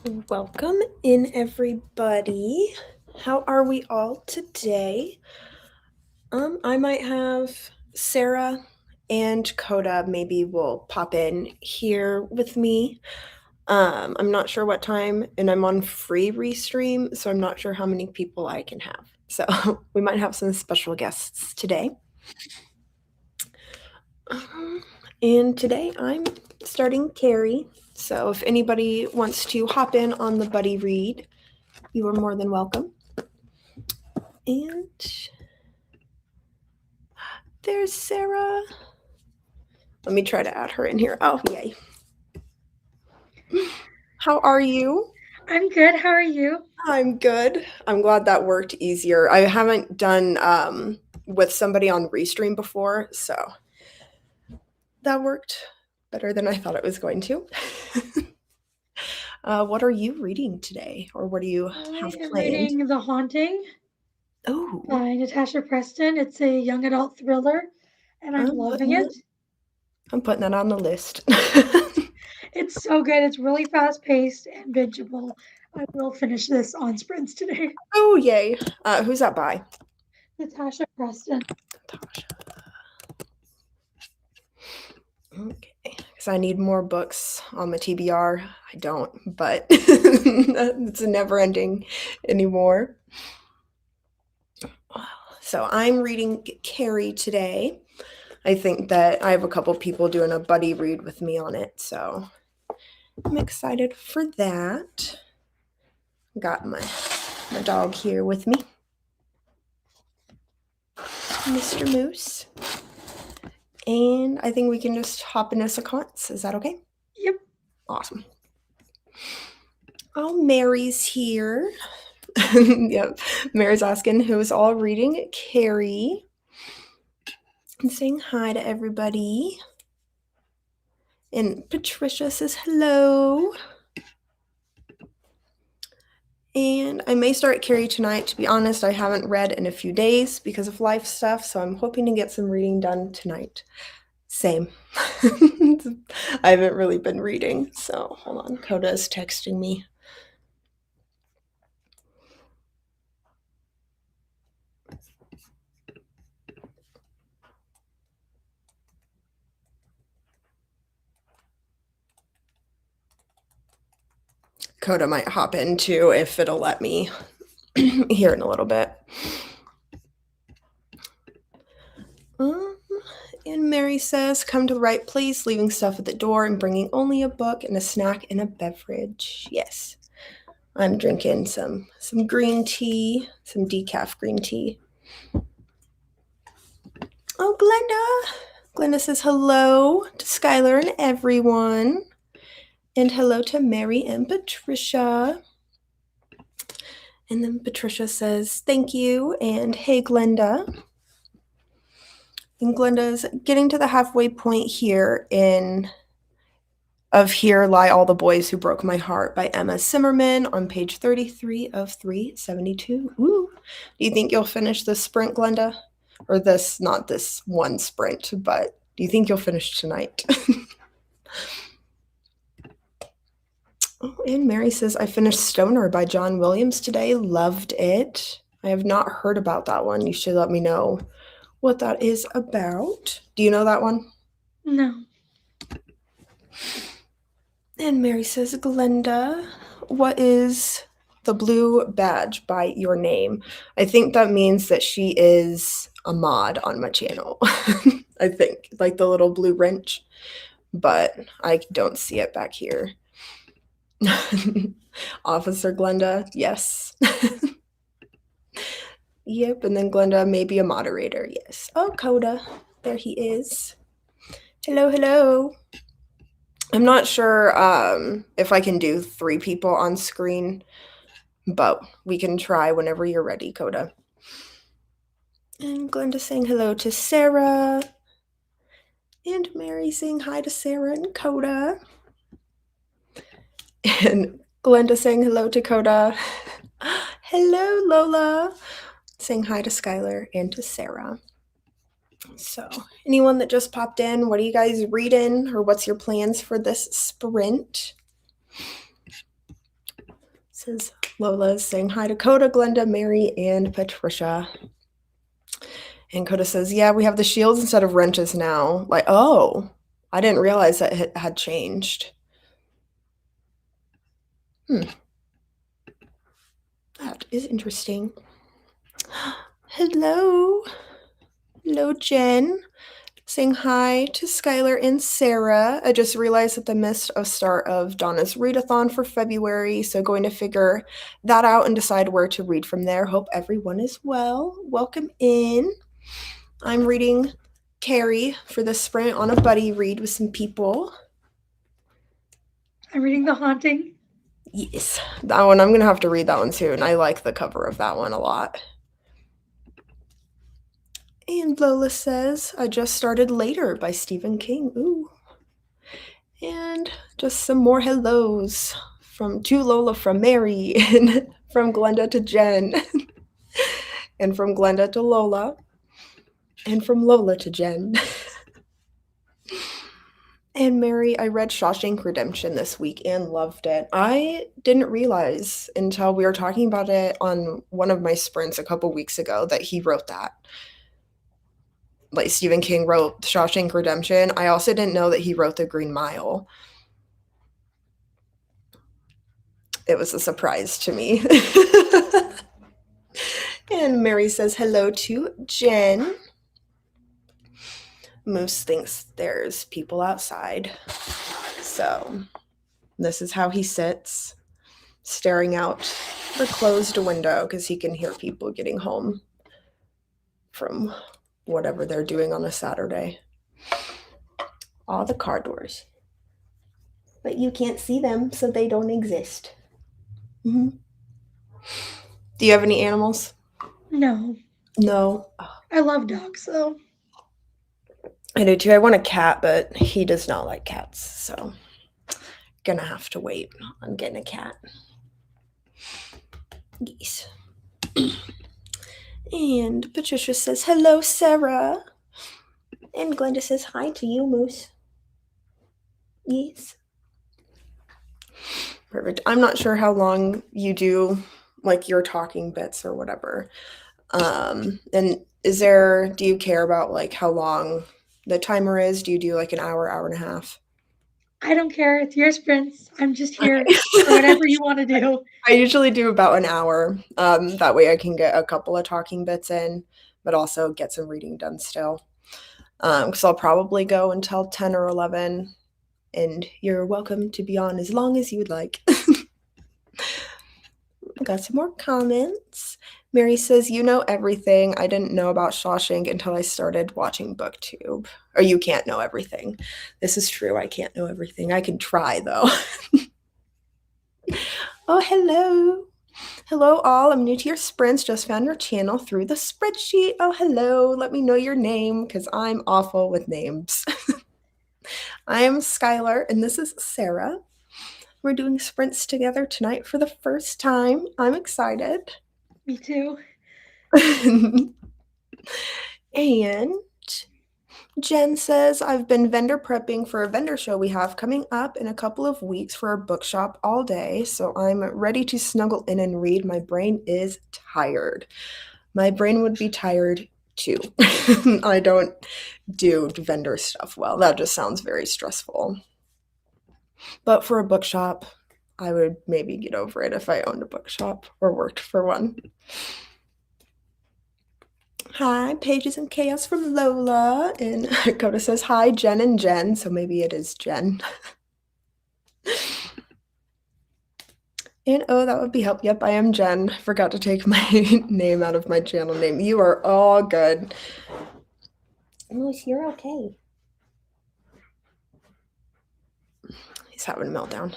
Welcome in, everybody. How are we all today? I might have Sarah and Koda maybe will pop in here with me. I'm not sure what time, and I'm on free restream, so I'm not sure how many people I can have. So we might have some special guests today. And today I'm starting Carrie. So if anybody wants to hop in on the buddy read, you are more than welcome. And there's Sarah. Let me try to add her in here. Oh, yay. How are you? I'm good. How are you? I'm good. I'm glad that worked easier. I haven't done with somebody on Restream before, so that worked better than I thought it was going to. What are you reading today, or what do you I have am planned? reading The Haunting Oh, by Natasha Preston. It's a young adult thriller, and I'm I'm loving putting it. that. I'm putting that on the list. It's so good. It's really fast paced and bingeable. I will finish this on sprints today. Oh, yay! Who's that by? Natasha Preston. Tasha. Okay, because I need more books on my TBR. I don't, but it's never ending anymore. So I'm reading Carrie today. I think that I have a couple people doing a buddy read with me on it, so I'm excited for that. Got my dog here with me, Mr. Moose. And I think we can just hop into sequence. Is that okay? Yep. Awesome. Oh, Mary's here. Yep. Mary's asking who's all reading Carrie and saying hi to everybody. And Patricia says hello. And I may start Carrie tonight. To be honest, I haven't read in a few days because of life stuff, so I'm hoping to get some reading done tonight. Same. I haven't really been reading, so hold on. Koda is texting me. Koda might hop in too if it'll let me here in a little bit. And Mary says, come to the right place, leaving stuff at the door and bringing only a book and a snack and a beverage. Yes. I'm drinking some green tea, some decaf green tea. Oh, Glenda. Glenda says hello to Skylarr and everyone. And hello to Mary and Patricia. And then Patricia says, thank you, and hey, Glenda. And Glenda's getting to the halfway point here in of Here Lie All the Boys Who Broke My Heart by Emma Zimmerman on page 33 of 372. Ooh. Do you think you'll finish this sprint, Glenda? Or this, not this one sprint, but do you think you'll finish tonight? Oh, and Mary says, I finished Stoner by John Williams today. Loved it. I have not heard about that one. You should let me know what that is about. Do you know that one? No. And Mary says, Glenda, what is the blue badge by your name? I think that means that she is a mod on my channel. I think, like the little blue wrench, but I don't see it back here. Officer Glenda, yes. Yep, and then Glenda may be a moderator, yes. Oh, Koda, there he is. Hello, hello. I'm not sure if I can do 3 people on screen, but we can try whenever you're ready, Koda. And Glenda saying hello to Sarah. And Mary saying hi to Sarah and Koda. And Glenda saying hello to Koda. Hello, Lola. Saying hi to Skylarr and to Sarah. So, anyone that just popped in, what are you guys reading or what's your plans for this sprint? Says Lola is saying hi to Koda, Glenda, Mary, and Patricia. And Koda says, yeah, we have the shields instead of wrenches now. Like, oh, I didn't realize that it had changed. That is interesting. Hello. Hello, Jen. Saying hi to Skylarr and Sarah. I just realized that they missed a start of Donna's readathon for February, so going to figure that out and decide where to read from there. Hope everyone is well. Welcome in. I'm reading Carrie for the sprint on a buddy read with some people. I'm reading The Haunting. Yes, that one, I'm going to have to read that one soon. I like the cover of that one a lot. And Lola says, I just started Later by Stephen King. Ooh. And just some more hellos to Lola from Mary, and from Glenda to Jen, and from Glenda to Lola, and from Lola to Jen. And Mary, I read Shawshank Redemption this week and loved it. I didn't realize until we were talking about it on one of my sprints a couple weeks ago that he wrote that. Like, Stephen King wrote Shawshank Redemption. I also didn't know that he wrote The Green Mile. It was a surprise to me. And Mary says hello to Jen. Moose thinks there's people outside. So this is how he sits, staring out the closed window because he can hear people getting home from whatever they're doing on a Saturday. All the car doors. But you can't see them, so they don't exist. Mm-hmm. Do you have any animals? No. No. I love dogs, though. I do too. I want a cat, but he does not like cats, so gonna have to wait on getting a cat. Yes. And Patricia says, hello, Sarah. And Glenda says hi to you, Moose. Yes. Perfect. I'm not sure how long you do, like, your talking bits or whatever. And do you care about, like, how long the timer is? Do you do, like, an hour, hour and a half? I don't care. It's your sprints. I'm just here for whatever you want to do. I usually do about an hour. That way I can get a couple of talking bits in, but also get some reading done still. Because I'll probably go until 10 or 11, and you're welcome to be on as long as you would like. Got some more comments. Mary says, you know everything. I didn't know about Shawshank until I started watching BookTube. Or you can't know everything. This is true. I can't know everything. I can try, though. Oh, hello. Hello, all. I'm new to your sprints. Just found your channel through the spreadsheet. Oh, hello. Let me know your name because I'm awful with names. I am Skylarr, and this is Sarah. We're doing sprints together tonight for the first time. I'm excited. Me too. And Jen says, I've been vendor prepping for a vendor show we have coming up in a couple of weeks for our bookshop all day, so I'm ready to snuggle in and read. My brain is tired. My brain would be tired too. I don't do vendor stuff well. That just sounds very stressful. But for a bookshop, I would maybe get over it if I owned a bookshop or worked for one. Hi, Pages and Chaos from Lola. And Koda says, hi, Jen and Jen. So maybe it is Jen. And oh, that would be help. Yep, I am Jen. Forgot to take my name out of my channel name. You are all good. Moose, you're okay. He's having a meltdown.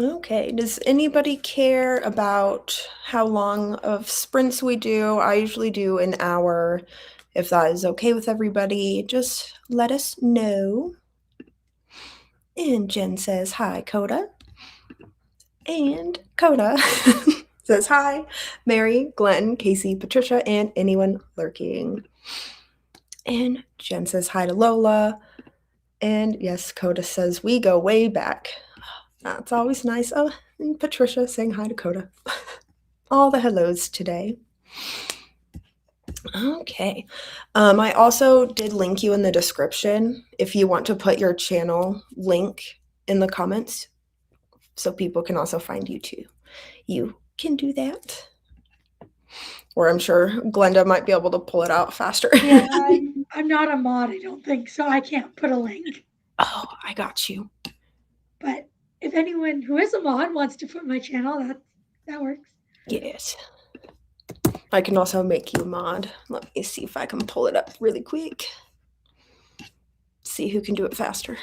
Okay, does anybody care about how long of sprints we do? I usually do an hour. If that is okay with everybody, just let us know. And Jen says, hi, Koda. And Koda says, hi, Mary, Glenn, Casey, Patricia, and anyone lurking. And Jen says, hi to Lola. And yes, Koda says, we go way back. That's always nice. Oh, and Patricia saying hi to Koda. All the hellos today. Okay. I also did link you in the description if you want to put your channel link in the comments so people can also find you too. You can do that. Or I'm sure Glenda might be able to pull it out faster. Yeah, I'm not a mod, I don't think, so I can't put a link. Oh, I got you. But if anyone who is a mod wants to put my channel, that works. Yes. I can also make you a mod. Let me see if I can pull it up really quick. See who can do it faster.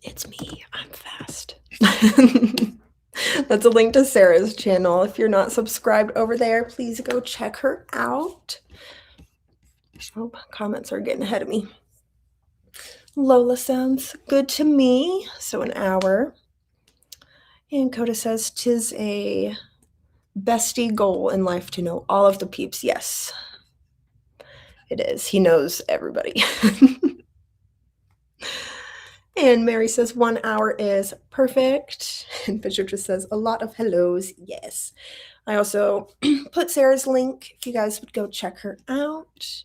It's me. I'm fast. That's a link to Sarah's channel. If you're not subscribed over there, please go check her out. Oh, comments are getting ahead of me. Lola sounds good to me. So an hour. And Koda says, "'Tis a bestie goal in life to know all of the peeps." Yes, it is. He knows everybody. And Mary says 1 hour is perfect. And Patricia says a lot of hellos. Yes. I also put Sarah's link if you guys would go check her out.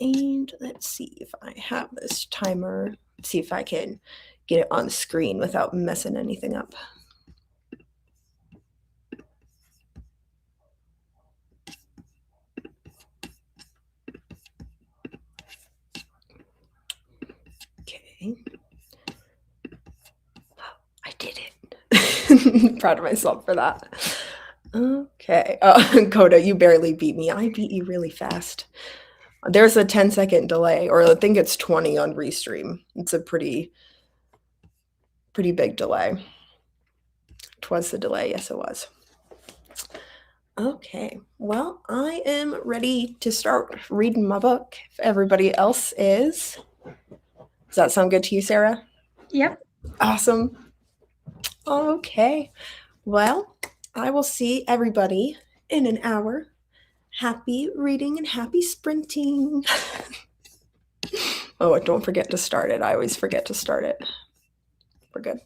And let's see if I have this timer. Let's see if I can get it on screen without messing anything up. Okay. I did it. Proud of myself for that. Okay. Koda, you barely beat me. I beat you really fast. There's a 10-second delay, or I think it's 20 on Restream. It's a pretty big delay. 'Twas the delay. Yes, it was. Okay. Well, I am ready to start reading my book. If everybody else is. Does that sound good to you, Sarah? Yep. Awesome. Okay. Well, I will see everybody in an hour. Happy reading and happy sprinting. Oh, don't forget to start it. I always forget to start it. We're good.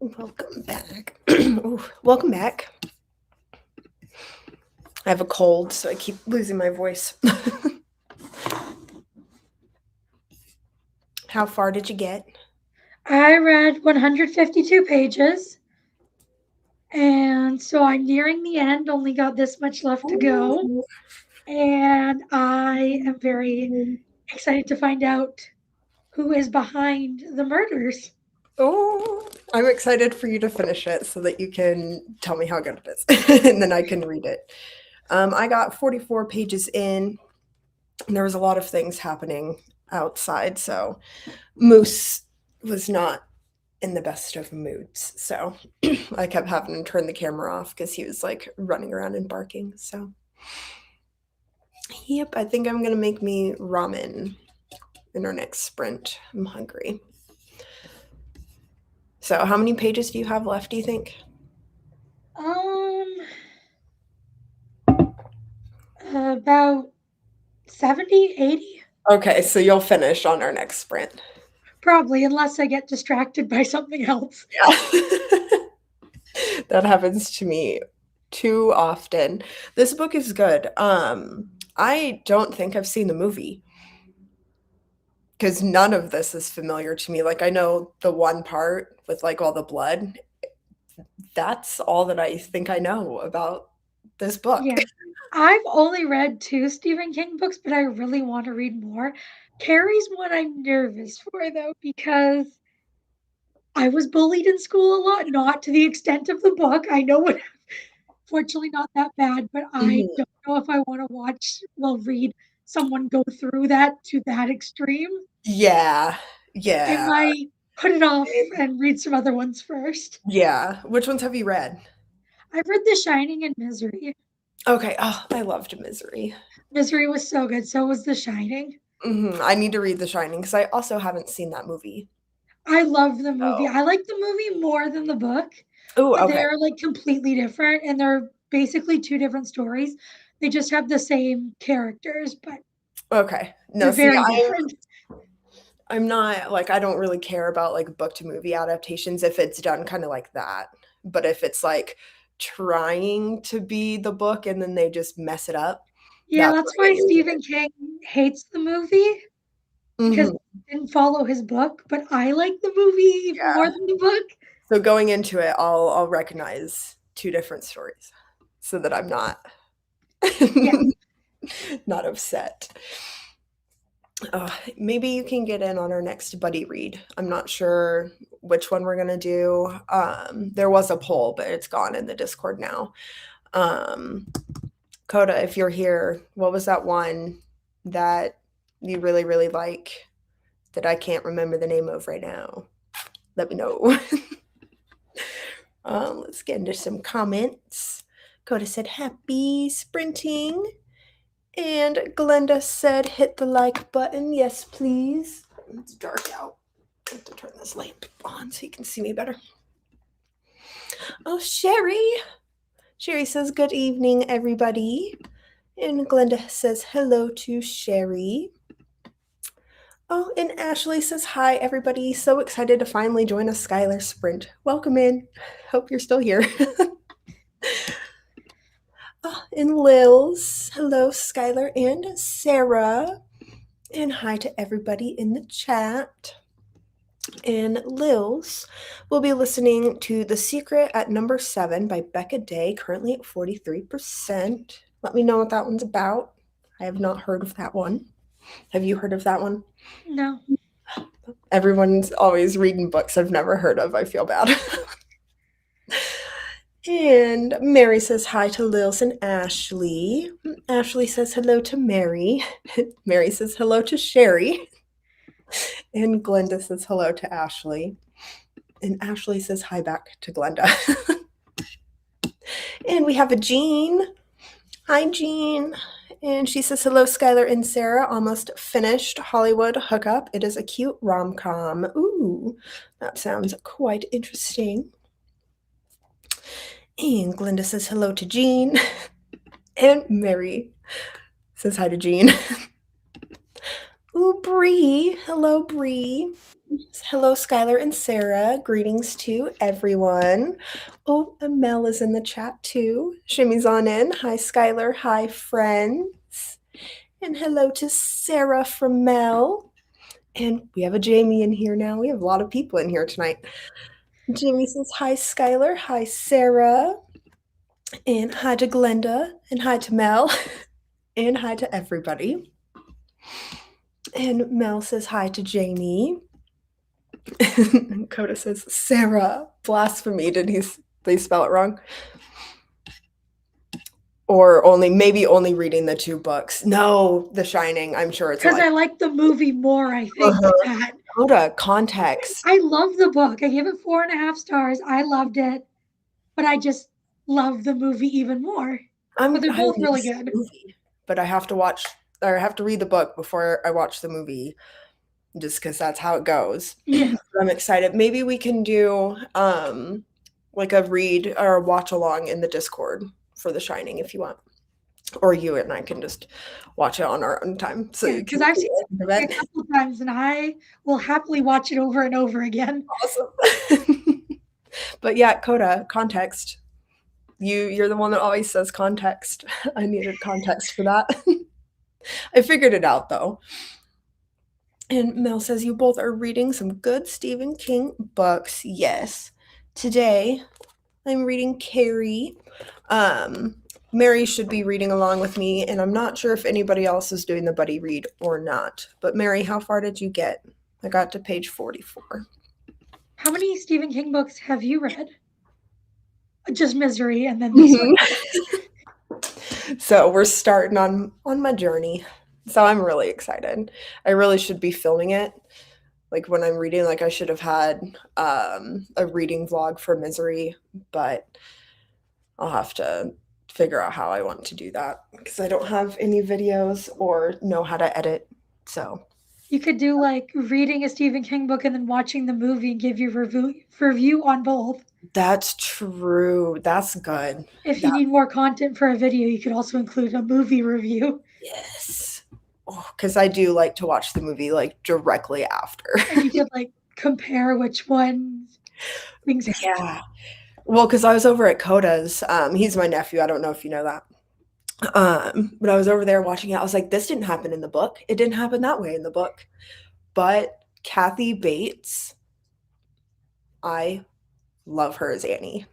Welcome back. Ooh, welcome back. I have a cold, so I keep losing my voice. How far did you get? I read 152 pages, and so I'm nearing the end, only got this much left to go. Ooh. And I am very excited to find out who is behind the murders. Oh, I'm excited for you to finish it so that you can tell me how good it is, and then I can read it. I got 44 pages in. And there was a lot of things happening outside, so Moose was not in the best of moods. So I kept having to turn the camera off because he was like running around and barking. So, yep, I think I'm gonna make me ramen in our next sprint. I'm hungry. So, how many pages do you have left, do you think? About 70, 80? Okay, so you'll finish on our next sprint. Probably, unless I get distracted by something else. Yeah. That happens to me too often. This book is good. I don't think I've seen the movie because none of this is familiar to me. Like I know the one part with like all the blood. That's all that I think I know about this book. Yeah. I've only read 2 Stephen King books, but I really want to read more. Carrie's one I'm nervous for, though, because I was bullied in school a lot, not to the extent of the book. I know it, fortunately, not that bad, but I Mhm. don't know if I want to read someone go through that to that extreme. Yeah. I Yeah. might put it off and read some other ones first. Yeah. Which ones have you read? I've read The Shining and Misery. Okay. Oh, I loved Misery. Misery was so good. So was The Shining. I need to read The Shining because I also haven't seen that movie. I love the movie. So. I like the movie more than the book, Oh, but okay. they're like completely different and they're basically 2 different stories. They just have the same characters, but Okay. No, they're see, very different. I'm not like I don't really care about like book to movie adaptations if it's done kind of like that. But if it's like trying to be the book and then they just mess it up, Yeah, that's that's where I why get weird. Stephen King hates the movie because Mhm. it didn't follow his book, but I like the movie even more Yeah. than the book. So going into it, I'll recognize two different stories so that I'm not Yeah. not upset. Maybe you can get in on our next buddy read. I'm not sure which one we're gonna do. There was a poll, but it's gone in the Discord now. Um, Koda, if you're here, what was that one that you really, really like that I can't remember the name of right now? Let me know. Let's get into some comments. Koda said, happy sprinting. And Glenda said, hit the like button. Yes, please. It's dark out. I have to turn this lamp on so you can see me better. Oh, Sherry. Sherry says, good evening, everybody. And Glenda says, hello to Sherry. Oh, and Ashley says, hi, everybody. So excited to finally join a Skylarr sprint. Welcome in. Hope you're still here. Oh, and Lils. Hello, Skylarr and Sarah. And hi to everybody in the chat. And Lils will be listening to The Secret at number 7 by Becca Day, currently at 43%. Let me know what that one's about. I have not heard of that one. Have you heard of that one? No. Everyone's always reading books I've never heard of. I feel bad. And Mary says hi to Lils and Ashley. Ashley says hello to Mary. Mary says hello to Sherry. And Glenda says hello to Ashley. And Ashley says hi back to Glenda. And we have a Jean. Hi, Jean. And she says, hello, Skylarr and Sarah. Almost finished Hollywood Hookup. It is a cute rom com. Ooh, that sounds quite interesting. And Glenda says hello to Jean. And Mary says hi to Jean. Ooh, Bree. Hello, Bree. Hello, Skylar and Sarah. Greetings to everyone. Oh, and Mel is in the chat too. Shimmy's on in. Hi, Skylar. Hi, friends. And hello to Sarah from Mel. And we have a Jamie in here now. We have a lot of people in here tonight. Jamie says, hi, Skylar. Hi, Sarah. And hi to Glenda. And hi to Mel. And hi to everybody. And Mel says hi to Jamie. And Koda says, Sarah, blasphemy. Did they spell it wrong? Or maybe only reading the 2 books. No, The Shining. I'm sure it's Because I like the movie more, I think, than that. Koda, context. I love the book. I gave it 4.5 stars. I loved it, but I just love the movie even more. But they're both really good. But I have to read the book before I watch the movie, just because that's how it goes. Yeah. I'm excited. Maybe we can do like a read or a watch along in the Discord for The Shining if you want. Or you and I can just watch it on our own time. So because I've seen it a couple times and I will happily watch it over and over again. Awesome. But yeah, Koda, context. You're the one that always says context. I needed context for that. I figured it out though. And Mel says you both are reading some good Stephen King books. Yes. Today I'm reading Carrie. Mary should be reading along with me, and I'm not sure if anybody else is doing the buddy read or not. But Mary, how far did you get? I got to page 44. How many Stephen King books have you read? Just Misery and then this one. So we're starting on my journey. So I'm really excited. I really should be filming it. Like when I'm reading, like I should have had a reading vlog for Misery, but I'll have to figure out how I want to do that because I don't have any videos or know how to edit. So you could do like reading a Stephen King book and then watching the movie and give your review on both. That's true. That's good. If you need more content for a video, you could also include a movie review. Yes. Because I do like to watch the movie like directly after. And you could like compare which ones things. Yeah. Well, because I was over at Koda's. He's my nephew. I don't know if you know that. But I was over there watching it. I was like, this didn't happen in the book. It didn't happen that way in the book. But Kathy Bates, I love her as Annie.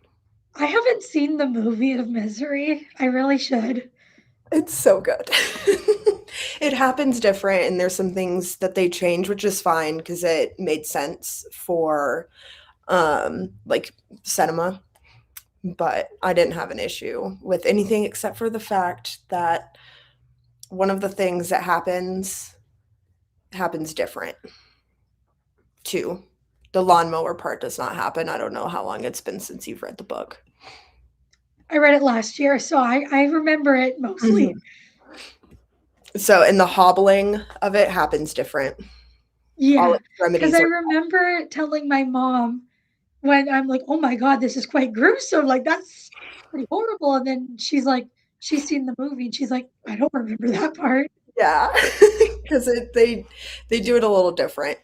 I haven't seen the movie of Misery. I really should. It's so good. It happens different, and there's some things that they change, which is fine because it made sense for like cinema. But I didn't have an issue with anything except for the fact that one of the things that happens different too. The lawnmower part does not happen. I don't know how long it's been since you've read the book. I read it last year, so I remember it mostly. Mm-hmm. So, and the hobbling of it happens different. Yeah, because I remember telling my mom when I'm like, oh my God, this is quite gruesome. Like, that's pretty horrible. And then she's like, she's seen the movie and she's like, I don't remember that part. Yeah, because they do it a little different.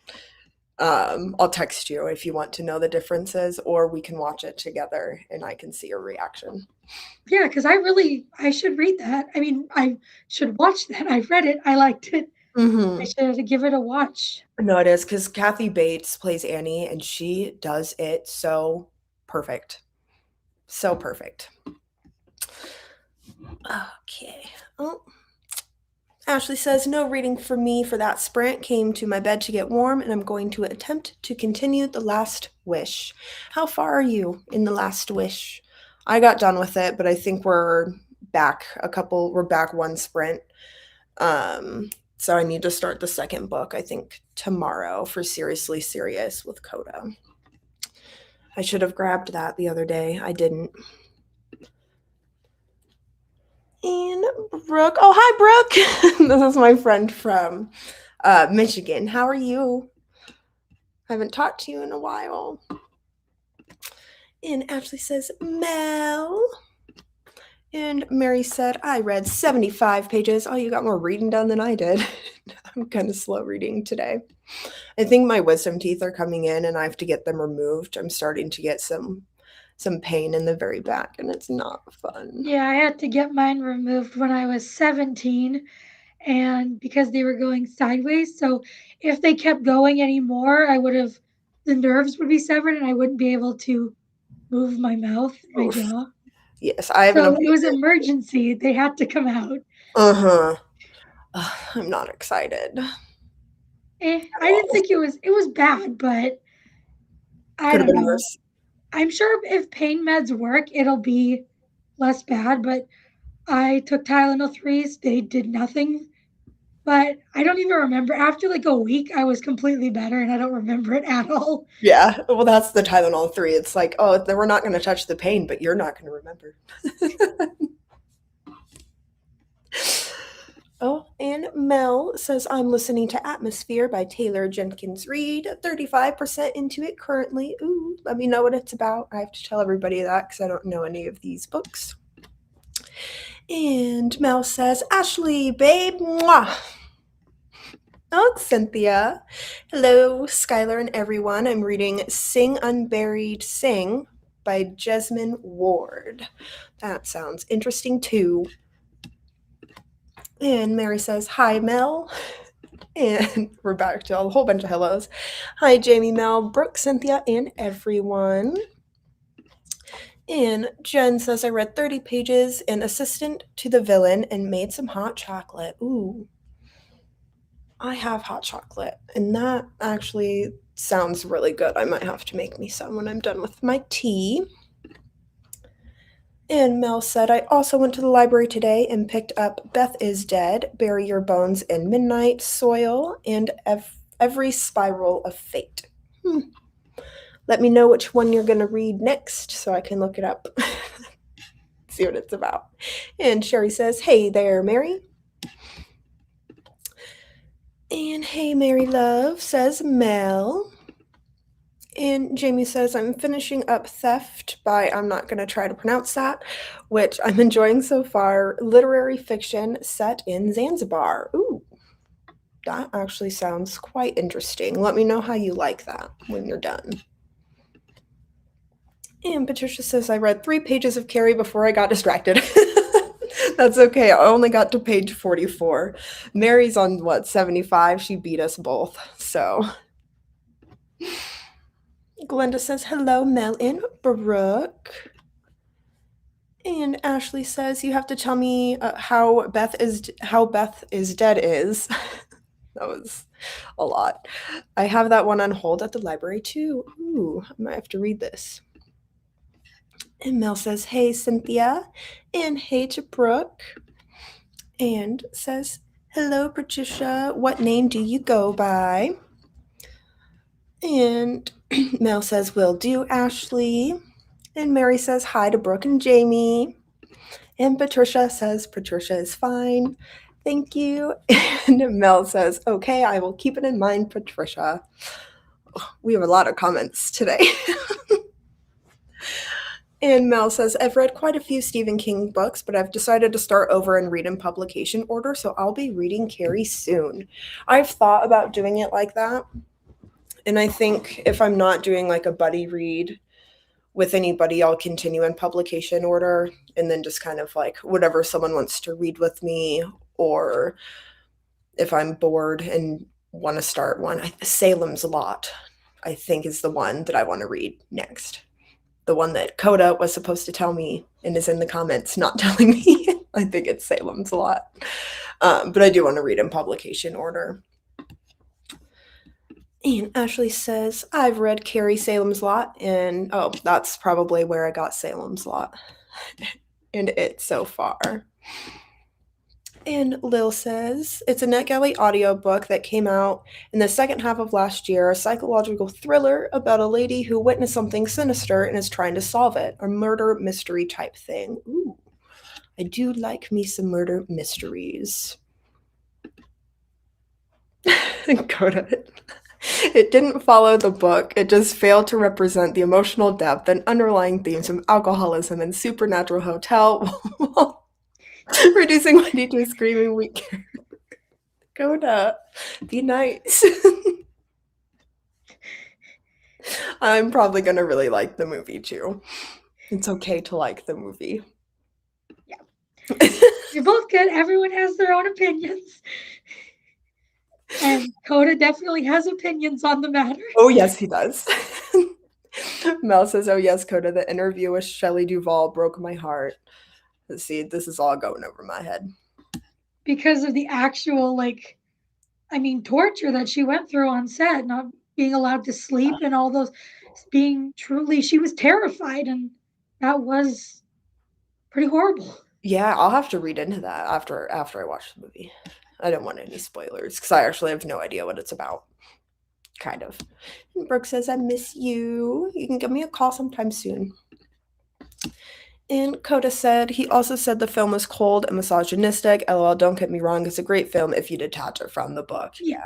I'll text you if you want to know the differences, or we can watch it together and I can see your reaction. Yeah, because I should read that. I mean, I should watch that. I've read it. I liked it. Mm-hmm. I should give it a watch. No, it is because Kathy Bates plays Annie and she does it so perfect. So perfect. Okay. Oh. Ashley says, no reading for me for that sprint. Came to my bed to get warm, and I'm going to attempt to continue The Last Wish. How far are you in The Last Wish? I got done with it, but I think we're back one sprint. So I need to start the second book, I think, tomorrow for Seriously Serious with Koda. I should have grabbed that the other day. I didn't. And Brooke. Oh, hi, Brooke. This is my friend from Michigan. How are you? I haven't talked to you in a while. And Ashley says, Mel. And Mary said, I read 75 pages. Oh, you got more reading done than I did. I'm kind of slow reading today. I think my wisdom teeth are coming in and I have to get them removed. I'm starting to get some pain in the very back and it's not fun. Yeah, I had to get mine removed when I was 17 and because they were going sideways. So if they kept going anymore, the nerves would be severed and I wouldn't be able to move my mouth, my Oof. jaw. Yes, I have an So it was appointment. emergency. They had to come out. Uh-huh. I'm not excited at I didn't all. think it was bad, but I Could have don't been know. worse. I'm sure if pain meds work, it'll be less bad, but I took Tylenol 3s. They did nothing. But I don't even remember. After like a week, I was completely better and I don't remember it at all. Yeah, well, that's the Tylenol 3. It's like, oh, we're not going to touch the pain, but you're not going to remember. Oh, and Mel says, I'm listening to Atmosphere by Taylor Jenkins Reid, 35% into it currently. Ooh, let me know what it's about. I have to tell everybody that because I don't know any of these books. And Mel says, Ashley, babe, mwah. Oh, Cynthia. Hello, Skylarr and everyone. I'm reading Sing Unburied Sing by Jesmyn Ward. That sounds interesting too. And Mary says, Hi, Mel. And we're back to a whole bunch of hellos. Hi, Jamie, Mel, Brooke, Cynthia, and everyone. And Jen says, I read 30 pages in Assistant to the Villain and made some hot chocolate. Ooh. I have hot chocolate, and that actually sounds really good. I might have to make me some when I'm done with my tea. And Mel said, I also went to the library today and picked up Beth is Dead, Bury Your Bones in Midnight, Soil, and Every Spiral of Fate. Let me know which one you're going to read next so I can look it up. See what it's about. And Sherry says, Hey there, Mary. And hey, Mary Love, says Mel. And Jamie says, I'm finishing up Theft by, I'm not going to try to pronounce that, which I'm enjoying so far. Literary fiction set in Zanzibar. Ooh, that actually sounds quite interesting. Let me know how you like that when you're done. And Patricia says, I read 3 pages of Carrie before I got distracted. That's okay. I only got to page 44. Mary's on, 75? She beat us both. So Glenda says, hello, Mel and Brooke. And Ashley says, you have to tell me how Beth is Dead is. That was a lot. I have that one on hold at the library too. Ooh, I might have to read this. And Mel says, hey, Cynthia. And hey to Brooke. And says, hello, Patricia. What name do you go by? And Mel says, will do, Ashley. And Mary says, hi to Brooke and Jamie. And Patricia says, Patricia is fine. Thank you. And Mel says, okay, I will keep it in mind, Patricia. We have a lot of comments today. And Mel says, I've read quite a few Stephen King books, but I've decided to start over and read in publication order, so I'll be reading Carrie soon. I've thought about doing it like that. And I think if I'm not doing like a buddy read with anybody, I'll continue in publication order and then just kind of like whatever someone wants to read with me, or if I'm bored and want to start one. Salem's Lot, I think, is the one that I want to read next. The one that Koda was supposed to tell me and is in the comments not telling me. I think it's Salem's Lot. But I do want to read in publication order. And Ashley says, I've read Carrie Salem's Lot, and oh, that's probably where I got Salem's Lot and it so far. And Lil says, it's a NetGalley audiobook that came out in the second half of last year, a psychological thriller about a lady who witnessed something sinister and is trying to solve it, a murder mystery type thing. Ooh, I do like me some murder mysteries. Koda. It didn't follow the book. It just failed to represent the emotional depth and underlying themes of alcoholism and supernatural hotel while reducing Wendy to a screaming weak Koda, be nice. I'm probably gonna really like the movie too. It's okay to like the movie. Yeah. You're both good. Everyone has their own opinions. And Koda definitely has opinions on the matter. Oh, yes, he does. Mel says, oh, yes, Koda, the interview with Shelley Duvall broke my heart. See, this is all going over my head. Because of the actual, torture that she went through on set, not being allowed to sleep and all those, she was terrified, and that was pretty horrible. Yeah, I'll have to read into that after I watch the movie. I don't want any spoilers because I actually have no idea what it's about. Kind of. And Brooke says, I miss you. You can give me a call sometime soon. And Koda said, he also said the film was cold and misogynistic. LOL, don't get me wrong, it's a great film if you detach it from the book. Yeah.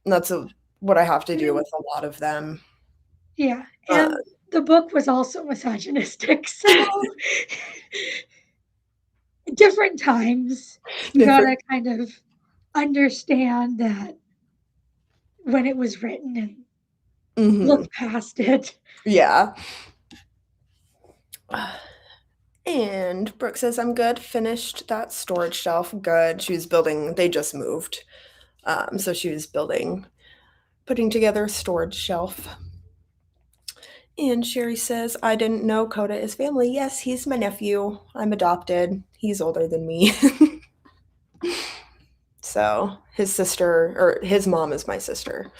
And that's what I have to do with a lot of them. Yeah. And the book was also misogynistic. So different times. You gotta kind of understand that when it was written and look past it. Yeah. And Brooke says, I'm good. Finished that storage shelf. Good. She was building, they just moved. So she was putting together a storage shelf. And Sherry says, I didn't know Koda is family. Yes, he's my nephew. I'm adopted. He's older than me. So his mom is my sister.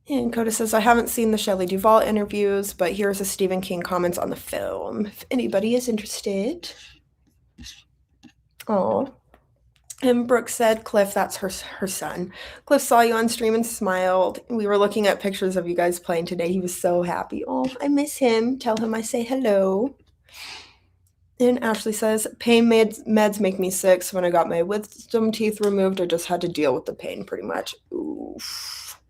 And Koda says, I haven't seen the Shelley Duvall interviews, but here's a Stephen King comments on the film, if anybody is interested. Oh. And Brooke said, Cliff, that's her son. Cliff saw you on stream and smiled. We were looking at pictures of you guys playing today. He was so happy. Oh, I miss him. Tell him I say hello. And Ashley says, pain meds make me sick. So when I got my wisdom teeth removed, I just had to deal with the pain pretty much. Oof.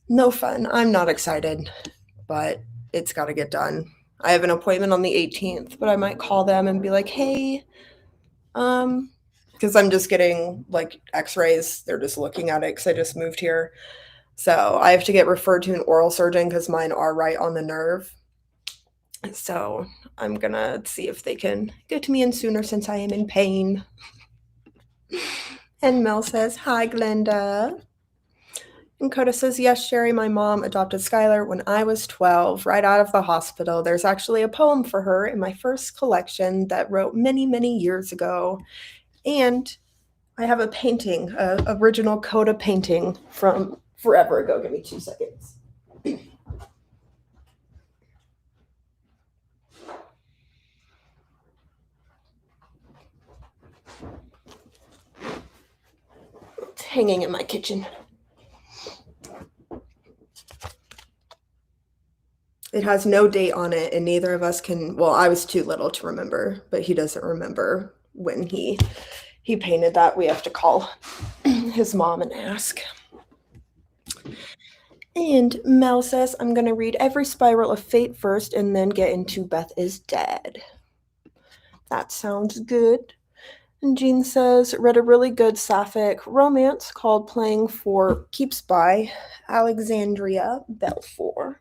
No fun. I'm not excited, but it's got to get done. I have an appointment on the 18th, but I might call them and be like, hey, because I'm just getting like x-rays. They're just looking at it because I just moved here. So I have to get referred to an oral surgeon because mine are right on the nerve. So I'm going to see if they can get me in sooner since I am in pain. And Mel says, hi, Glenda. And Koda says, yes, Sherry, my mom adopted Skylarr when I was 12, right out of the hospital. There's actually a poem for her in my first collection that wrote many, many years ago. And I have a painting, an original Koda painting from forever ago. Give me 2 seconds. It's hanging in my kitchen. It has no date on it, and neither of us can. Well, I was too little to remember, but he doesn't remember when he painted that. We have to call his mom and ask. And Mel says, I'm going to read every Spiral of Fate first and then get into Beth is Dead. That sounds good. And Jean says, read a really good sapphic romance called Playing for Keeps by Alexandria Belfour.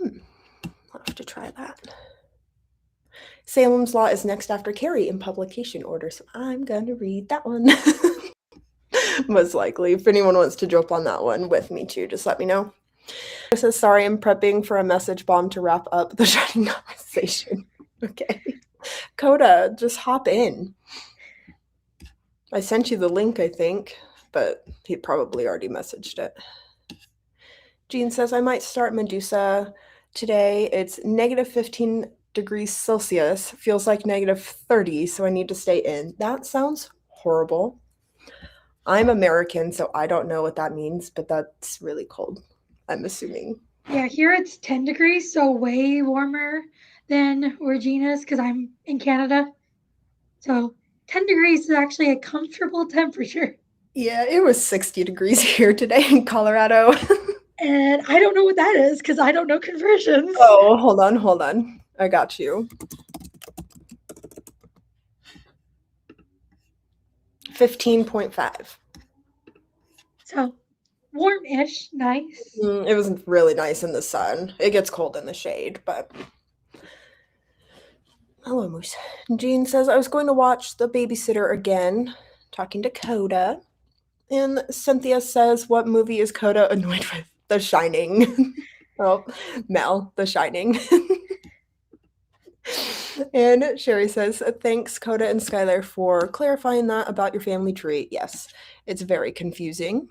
I'll have to try that. Salem's Lot is next after Carrie in publication order, so I'm going to read that one. Most likely. If anyone wants to jump on that one with me too, just let me know. It says, sorry, I'm prepping for a message bomb to wrap up the Shining conversation. Okay. Koda, just hop in. I sent you the link, I think, but he probably already messaged it. Jean says, I might start Medusa today. It's negative 15 degrees Celsius. Feels like negative 30, so I need to stay in. That sounds horrible. I'm American, so I don't know what that means, but that's really cold, I'm assuming. Yeah, here it's 10 degrees, so way warmer than Regina's because I'm in Canada. So 10 degrees is actually a comfortable temperature. Yeah, it was 60 degrees here today in Colorado. And I don't know what that is because I don't know conversions. Oh, hold on. I got you. 15.5. So warm-ish, nice. It was really nice in the sun. It gets cold in the shade, but hello, Moose. Jean says, I was going to watch The Babysitter again, talking to Koda. And Cynthia says, what movie is Koda annoyed with? The Shining. Oh, Mel, The Shining. And Sherry says, thanks, Koda and Skylarr, for clarifying that about your family tree. Yes, it's very confusing.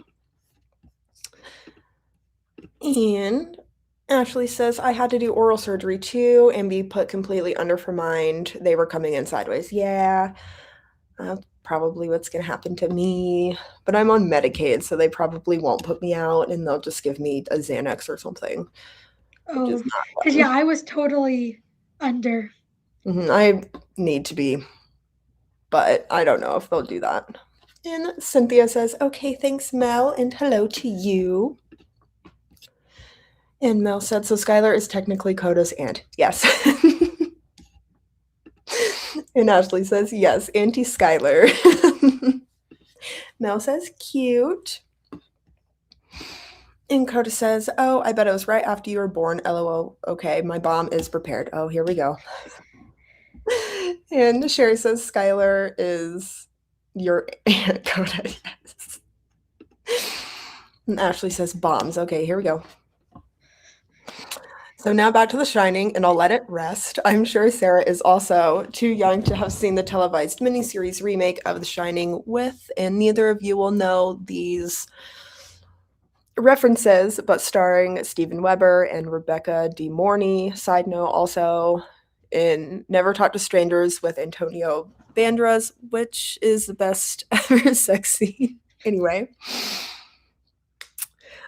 And Ashley says, I had to do oral surgery too and be put completely under for mind. They were coming in sideways. Yeah, probably what's going to happen to me. But I'm on Medicaid, so they probably won't put me out and they'll just give me a Xanax or something. Which is Oh, not because fun. yeah, I was totally under. I need to be, but I don't know if they'll do that. And Cynthia says, okay, thanks, Mel, and hello to you. And Mel said, so Skylarr is technically Koda's aunt. Yes. And Ashley says, yes, Auntie Skylarr. Mel says, cute. And Koda says, oh, I bet it was right after you were born. LOL. Okay, my bomb is prepared. Oh, here we go. And Sherry says, Skylarr is your aunt, Koda. Yes. And Ashley says, bombs. Okay, here we go. So now back to The Shining, and I'll let it rest. I'm sure Sarah is also too young to have seen the televised miniseries remake of The Shining with, and neither of you will know these references, but starring Steven Weber and Rebecca De Morney. Side note also in Never Talk to Strangers with Antonio Banderas, which is the best ever sex scene. Anyway.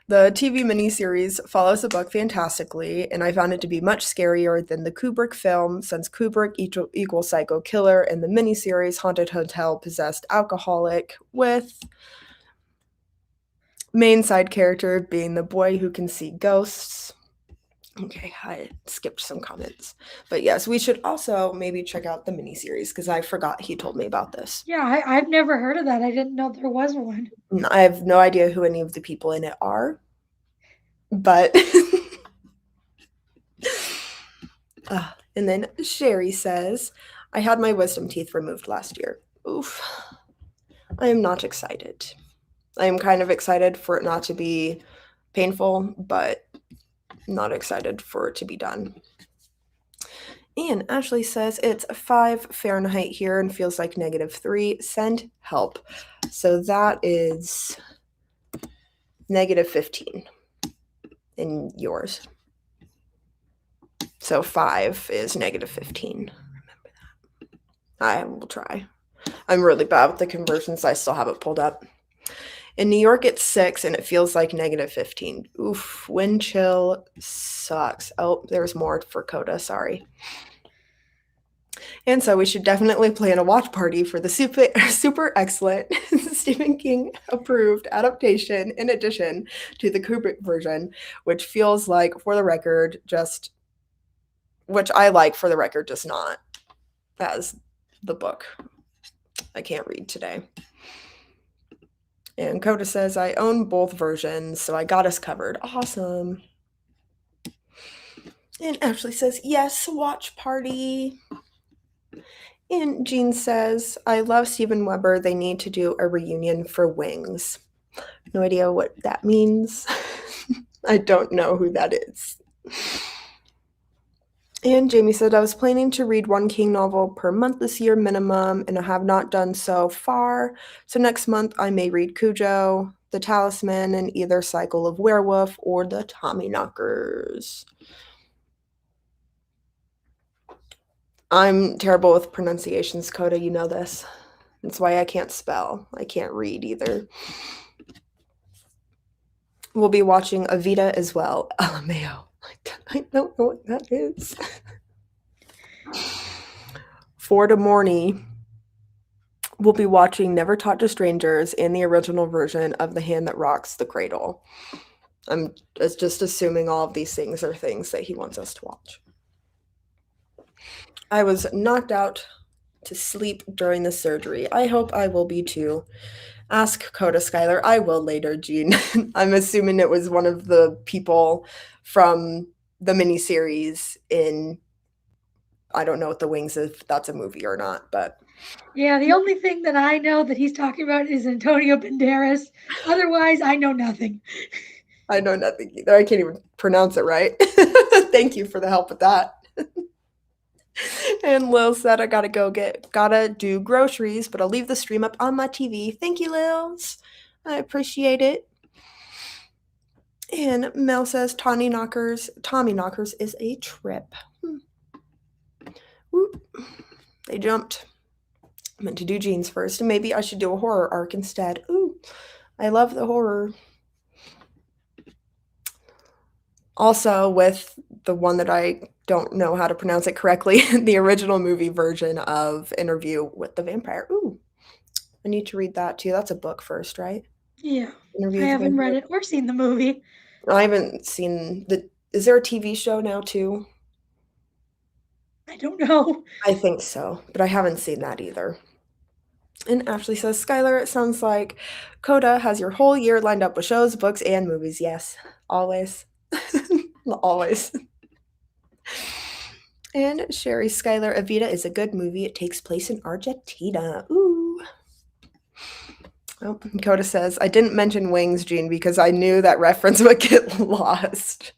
The TV miniseries follows the book fantastically, and I found it to be much scarier than the Kubrick film, since Kubrick equals psycho killer, and the miniseries Haunted Hotel possessed alcoholic, with main side character being the boy who can see ghosts. Okay, I skipped some comments. But yes, we should also maybe check out the miniseries, because I forgot he told me about this. Yeah, I've never heard of that. I didn't know there was one. I have no idea who any of the people in it are, but and then Sherry says, I had my wisdom teeth removed last year. Oof. I am not excited. I am kind of excited for it not to be painful, but not excited for it to be done. And Ashley says it's 5 Fahrenheit here and feels like -3. Send help. So that is -15 in yours. So 5 is -15. Remember that. I will try. I'm really bad with the conversions. I still have it pulled up. In New York, it's 6 and it feels like -15. Oof, wind chill sucks. Oh, there's more for Koda. Sorry. And so we should definitely plan a watch party for the super excellent Stephen King approved adaptation in addition to the Kubrick version, which feels like, for the record, which I like, for the record, just not as the book. I can't read today. And Koda says, I own both versions, so I got us covered. Awesome. And Ashley says, yes, watch party. And Jean says, I love Steven Weber. They need to do a reunion for Wings. No idea what that means. I don't know who that is. And Jamie said, I was planning to read one King novel per month this year minimum, and I have not done so far. So next month I may read Cujo, The Talisman, and either Cycle of Werewolf or The Tommyknockers. I'm terrible with pronunciations, Koda. You know this. That's why I can't spell. I can't read either. We'll be watching Evita as well. LMAO. I don't know what that is. For the morning, we'll be watching Never Taught to Strangers and the original version of The Hand That Rocks the Cradle. I'm just assuming all of these things are things that he wants us to watch. I was knocked out to sleep during the surgery. I hope I will be too. Ask Koda, Skylarr. I will later, Jean. I'm assuming it was one of the people from the miniseries in, I don't know what The Wings, if that's a movie or not, but Yeah, the only thing that I know that he's talking about is Antonio Banderas. Otherwise, I know nothing. I know nothing either. I can't even pronounce it right. Thank you for the help with that. And Lil said, I gotta do groceries, but I'll leave the stream up on my TV. Thank you, Lils. I appreciate it. And Mel says, Tommy Knockers is a trip. Whoop. They jumped. I meant to do jeans first, and maybe I should do a horror arc instead. Ooh, I love the horror. Also, with the one that I don't know how to pronounce it correctly, the original movie version of Interview with the Vampire. Ooh, I need to read that too. That's a book first, right? Yeah, Interview I with the haven't read Vampire. it or seen the movie. I haven't seen the. Is there a TV show now too? I don't know. I think so, but I haven't seen that either. And Ashley says, Skylarr, it sounds like Koda has your whole year lined up with shows, books, and movies. Yes, always. Always. And Sherry, Skylarr, Evita is a good movie. It takes place in Argentina. Ooh. Oh, Koda says, I didn't mention Wings, Jean, because I knew that reference would get lost.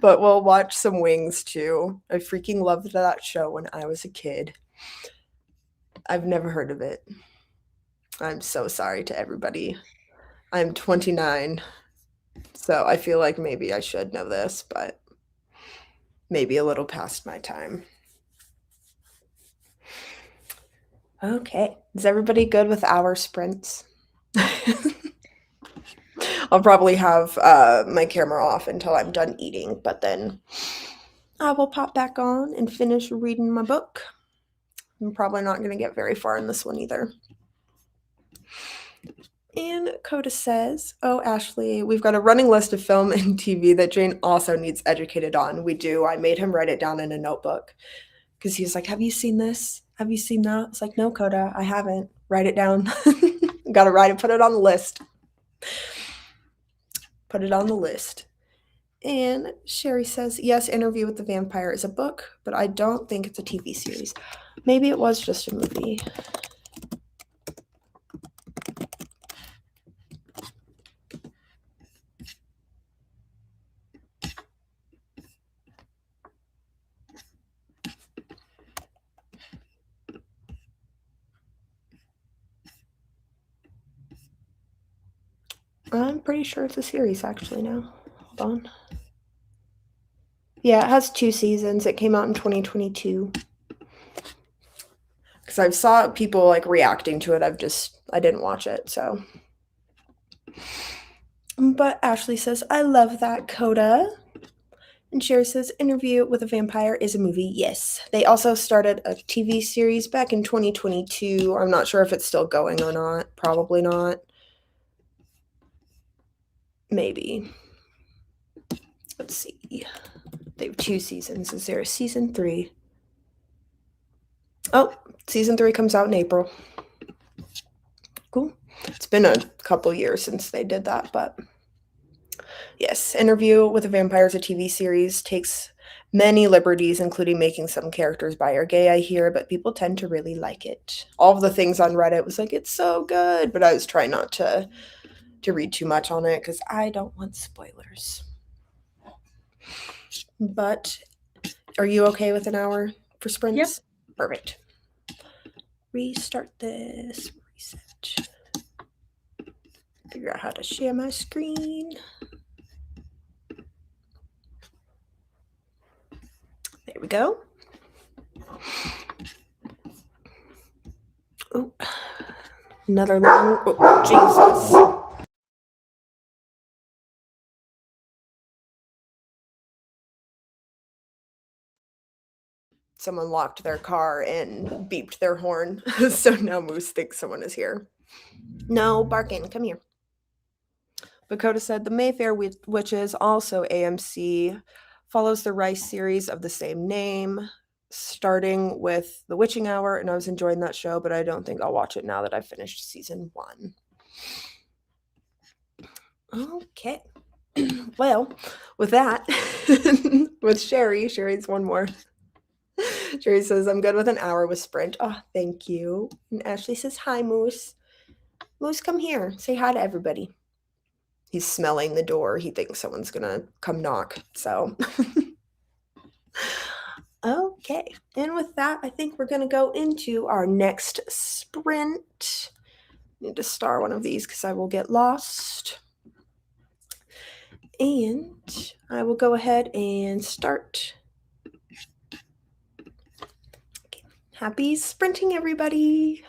But we'll watch some Wings too. I freaking loved that show when I was a kid. I've never heard of it. I'm so sorry to everybody. I'm 29, so I feel like maybe I should know this, but maybe a little past my time. Okay, is everybody good with our sprints? I'll probably have my camera off until I'm done eating, but then I will pop back on and finish reading my book. I'm probably not going to get very far in this one either. And Koda says, oh, Ashley, we've got a running list of film and TV that Jane also needs educated on. We do. I made him write it down in a notebook because he's like, have you seen this? Have you seen that? It's like, no, Koda, I haven't. Write it down. Got to write it, put it on the list. Put it on the list. And Sherry says, yes, Interview with the Vampire is a book, but I don't think it's a TV series. Maybe it was just a movie. I'm pretty sure it's a series actually now. Hold on. Yeah, it has 2 seasons. It came out in 2022. Because I saw people like reacting to it. I didn't watch it, so. But Ashley says, I love that, Koda. And Sherry says, Interview with a Vampire is a movie. Yes. They also started a TV series back in 2022. I'm not sure if it's still going or not. Probably not. Maybe. Let's see. They have 2 seasons. Is there a season 3? Oh, season 3 comes out in April. Cool. It's been a couple years since they did that, but yes, Interview with a Vampire is a TV series. Takes many liberties, including making some characters bi or gay, I hear, but people tend to really like it. All of the things on Reddit was like, it's so good, but I was trying not to read too much on it because I don't want spoilers. But are you okay with an hour for sprints? Yep. Perfect. Restart this. Reset. Figure out how to share my screen. There we go. Oh, another long. Oh, Jesus. Someone locked their car and beeped their horn. So now Moose thinks someone is here. No, barking. Come here. Koda said the Mayfair Witches, also AMC, follows the Rice series of the same name. starting with The Witching Hour, and I was enjoying that show, but I don't think I'll watch it now that I've finished season 1. Okay. Well, with that, with Sherry's one more. Sherry says, I'm good with an hour with Sprint. Oh, thank you. And Ashley says, hi, Moose. Moose, come here. Say hi to everybody. He's smelling the door. He thinks someone's going to come knock. So, okay. And with that, I think we're going to go into our next sprint. Need to star one of these because I will get lost. And I will go ahead and start. Okay. Happy sprinting, everybody.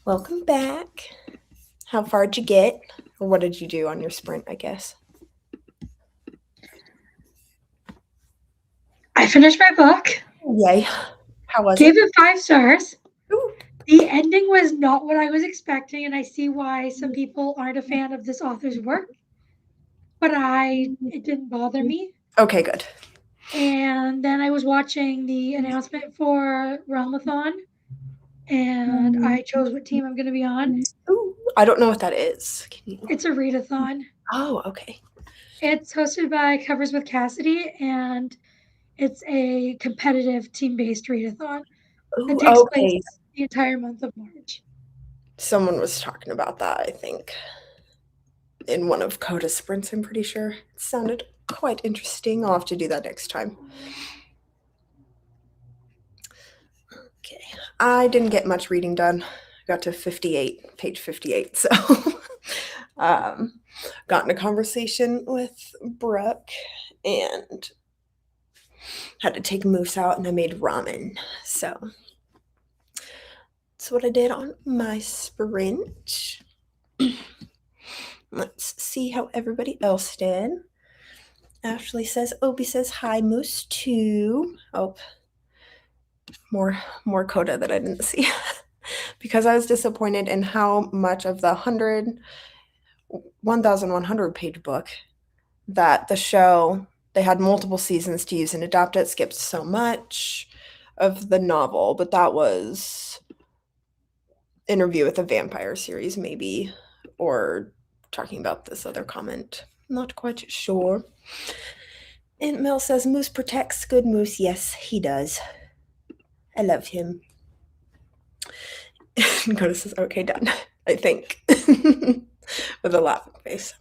Welcome back. How far did you get? Or what did you do on your sprint, I guess? I finished my book. Yay. How was Gave it? it 5 stars. Ooh. The ending was not what I was expecting, and I see why some people aren't a fan of this author's work. But it didn't bother me. Okay, good. And then I was watching the announcement for Realmathon, and I chose what team I'm going to be on. Ooh, I don't know what that is. Can you? It's a readathon. Oh, okay. It's hosted by Covers with Cassidy, and it's a competitive team-based readathon that Ooh, takes place okay. the entire month of March. Someone was talking about that, I think, in one of Koda's sprints, I'm pretty sure. It sounded quite interesting. I'll have to do that next time. Okay. I didn't get much reading done. I got to 58, page 58, so got in a conversation with Brooke and had to take Moose out, and I made ramen. So that's what I did on my sprint. Let's see how everybody else did. Ashley says, Obi says hi, Moose too. Oh, more Coda that I didn't see. Because I was disappointed in how much of the 1,100 page book that the show, they had multiple seasons to use and adapt it, skipped so much of the novel, but that was Interview with a Vampire series, maybe, or talking about this other comment. Not quite sure. And Mel says, Moose protects good Moose. Yes, he does. I love him. And Coda says, okay, done, I think, with a laughing face.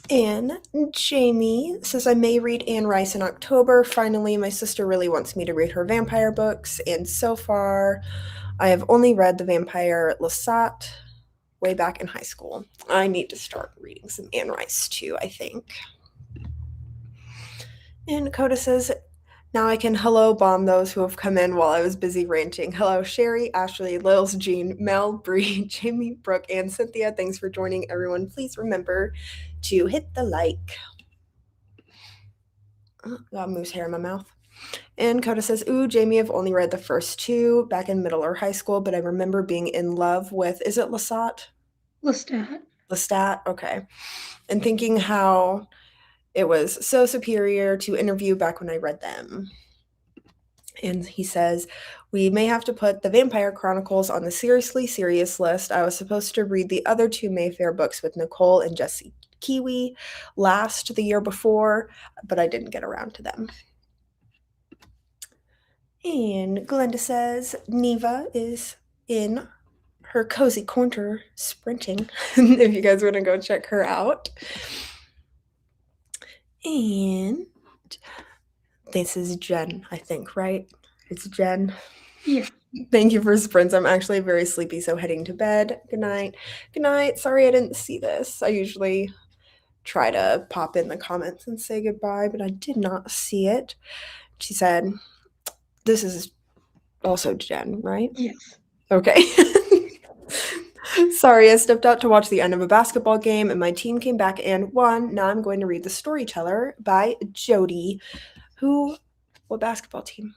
And Jamie says, I may read Anne Rice in October. Finally, my sister really wants me to read her vampire books, and so far, I have only read The Vampire Lestat way back in high school. I need to start reading some Anne Rice too, I think. And Coda says, now I can hello bomb those who have come in while I was busy ranting. Hello, Sherry, Ashley, Lils, Jean, Mel, Bree, Jamie, Brooke, and Cynthia. Thanks for joining, everyone. Please remember to hit the like. Oh, got moose hair in my mouth. And Coda says, ooh, Jamie, I've only read the first 2 back in middle or high school, but I remember being in love with, is it Lestat? Lestat. Lestat, okay. And thinking how it was so superior to Interview back when I read them. And he says, we may have to put the Vampire Chronicles on the seriously serious list. I was supposed to read the other 2 Mayfair books with Nicole and Jesse Kiwi the year before, but I didn't get around to them. And Glenda says, Neva is in her cozy corner sprinting, if you guys want to go check her out. And this is Jen, I think, right? It's Jen. Yeah. Thank you for sprints. I'm actually very sleepy, so heading to bed. Good night. Good night. Sorry I didn't see this. I usually try to pop in the comments and say goodbye, but I did not see it. She said, this is also Jen, right? Yes. Okay. Sorry, I stepped out to watch the end of a basketball game and my team came back and won. Now I'm going to read The Storyteller by Jody. What basketball team?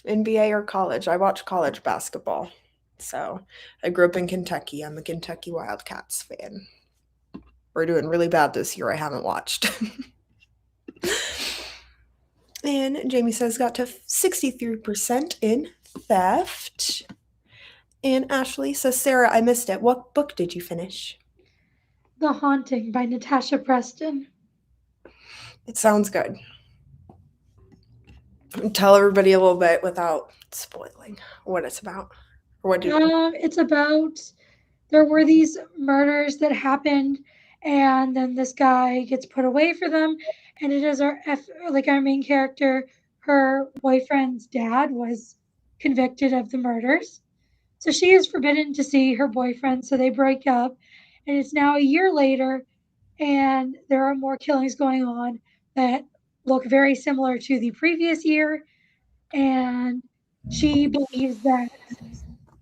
NBA or college? I watch college basketball. So I grew up in Kentucky. I'm a Kentucky Wildcats fan. We're doing really bad this year. I haven't watched. And Jamie says got to 63% in theft. And Ashley says, Sarah, I missed it. What book did you finish? The Haunting by Natasha Preston. It sounds good. Tell everybody a little bit without spoiling what it's about. Or what It's about, there were these murders that happened, and then this guy gets put away for them, and it is our main character, her boyfriend's dad was convicted of the murders. So she is forbidden to see her boyfriend, so they break up, and it's now a year later, and there are more killings going on that look very similar to the previous year. And she believes that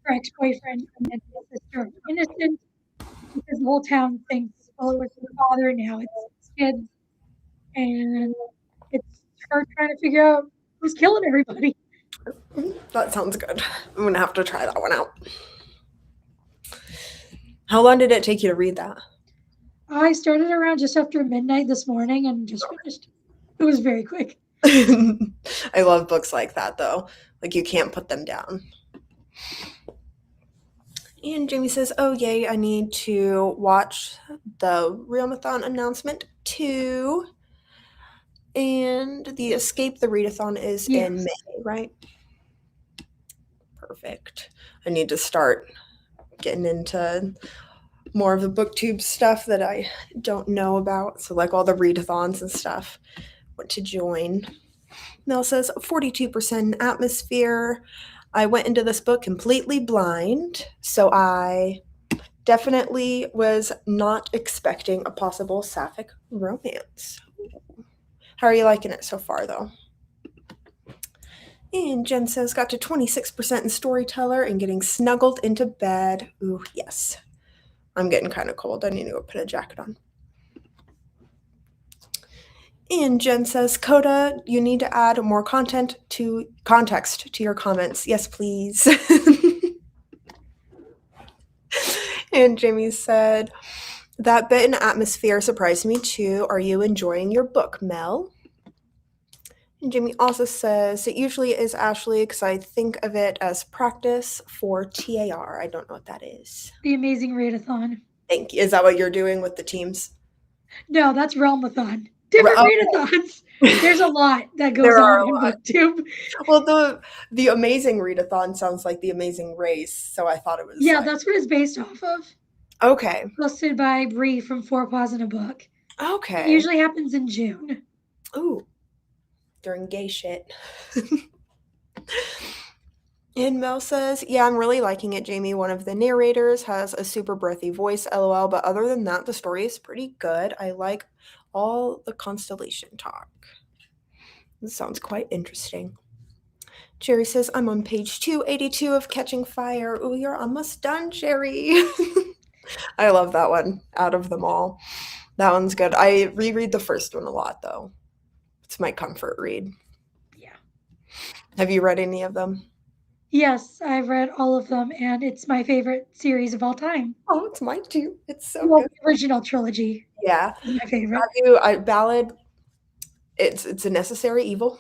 her ex-boyfriend and his sister are innocent because the whole town thinks, well, it was his father, now it's his kids, and it's her trying to figure out who's killing everybody. That sounds good. I'm gonna have to try that one out. How long did it take you to read that? I started around just after midnight this morning and just finished. It was very quick. I love books like that, though. Like, you can't put them down. And Jamie says, oh, yay, I need to watch the Reamathon announcement too. And the Escape the Readathon is in Yes. May, right? Perfect. I need to start getting into more of the booktube stuff that I don't know about. So, like all the readathons and stuff. What to join. Mel says 42% atmosphere. I went into this book completely blind, so I definitely was not expecting a possible sapphic romance. How are you liking it so far, though? And Jen says, got to 26% in Storyteller and getting snuggled into bed. Ooh, yes. I'm getting kind of cold. I need to go put a jacket on. And Jen says, Koda, you need to add more context to your comments. Yes, please. And Jamie said, that bit in atmosphere surprised me too. Are you enjoying your book, Mel? And Jamie also says, it usually is Ashley because I think of it as practice for TAR. I don't know what that is. The Amazing Readathon. Thank you. Is that what you're doing with the teams? No, that's Realmathon. Different readathons. There's a lot that goes on in BookTube. Well, the Amazing Readathon sounds like the Amazing Race, so I thought it was. Yeah, that's what it's based off of. Okay. Hosted by Bree from Four Paws in a Book. Okay. It usually happens in June. Ooh. During gay shit. And Mel says, yeah, I'm really liking it, Jamie. One of the narrators has a super breathy voice, lol, but other than that, the story is pretty good. I like all the constellation talk. This sounds quite interesting. Jerry says, I'm on page 282 of Catching Fire. Ooh, you're almost done, Jerry. I love that one out of them all. That one's good. I reread the first one a lot, though. It's my comfort read. Yeah. Have you read any of them? Yes, I've read all of them, and it's my favorite series of all time. Oh, it's mine too. It's so good. The original trilogy. Yeah. Is my favorite. Ballad, it's a necessary evil.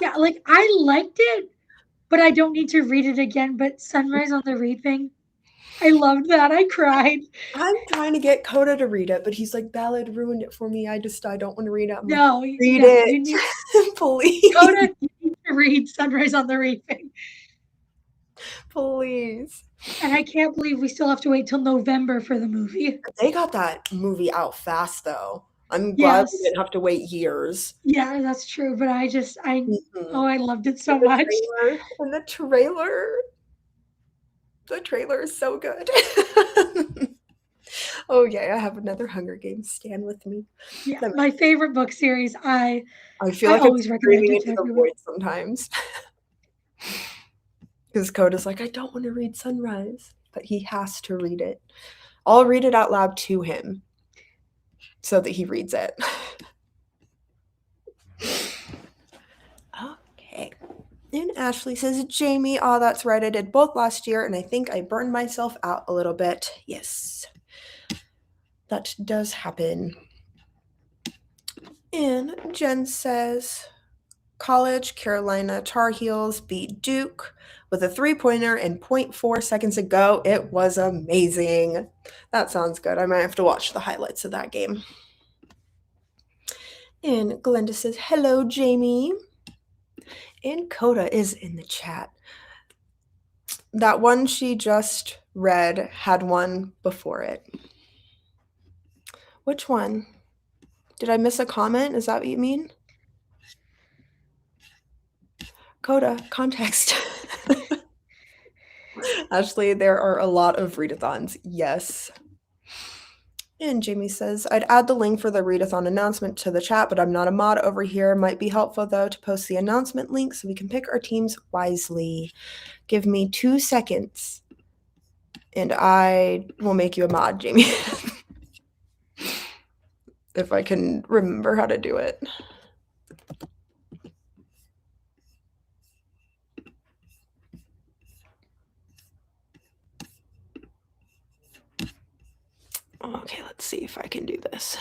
Yeah, like I liked it, but I don't need to read it again. But Sunrise on the Reaping, I loved that. I cried. I'm trying to get Koda to read it, but he's like, Ballad ruined it for me. I don't want to read it. I'm No, like, read no, it. you need Please. Koda, you need to read Sunrise on the Reaping. Please. And I can't believe we still have to wait till November for the movie. They got that movie out fast, though. I'm glad we didn't have to wait years. Yeah, that's true. But I Mm-hmm. I loved it so much. And the trailer is so good. Oh yeah, I have another Hunger Games stand with me. Yeah, my favorite book series. I feel like always I'm recommend screaming it to into the everyone. void sometimes. Because Coda's like, I don't want to read Sunrise, but he has to read it. I'll read it out loud to him so that he reads it. Okay. And Ashley says, Jamie, oh, that's right. I did both last year, and I think I burned myself out a little bit. Yes, that does happen. And Jen says, college, Carolina Tar Heels beat Duke with a three-pointer in 0.4 seconds ago. It was amazing. That sounds good. I might have to watch the highlights of that game. And Glenda says, hello, Jamie. And Koda is in the chat. That one she just read had one before it. Which one? Did I miss a comment? Is that what you mean? Koda, context. Actually, there are a lot of readathons. Yes. And Jamie says, I'd add the link for the readathon announcement to the chat, but I'm not a mod over here. Might be helpful, though, to post the announcement link so we can pick our teams wisely. Give me 2 seconds, and I will make you a mod, Jamie. If I can remember how to do it. Okay, let's see if I can do this.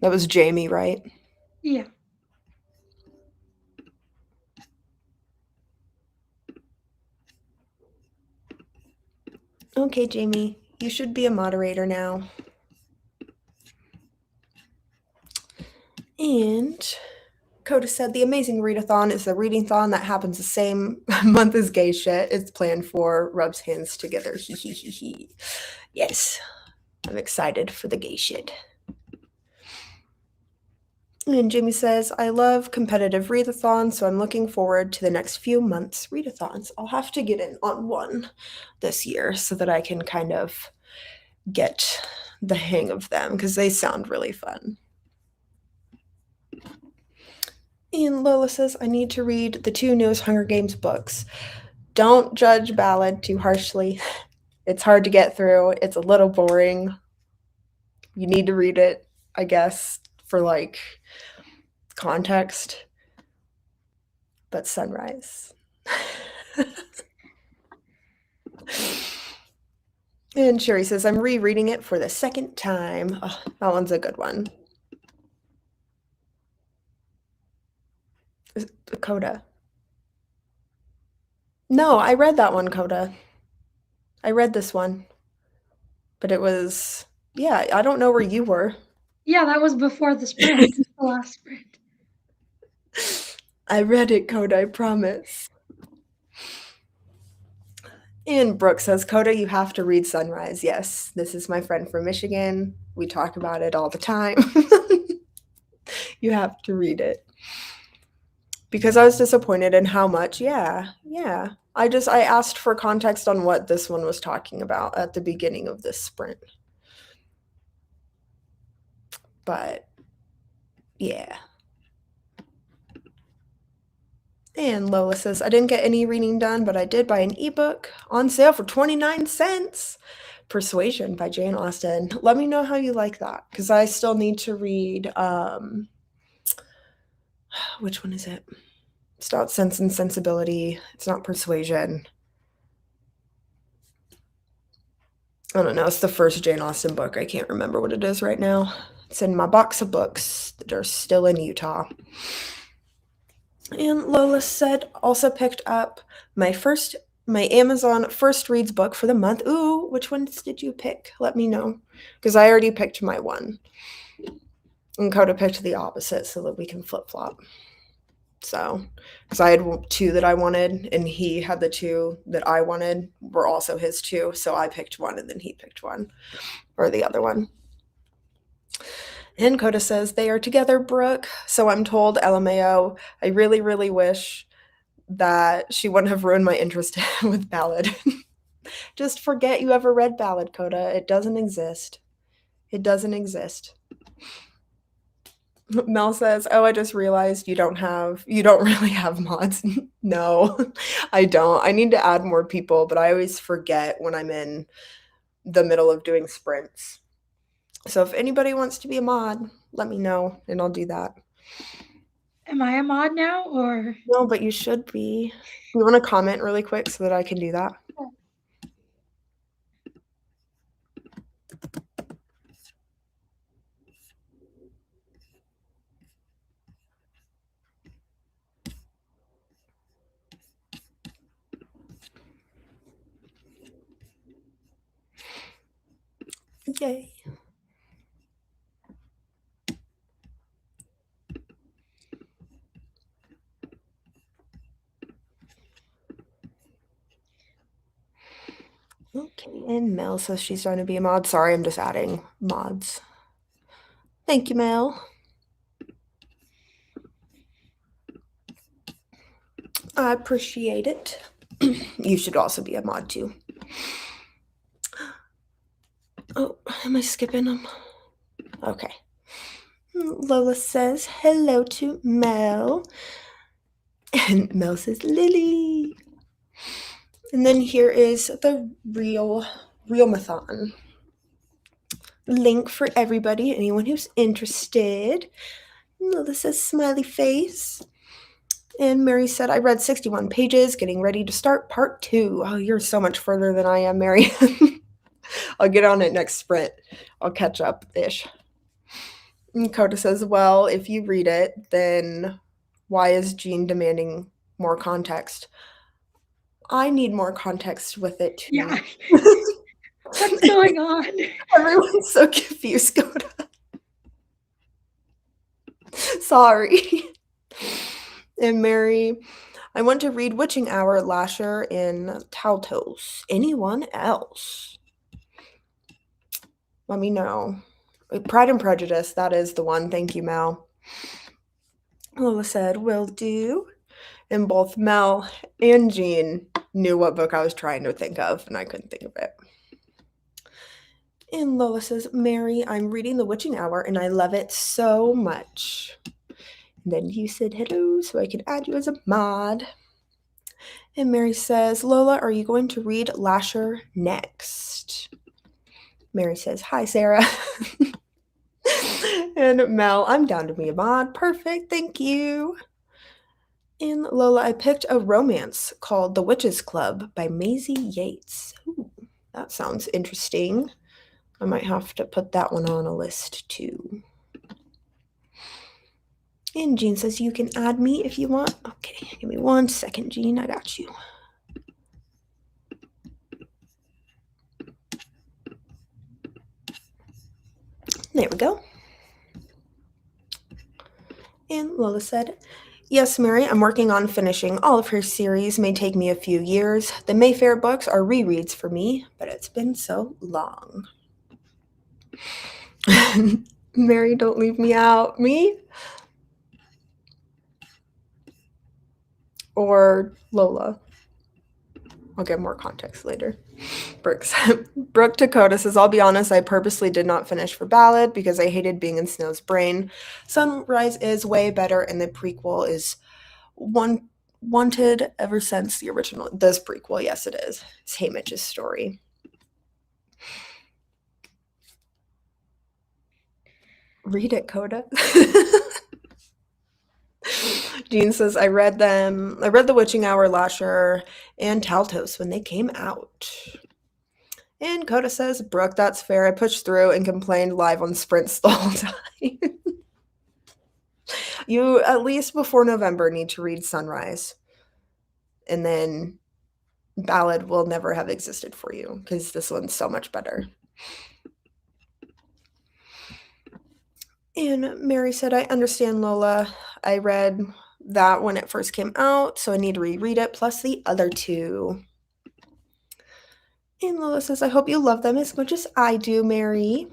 That was Jamie, right? Yeah. Okay, Jamie, you should be a moderator now. And Koda said the amazing readathon is the reading-thon that happens the same month as gay shit. It's planned for rubs hands together. Yes, I'm excited for the gay shit. And Jamie says, I love competitive readathons, so I'm looking forward to the next few months' readathons. I'll have to get in on one this year so that I can kind of get the hang of them because they sound really fun. And Lola says, I need to read the 2 newest Hunger Games books. Don't judge Ballad too harshly. It's hard to get through. It's a little boring. You need to read it, I guess, for like context. But Sunrise. And Sherry says, I'm rereading it for the 2nd time. Oh, that one's a good one. Koda. No, I read that one, Koda. I read this one. But it was, yeah, I don't know where you were. Yeah, that was before the sprint, the last sprint. I read it, Koda, I promise. And Brooke says, Koda, you have to read Sunrise. Yes, this is my friend from Michigan. We talk about it all the time. You have to read it. Because I was disappointed in how much, yeah. I asked for context on what this one was talking about at the beginning of this sprint. But, yeah. And Lola says, I didn't get any reading done, but I did buy an ebook on sale for 29 cents. Persuasion by Jane Austen. Let me know how you like that, because I still need to read, which one is it? It's not Sense and Sensibility. It's not Persuasion. I don't know. It's the first Jane Austen book. I can't remember what it is right now. It's in my box of books that are still in Utah. And Lola said, also picked up my Amazon First Reads book for the month. Ooh, which ones did you pick? Let me know, because I already picked my one. And Koda picked the opposite so that we can flip-flop. So, because I had 2 that I wanted, and he had the 2 that I wanted were also his 2. So I picked one, and then he picked one, or the other one. And Koda says, they are together, Brooke. So I'm told, LMAO, I really, really wish that she wouldn't have ruined my interest with Ballad. Just forget you ever read Ballad, Koda. It doesn't exist. It doesn't exist. Mel says, oh, I just realized you don't really have mods. No, I don't. I need to add more people, but I always forget when I'm in the middle of doing sprints. So if anybody wants to be a mod, let me know, and I'll do that. Am I a mod now, or? No, but you should be. You want to comment really quick so that I can do that? Yay. Okay, and Mel says she's trying to be a mod. Sorry, I'm just adding mods. Thank you, Mel. I appreciate it. You should also be a mod too. Oh, am I skipping them? Okay. Lola says hello to Mel. And Mel says Lily. And then here is the Real-mathon link for everybody, anyone who's interested. Lola says smiley face. And Mary said, I read 61 pages, getting ready to start part 2. Oh, you're so much further than I am, Mary. I'll get on it next sprint. I'll catch up-ish. And Koda says, well, if you read it, then why is Jean demanding more context? I need more context with it, too. Yeah. What's going on? Everyone's so confused, Koda. Sorry. And Mary, I want to read Witching Hour, Lasher, and Taltos. Anyone else? Let me know. Pride and Prejudice, that is the one. Thank you, Mel. Lola said, will do. And both Mel and Jean knew what book I was trying to think of, and I couldn't think of it. And Lola says, Mary, I'm reading The Witching Hour, and I love it so much. And then you said hello, so I can add you as a mod. And Mary says, Lola, are you going to read Lasher next? Mary says, hi, Sarah. And Mel, I'm down to be a mod. Perfect, thank you. And Lola, I picked a romance called The Witches Club by Maisie Yates. Ooh, that sounds interesting. I might have to put that one on a list too. And Jean says you can add me if you want. Okay, give me 1 second, Jean. I got you. There we go. And Lola said, yes, Mary, I'm working on finishing all of her series. May take me a few years. The Mayfair books are rereads for me, but it's been so long. Mary, don't leave me out. Me? Or Lola? I'll get more context later. Brooke Dakota says, I'll be honest, I purposely did not finish for Ballad because I hated being in Snow's brain. Sunrise is way better, and the prequel is wanted ever since the original. This prequel, yes, it is. It's Haymitch's story. Read it, Koda. Jean says, I read The Witching Hour, Lasher, and Taltos when they came out. And Koda says, Brooke, that's fair. I pushed through and complained live on Sprints the whole time. You, at least before November, need to read Sunrise. And then Ballad will never have existed for you because this one's so much better. And Mary said, I understand, Lola. I read that when it first came out, so I need to reread it, plus the other two. And Lola says, I hope you love them as much as I do, Mary.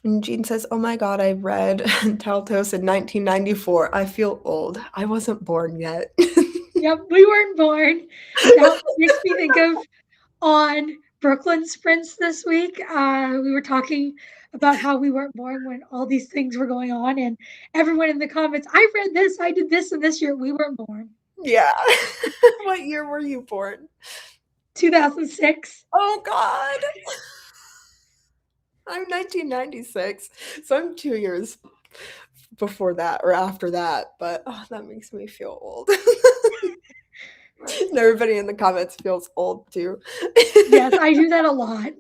And Jean says, oh my god, I read Taltos in 1994. I feel old. I wasn't born yet. Yep, we weren't born. That makes me think of on Brooklyn Sprints this week. We were talking about how we weren't born when all these things were going on, and everyone in the comments, I read this, I did this, and this year we weren't born. Yeah. What year were you born? 2006. Oh god. I'm 1996, so I'm 2 years before that or after that, but that makes me feel old. And everybody in the comments feels old too. Yes, I do that a lot.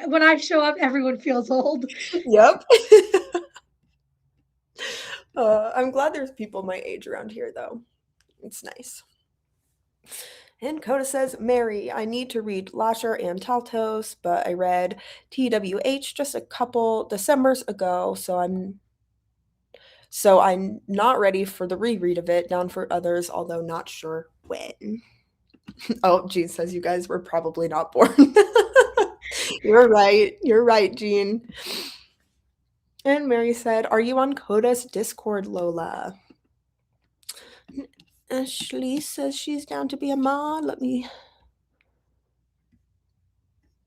When I show up, everyone feels old. Yep. I'm glad there's people my age around here, though. It's nice. And Koda says, Mary, I need to read Lasher and Taltos, but I read TWH just a couple Decembers ago, so I'm not ready for the reread of it. Down for others, although not sure when. Oh, Jean says you guys were probably not born. You're right. You're right, Jean. And Mary said, are you on Koda's Discord, Lola? Ashley says she's down to be a mod. Let me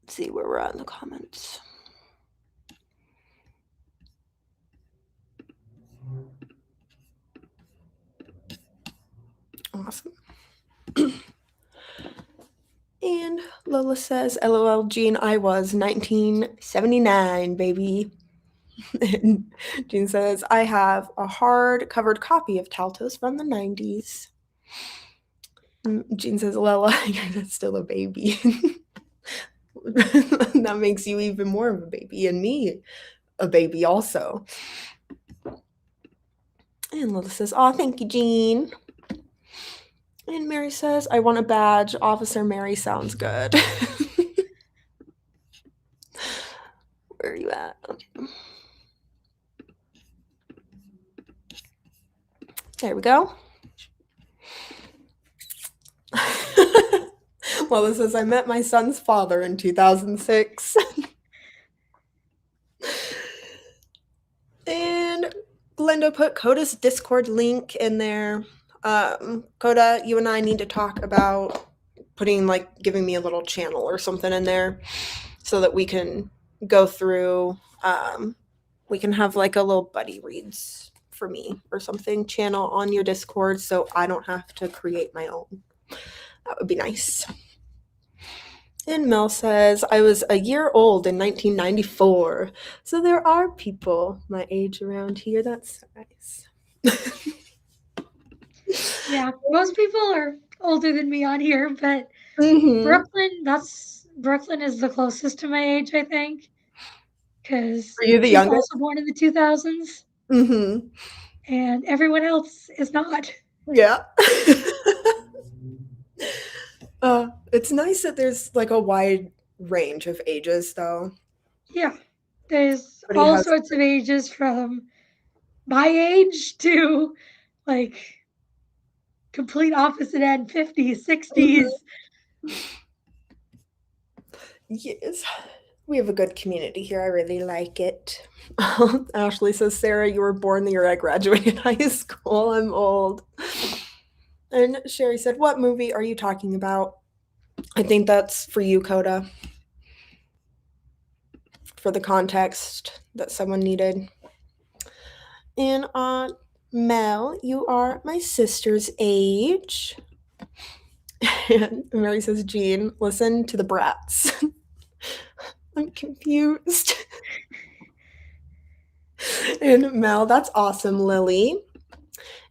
see where we're at in the comments. Awesome. And Lola says, LOL, Jean, I was 1979, baby. And Jean says, I have a hard-covered copy of Taltos from the 90s. Jean says, Lola, you're still a baby. That makes you even more of a baby, and me a baby also. And Lola says, oh, thank you, Jean. And Mary says, I want a badge. Officer Mary sounds good. Where are you at? Okay. There we go. Lola says, I met my son's father in 2006. And Glenda put Koda's Discord link in there. Koda, you and I need to talk about giving me a little channel or something in there so that we can go through, we can have like a little buddy reads for me or something channel on your Discord so I don't have to create my own. That would be nice. And Mel says, I was a year old in 1994. So there are people my age around here. That's nice. Yeah, most people are older than me on here, but Brooklyn is the closest to my age, I think. Because Are you the she's youngest? also born in the 2000s, and everyone else is not. Yeah. It's nice that there's like a wide range of ages, though. Yeah, there's Everybody all has. sorts of ages from my age to like complete opposite end, 50s, 60s. Yes. We have a good community here. I really like it. Ashley says, Sarah, you were born the year I graduated high school. I'm old. And Sherry said, what movie are you talking about? I think that's for you, Koda, for the context that someone needed. And Mel, you are my sister's age. And Mary says, Jean, listen to the brats. I'm confused. And Mel, that's awesome, Lily.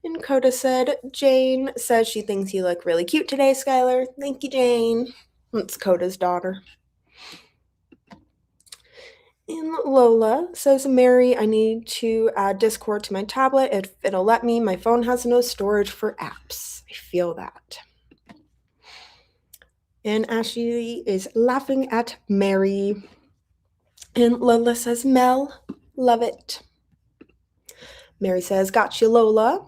And Koda said, Jane says she thinks you look really cute today, Skylar. Thank you, Jane. That's Koda's daughter. And Lola says, Mary, I need to add Discord to my tablet if it'll let me. My phone has no storage for apps. I feel that. And Ashley is laughing at Mary. And Lola says, Mel, love it. Mary says, gotcha, Lola.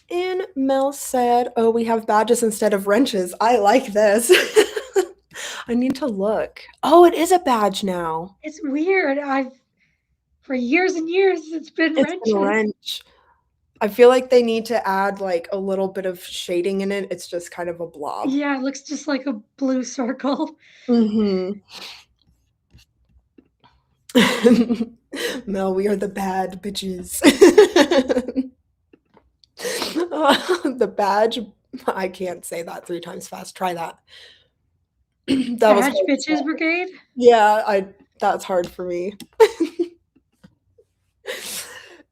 And Mel said, oh, we have badges instead of wrenches. I like this. I need to look. Oh, it is a badge now. It's weird. For years and years, it's been wrenches. A wrench. I feel like they need to add like a little bit of shading in it. It's just kind of a blob. Yeah, it looks just like a blue circle. Mel, we are the bad bitches. The badge. I can't say that 3 times fast. Try that. Badge Bitches Brigade? Yeah, that's hard for me.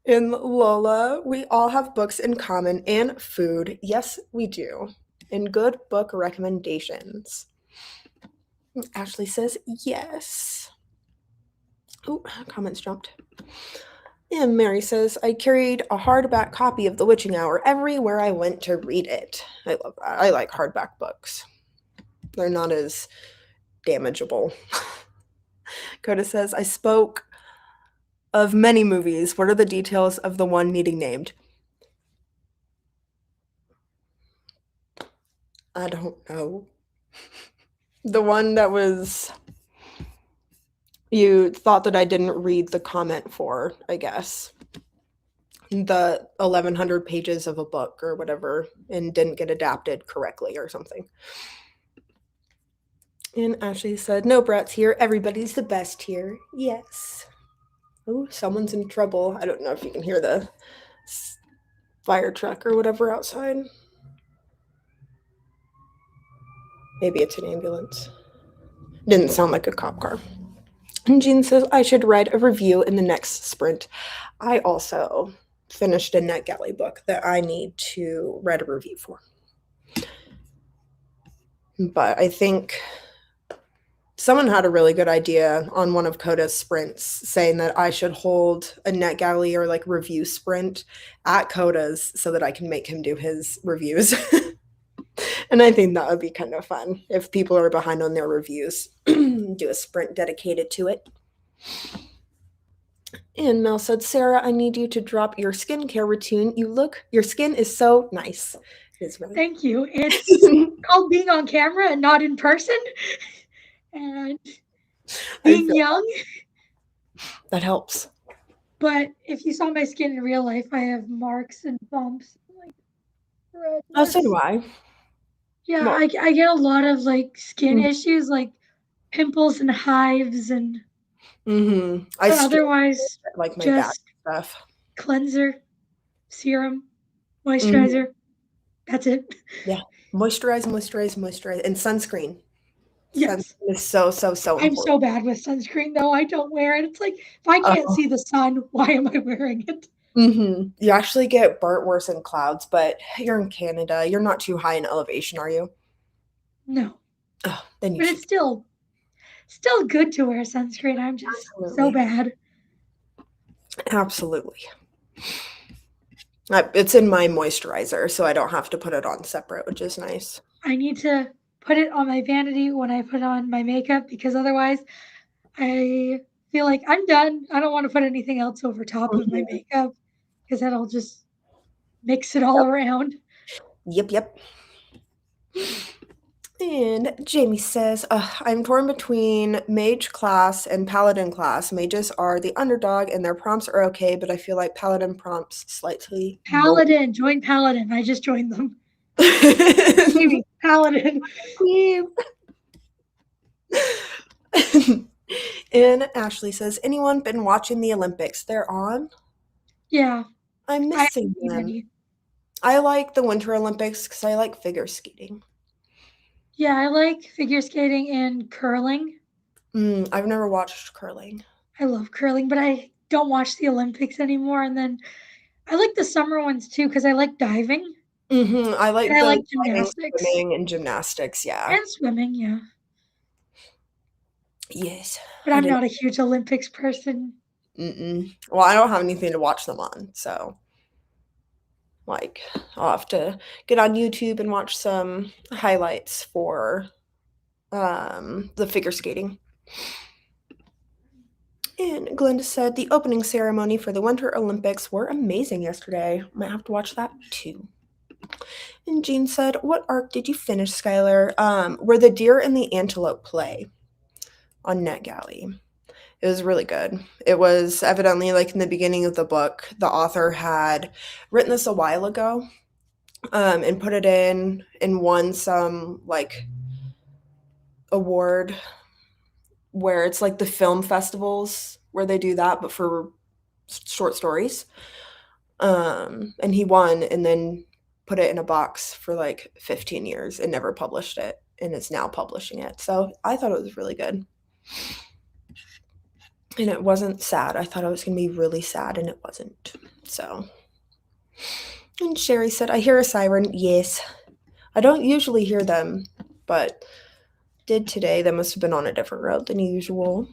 In Lola, we all have books in common and food. Yes, we do. And good book recommendations. Ashley says yes. Oh, comments jumped. And Mary says, I carried a hardback copy of The Witching Hour everywhere I went to read it. I love that. I like hardback books. They're not as damageable. Koda says, I spoke of many movies. What are the details of the one needing named? I don't know. The one that was you thought that I didn't read the comment for, I guess. The 1,100 pages of a book or whatever and didn't get adapted correctly or something. And Ashley said, no brats here. Everybody's the best here. Yes. Oh, someone's in trouble. I don't know if you can hear the fire truck or whatever outside. Maybe it's an ambulance. Didn't sound like a cop car. And Jean says, I should write a review in the next sprint. I also finished a NetGalley book that I need to write a review for. But I think someone had a really good idea on one of Koda's sprints saying that I should hold a NetGalley or like review sprint at Koda's so that I can make him do his reviews. And I think that would be kind of fun if people are behind on their reviews, do a sprint dedicated to it. And Mel said, Sarah, I need you to drop your skincare routine. Your skin is so nice. It is really. Thank you. It's called being on camera and not in person. And being young. That helps. But if you saw my skin in real life, I have marks and bumps. Like redness. Oh, so do I. Yeah, well, I get a lot of like skin issues, like pimples and hives and but otherwise like my just back stuff. Cleanser, serum, moisturizer. That's it. Yeah. Moisturize, and sunscreen. Yes. Sunscreen is so important. I'm so bad with sunscreen though. I don't wear it. It's like if I can't see the sun, why am I wearing it? You actually get burnt worse in clouds, but you're in Canada. You're not too high in elevation, are you? No. Oh, then you but it's still good to wear sunscreen. I'm just so bad. Absolutely. It's in my moisturizer, so I don't have to put it on separate, which is nice. I need to put it on my vanity when I put on my makeup because otherwise I feel like I'm done. I don't want to put anything else over top of my makeup because that'll just mix it all around. Yep. And Jamie says, I'm torn between mage class and paladin class. Mages are the underdog and their prompts are okay, but I feel like paladin prompts slightly Paladin, more. Join paladin. I just joined them. Jamie, paladin. And Ashley says, anyone been watching the Olympics? They're on? Yeah. I'm missing them. I like the Winter Olympics because I like figure skating. Yeah, I like figure skating and curling. I've never watched curling. I love curling, but I don't watch the Olympics anymore. And then I like the summer ones too because I like diving. I like gymnastics. Swimming and gymnastics, yeah. And swimming, yeah. Yes. But I'm not a huge Olympics person. Well, I don't have anything to watch them on, so like I'll have to get on YouTube and watch some highlights for the figure skating. And Glenda said the opening ceremony for the Winter Olympics were amazing yesterday. Might have to watch that too. And Jean said, what arc did you finish, Skylarr? Where the deer and the antelope play on NetGalley. It was really good. It was evidently like in the beginning of the book, the author had written this a while ago and put it in and won some like award where it's like the film festivals where they do that, but for short stories. And he won and then put it in a box for like 15 years and never published it and is now publishing it. So I thought it was really good. And it wasn't sad. I thought it was going to be really sad, and it wasn't. So. And Sherry said, I hear a siren. Yes. I don't usually hear them, but did today. They must have been on a different road than usual.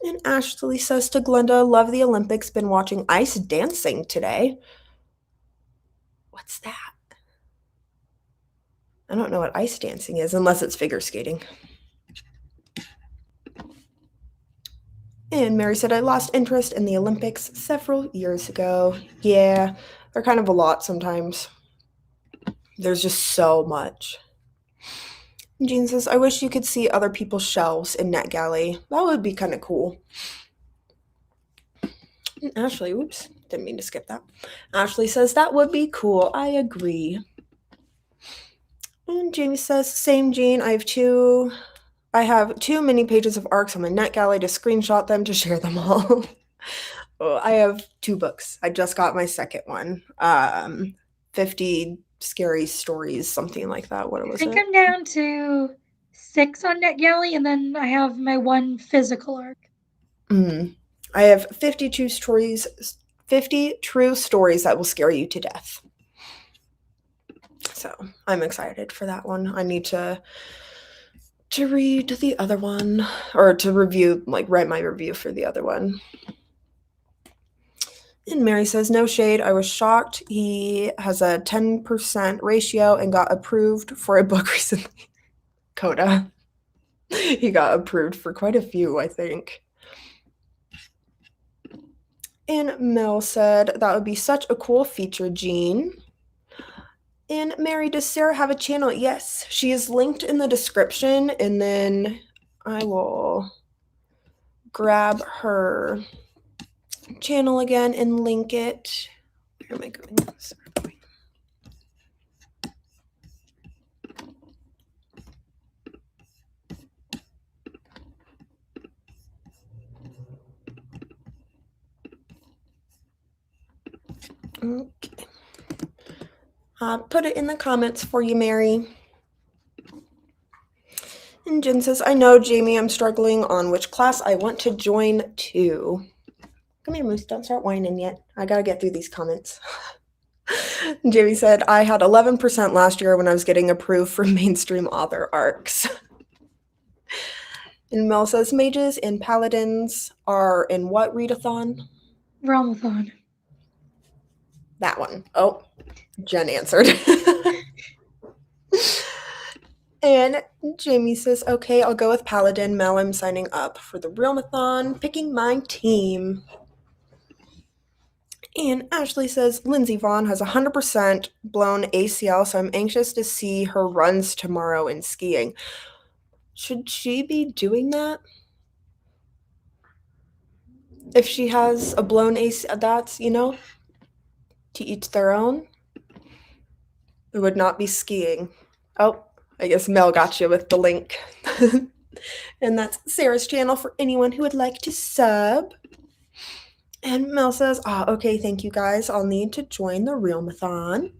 And Ashley says to Glenda, love the Olympics. Been watching ice dancing today. What's that? I don't know what ice dancing is, unless it's figure skating. And Mary said, I lost interest in the Olympics several years ago. Yeah, they're kind of a lot sometimes. There's just so much. And Jean says, I wish you could see other people's shelves in NetGalley. That would be kind of cool. And Ashley, oops, didn't mean to skip that. Ashley says, that would be cool. I agree. And Jamie says, same Jean, I have too many pages of arcs on my NetGalley to screenshot them to share them all. I have 2 books. I just got my second one. 50 scary stories, something like that. What was I think it? I'm down to 6 on NetGalley, and then I have my one physical arc. I have 52 stories, 50 true stories that will scare you to death. So I'm excited for that one. I need to read the other one, or to review, like write my review for the other one. And Mary says, no shade. I was shocked. He has a 10% ratio and got approved for a book recently. Koda. He got approved for quite a few, I think. And Mel said, that would be such a cool feature, Jean. And Mary, does Sarah have a channel? Yes, she is linked in the description, and then I will grab her channel again and link it. Where am I going? Okay. Put it in the comments for you, Mary. And Jen says, I know, Jamie, I'm struggling on which class I want to join too. Come here, Moose. Don't start whining yet. I gotta get through these comments. Jamie said, I had 11% last year when I was getting approved for mainstream author arcs. And Mel says, mages and paladins are in what readathon? Realmathon. That one. Oh, Jen answered. And Jamie says, okay, I'll go with Paladin. Mel, I'm signing up for the Realmathon, picking my team. And Ashley says, Lindsay Vaughn has 100% blown ACL, so I'm anxious to see her runs tomorrow in skiing. Should she be doing that? If she has a blown ACL, that's, to each their own. It would not be skiing. Oh, I guess Mel got you with the link. And that's Sarah's channel for anyone who would like to sub. And Mel says, okay, thank you guys. I'll need to join the Realmathon.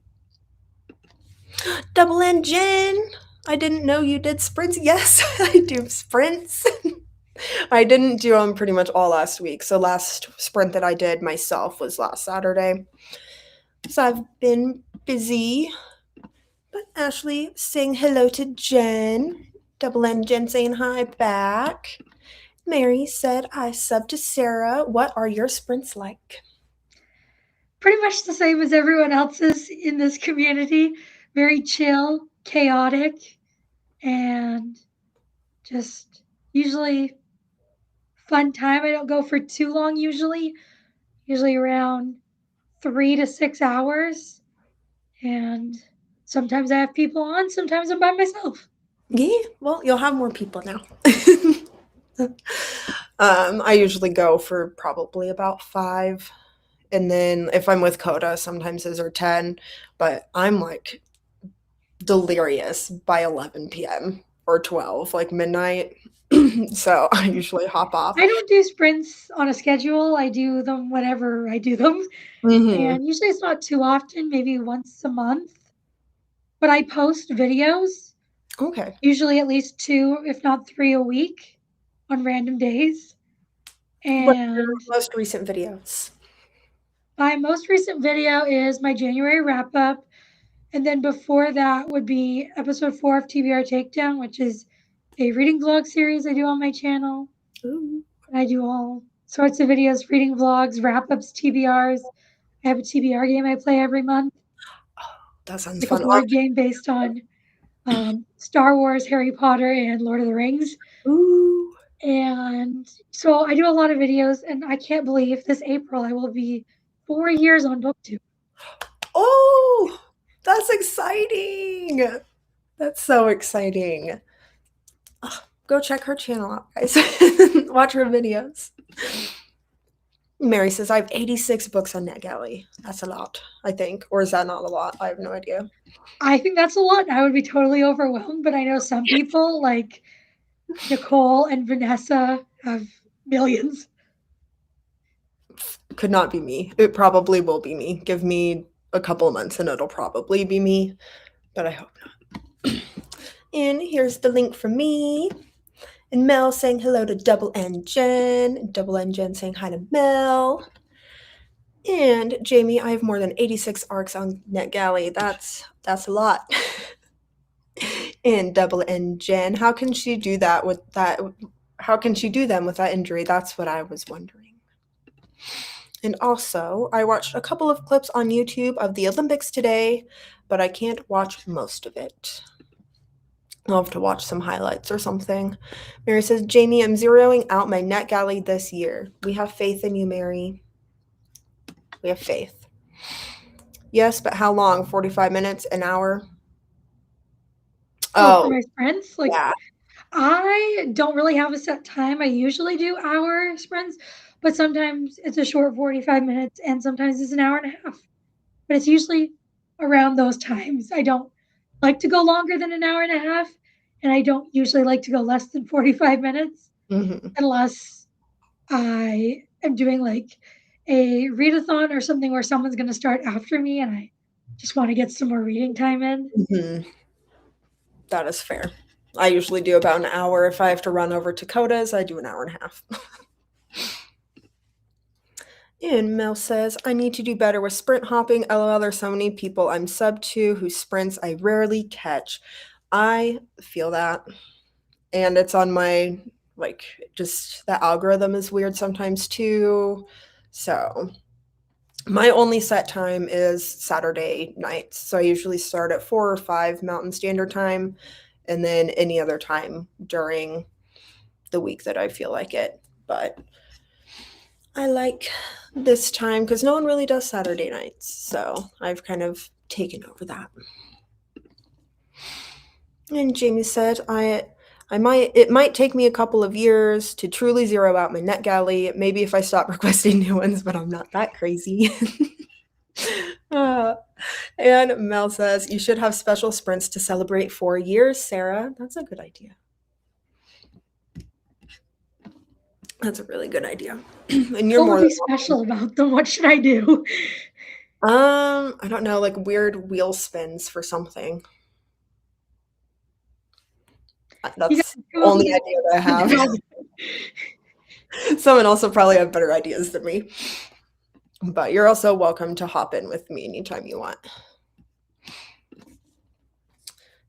Double engine! I didn't know you did sprints. Yes, I do sprints. I didn't do them pretty much all last week. So last sprint that I did myself was last Saturday. So I've been busy. But Ashley saying hello to Jen. Double N Jen saying hi back. Mary said, I subbed to Sarah. What are your sprints like? Pretty much the same as everyone else's in this community. Very chill, chaotic, and just usually fun time. I don't go for too long usually around 3 to 6 hours. And sometimes I have people on, sometimes I'm by myself. Yeah, well, you'll have more people now. I usually go for probably about 5. And then if I'm with Koda, sometimes those are 10. But I'm like delirious by 11 p.m. or 12, like midnight. So I usually hop off. I don't do sprints on a schedule. I do them whenever I do them. Mm-hmm. And usually it's not too often, maybe once a month. But I post videos, Okay. usually at least 2, if not 3 a week on random days. What are your And most recent videos? my most recent video is my January wrap up. And then before that would be episode 4 of TBR Takedown, which is a reading vlog series I do on my channel. Ooh. And I do all sorts of videos, reading vlogs, wrap ups, TBRs. I have a TBR game I play every month. That sounds Like a fun. board game based on Star Wars, Harry Potter, and Lord of the Rings. Ooh. And so I do a lot of videos, and I can't believe this April I will be 4 years on BookTube. Oh, that's exciting. That's so exciting. Go check her channel out, guys. Watch her videos. Mary says, I have 86 books on NetGalley. That's a lot, I think. Or is that not a lot? I have no idea. I think that's a lot. I would be totally overwhelmed, but I know some people like Nicole and Vanessa have millions. Could not be me. It probably will be me. Give me a couple of months and it'll probably be me, but I hope not. And here's the link from me. And Mel saying hello to Double N Jen. And Double N Jen saying hi to Mel. And Jamie, I have more than 86 arcs on NetGalley. That's a lot. And Double N Jen, how can she do that with that? How can she do them with that injury? That's what I was wondering. And also, I watched a couple of clips on YouTube of the Olympics today, but I can't watch most of it. I'll have to watch some highlights or something. Mary says, Jamie, I'm zeroing out my NetGalley this year. We have faith in you, Mary. We have faith. Yes, but how long? 45 minutes? An hour? For Oh, my sprints, like yeah. I don't really have a set time. I usually do hour sprints, but sometimes it's a short 45 minutes and sometimes it's an hour and a half. But it's usually around those times. I don't like to go longer than an hour and a half, and I don't usually like to go less than 45 minutes unless I am doing like a readathon or something where someone's going to start after me and I just want to get some more reading time in. Mm-hmm. That is fair. I usually do about an hour. If I have to run over to Koda's, I do an hour and a half. And Mel says, I need to do better with sprint hopping. LOL, there's so many people I'm sub to whose sprints I rarely catch. I feel that. And it's on my, like, just the algorithm is weird sometimes too. So my only set time is Saturday nights. So I usually start at 4 or 5 Mountain Standard Time, and then any other time during the week that I feel like it. But I like this time because no one really does Saturday nights. So I've kind of taken over that. And Jamie said, it might take me a couple of years to truly zero out my NetGalley. Maybe if I stop requesting new ones, but I'm not that crazy. And Mel says, you should have special sprints to celebrate 4 years, Sarah. That's a good idea. That's a really good idea. And you're What more would be than special about them? What should I do? I don't know, like weird wheel spins for something. That's the only idea that I have. Someone else will probably have better ideas than me. But you're also welcome to hop in with me anytime you want.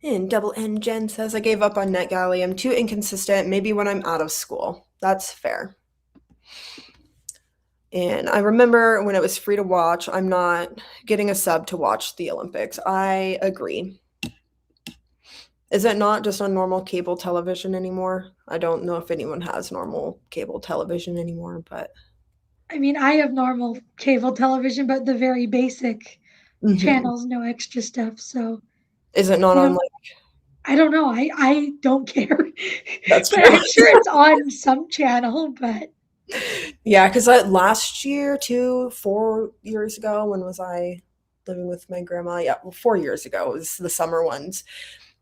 And Double N Jen says, I gave up on NetGalley. I'm too inconsistent. Maybe when I'm out of school. That's fair. And I remember when it was free to watch, I'm not getting a sub to watch the Olympics. I agree. Is it not just on normal cable television anymore? I don't know if anyone has normal cable television anymore, but I mean, I have normal cable television, but the very basic channels, no extra stuff. So is it not on like I don't know. I don't care. that's But true. I'm sure it's on some channel, but Yeah, because last year, 4 years ago, when was I living with my grandma? Yeah, well, 4 years ago, it was the summer ones.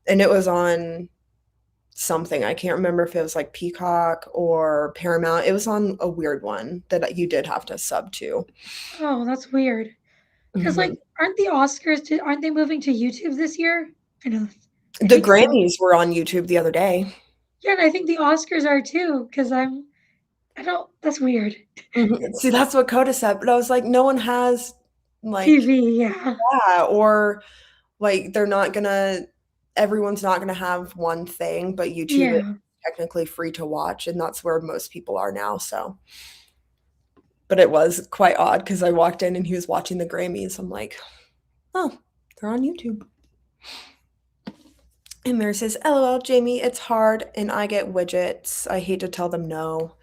And it was on something. I can't remember if it was like Peacock or Paramount. It was on a weird one that you did have to sub to. oh, that's weird. Because like, aren't the Oscars? Aren't they moving to YouTube this year? I know. I The think so. Grammys were on YouTube the other day. Yeah, and I think the Oscars are too. Because I don't. That's weird. See, that's what Koda said, but I was like, no one has like TV, yeah. that, or like everyone's not gonna have one thing, but YouTube is Yeah. technically free to watch, and that's where most people are now. So, but it was quite odd because I walked in and he was watching the Grammys. I'm like, oh, they're on YouTube. And Mary says, LOL, Jamie, it's hard and I get widgets. I hate to tell them no.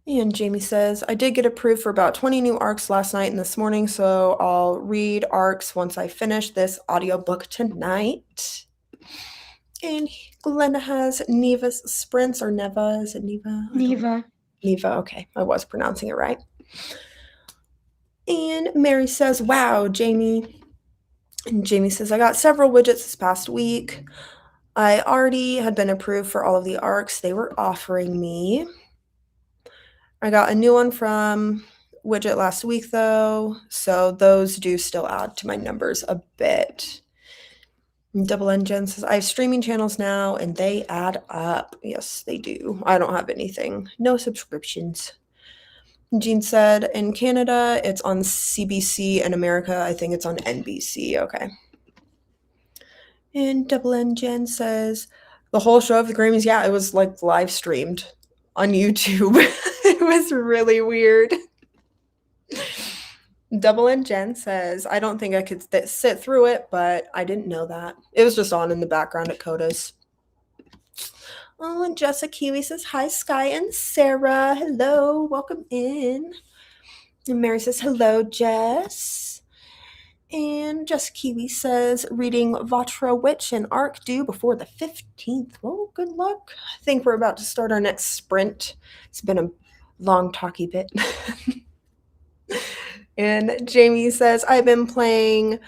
And Jamie says, I did get approved for about 20 new arcs last night and this morning, so I'll read arcs once I finish this audiobook tonight. And Glenda has Neva's sprints, or Neva, is it Neva? Neva. Neva, okay, I was pronouncing it right. And Mary says, wow, Jamie. And Jamie says, I got several widgets this past week. I already had been approved for all of the arcs they were offering me. I got a new one from widget last week though, so those do still add to my numbers a bit. Double Engine says, I have streaming channels now and they add up. Yes, they do. I don't have anything. No subscriptions. Jean said, in Canada, it's on CBC. In America, I think it's on NBC. Okay. And Double Engine says, the whole show of the Grammys, yeah, it was like live streamed on YouTube. It was really weird. Double N Jen says, I don't think I could sit through it, but I didn't know that. It was just on in the background at Koda's. Oh, and Jessica Kiwi says, hi, Sky and Sarah. Hello, welcome in. And Mary says, hello, Jess. And Jessica Kiwi says, reading Vatra Witch and Arc due before the 15th. Well, good luck. I think we're about to start our next sprint. It's been a long talky bit. And Jamie says, I've been playing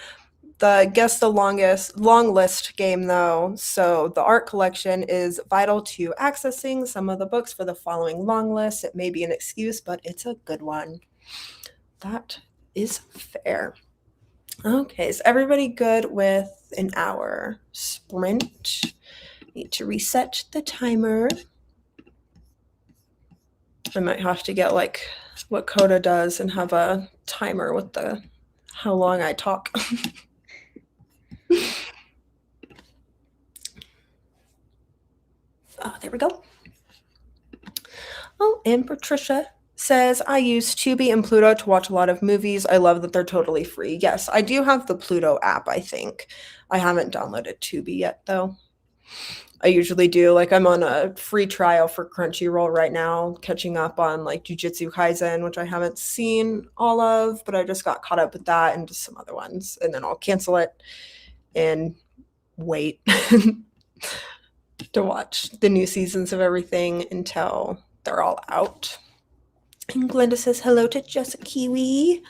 the Guess the Longest long list game though. So the art collection is vital to accessing some of the books for the following long list. It may be an excuse, but it's a good one. That is fair. Okay, is everybody good with an hour sprint? Need to reset the timer. I might have to get like what Koda does and have a timer with the how long I talk. Oh, there we go. Oh, and Patricia says, I use Tubi and Pluto to watch a lot of movies. I love that they're totally free. Yes, I do have the Pluto app, I think. I haven't downloaded Tubi yet, though. I usually do. Like, I'm on a free trial for Crunchyroll right now, catching up on, like, Jujutsu Kaisen, which I haven't seen all of, but I just got caught up with that and just some other ones. And then I'll cancel it and wait to watch the new seasons of everything until they're all out. And Glenda says hello to Jessica Kiwi.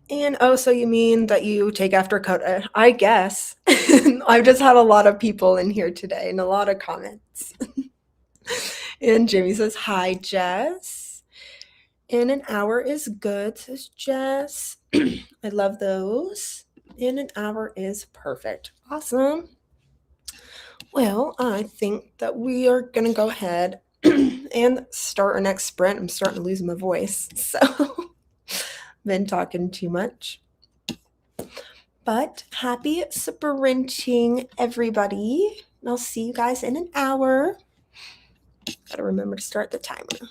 And oh, so you mean that you take after Koda? I guess. I've just had a lot of people in here today and a lot of comments. And Jimmy says, hi, Jess. And an hour is good, says Jess. I love those. And an hour is perfect. Awesome. Well, I think that we are going to go ahead and start our next sprint. I'm starting to lose my voice, so been talking too much. But happy sprinting, everybody. I'll see you guys in an hour. Gotta remember to start the timer.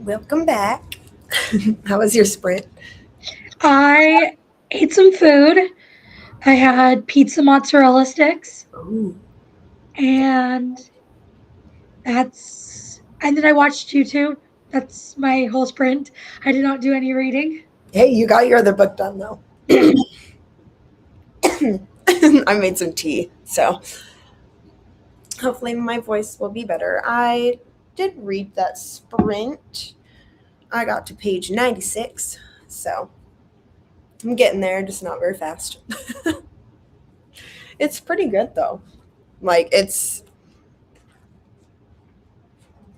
Welcome back. How was your sprint? I ate some food. I had pizza mozzarella sticks, Ooh. and then I watched YouTube. That's my whole sprint. I did not do any reading. Hey, you got your other book done though. Yeah. I made some tea, so hopefully my voice will be better. I did read that sprint. I got to page 96, so I'm getting there, just not very fast. It's pretty good though. Like, it's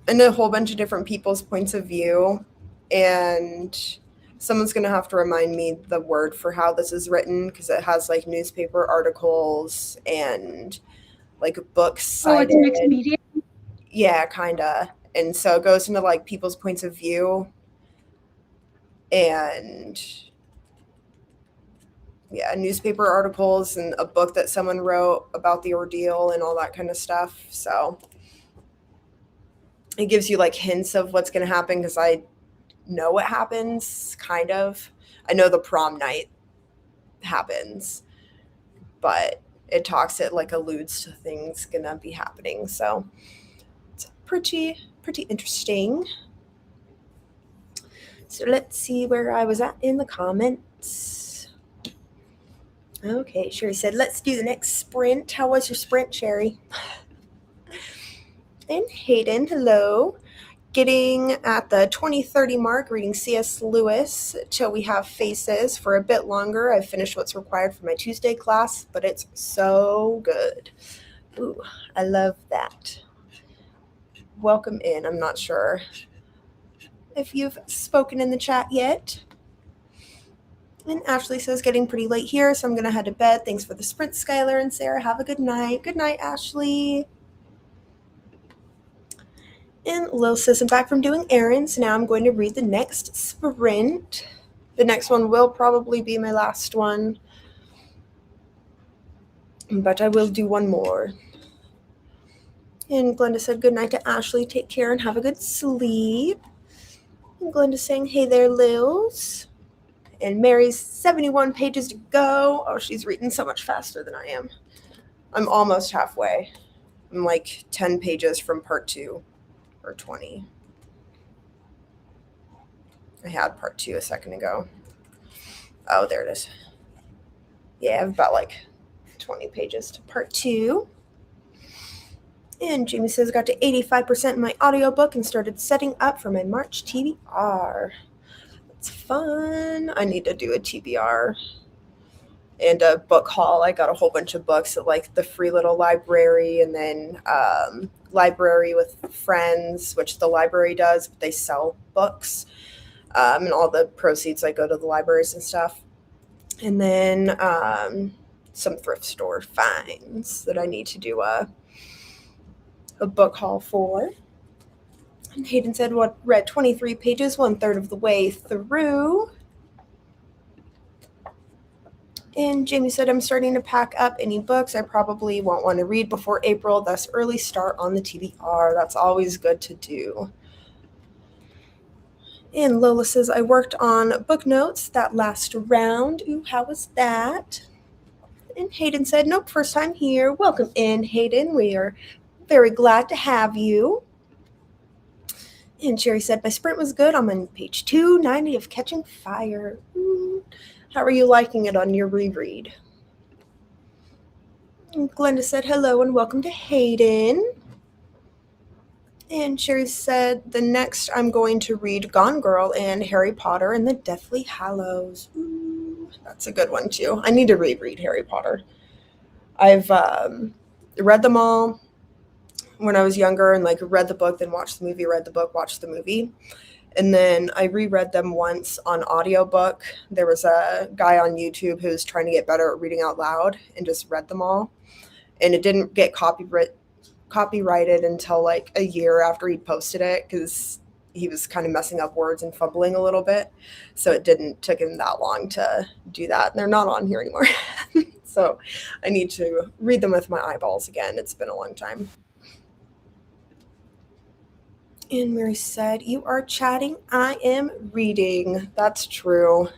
in a whole bunch of different people's points of view, and someone's going to have to remind me the word for how this is written, because it has like newspaper articles and like books cited. It's mixed media. Yeah, kind of. And so it goes into like people's points of view, and yeah, newspaper articles and a book that someone wrote about the ordeal and all that kind of stuff. So it gives you like hints of what's going to happen, because I know what happens, kind of. I know the prom night happens, but it like alludes to things gonna be happening. So it's pretty interesting. So let's see where I was at in the comments. Okay, Sherry said, let's do the next sprint. How was your sprint, Sherry? And Hayden, hello. Getting at the 2030 mark, reading C.S. Lewis till we have faces for a bit longer. I've finished what's required for my Tuesday class, but it's so good. Ooh, I love that. Welcome in. I'm not sure if you've spoken in the chat yet. And Ashley says, getting pretty late here, so I'm going to head to bed. Thanks for the sprint, Skylarr and Sarah. Have a good night. Good night, Ashley. And Lil says, I'm back from doing errands. Now I'm going to read the next sprint. The next one will probably be my last one, but I will do one more. And Glenda said, good night to Ashley. Take care and have a good sleep. And Glenda saying, hey there, Lils. And Mary's 71 pages to go. Oh, she's reading so much faster than I am. I'm almost halfway. I'm like 10 pages from part 2, or 20. I had part 2 a second ago. Oh, there it is. Yeah, I have about like 20 pages to part 2. And Jamie says, got to 85% in my audiobook and started setting up for my March TBR. It's fun. I need to do a TBR and a book haul. I got a whole bunch of books at like the free little library, and then Library with Friends, which the library does, but they sell books, and all the proceeds like go to the libraries and stuff. And then some thrift store finds that I need to do a book haul for. And Hayden said, what, read 23 pages, 1/3 of the way through. And Jamie said, I'm starting to pack up any books I probably won't want to read before April, thus early start on the TBR. That's always good to do. And Lola says, I worked on book notes that last round. Ooh, how was that? And Hayden said, nope, first time here. Welcome in, Hayden. We are very glad to have you. And Sherry said, my sprint was good. I'm on page 290 of Catching Fire. Ooh. How are you liking it on your reread? And Glenda said, hello and welcome to Hayden. And Sherry said, the next I'm going to read Gone Girl and Harry Potter and the Deathly Hallows. Ooh, that's a good one too. I need to reread Harry Potter. I've read them all when I was younger, and like read the book, then watched the movie, read the book, watched the movie. And then I reread them once on audiobook. There was a guy on YouTube who was trying to get better at reading out loud and just read them all. And it didn't get copyrighted until like a year after he posted it, because he was kind of messing up words and fumbling a little bit. So it took him that long to do that. And they're not on here anymore. So I need to read them with my eyeballs again. It's been a long time. And Mary said, "You are chatting. I am reading." That's true.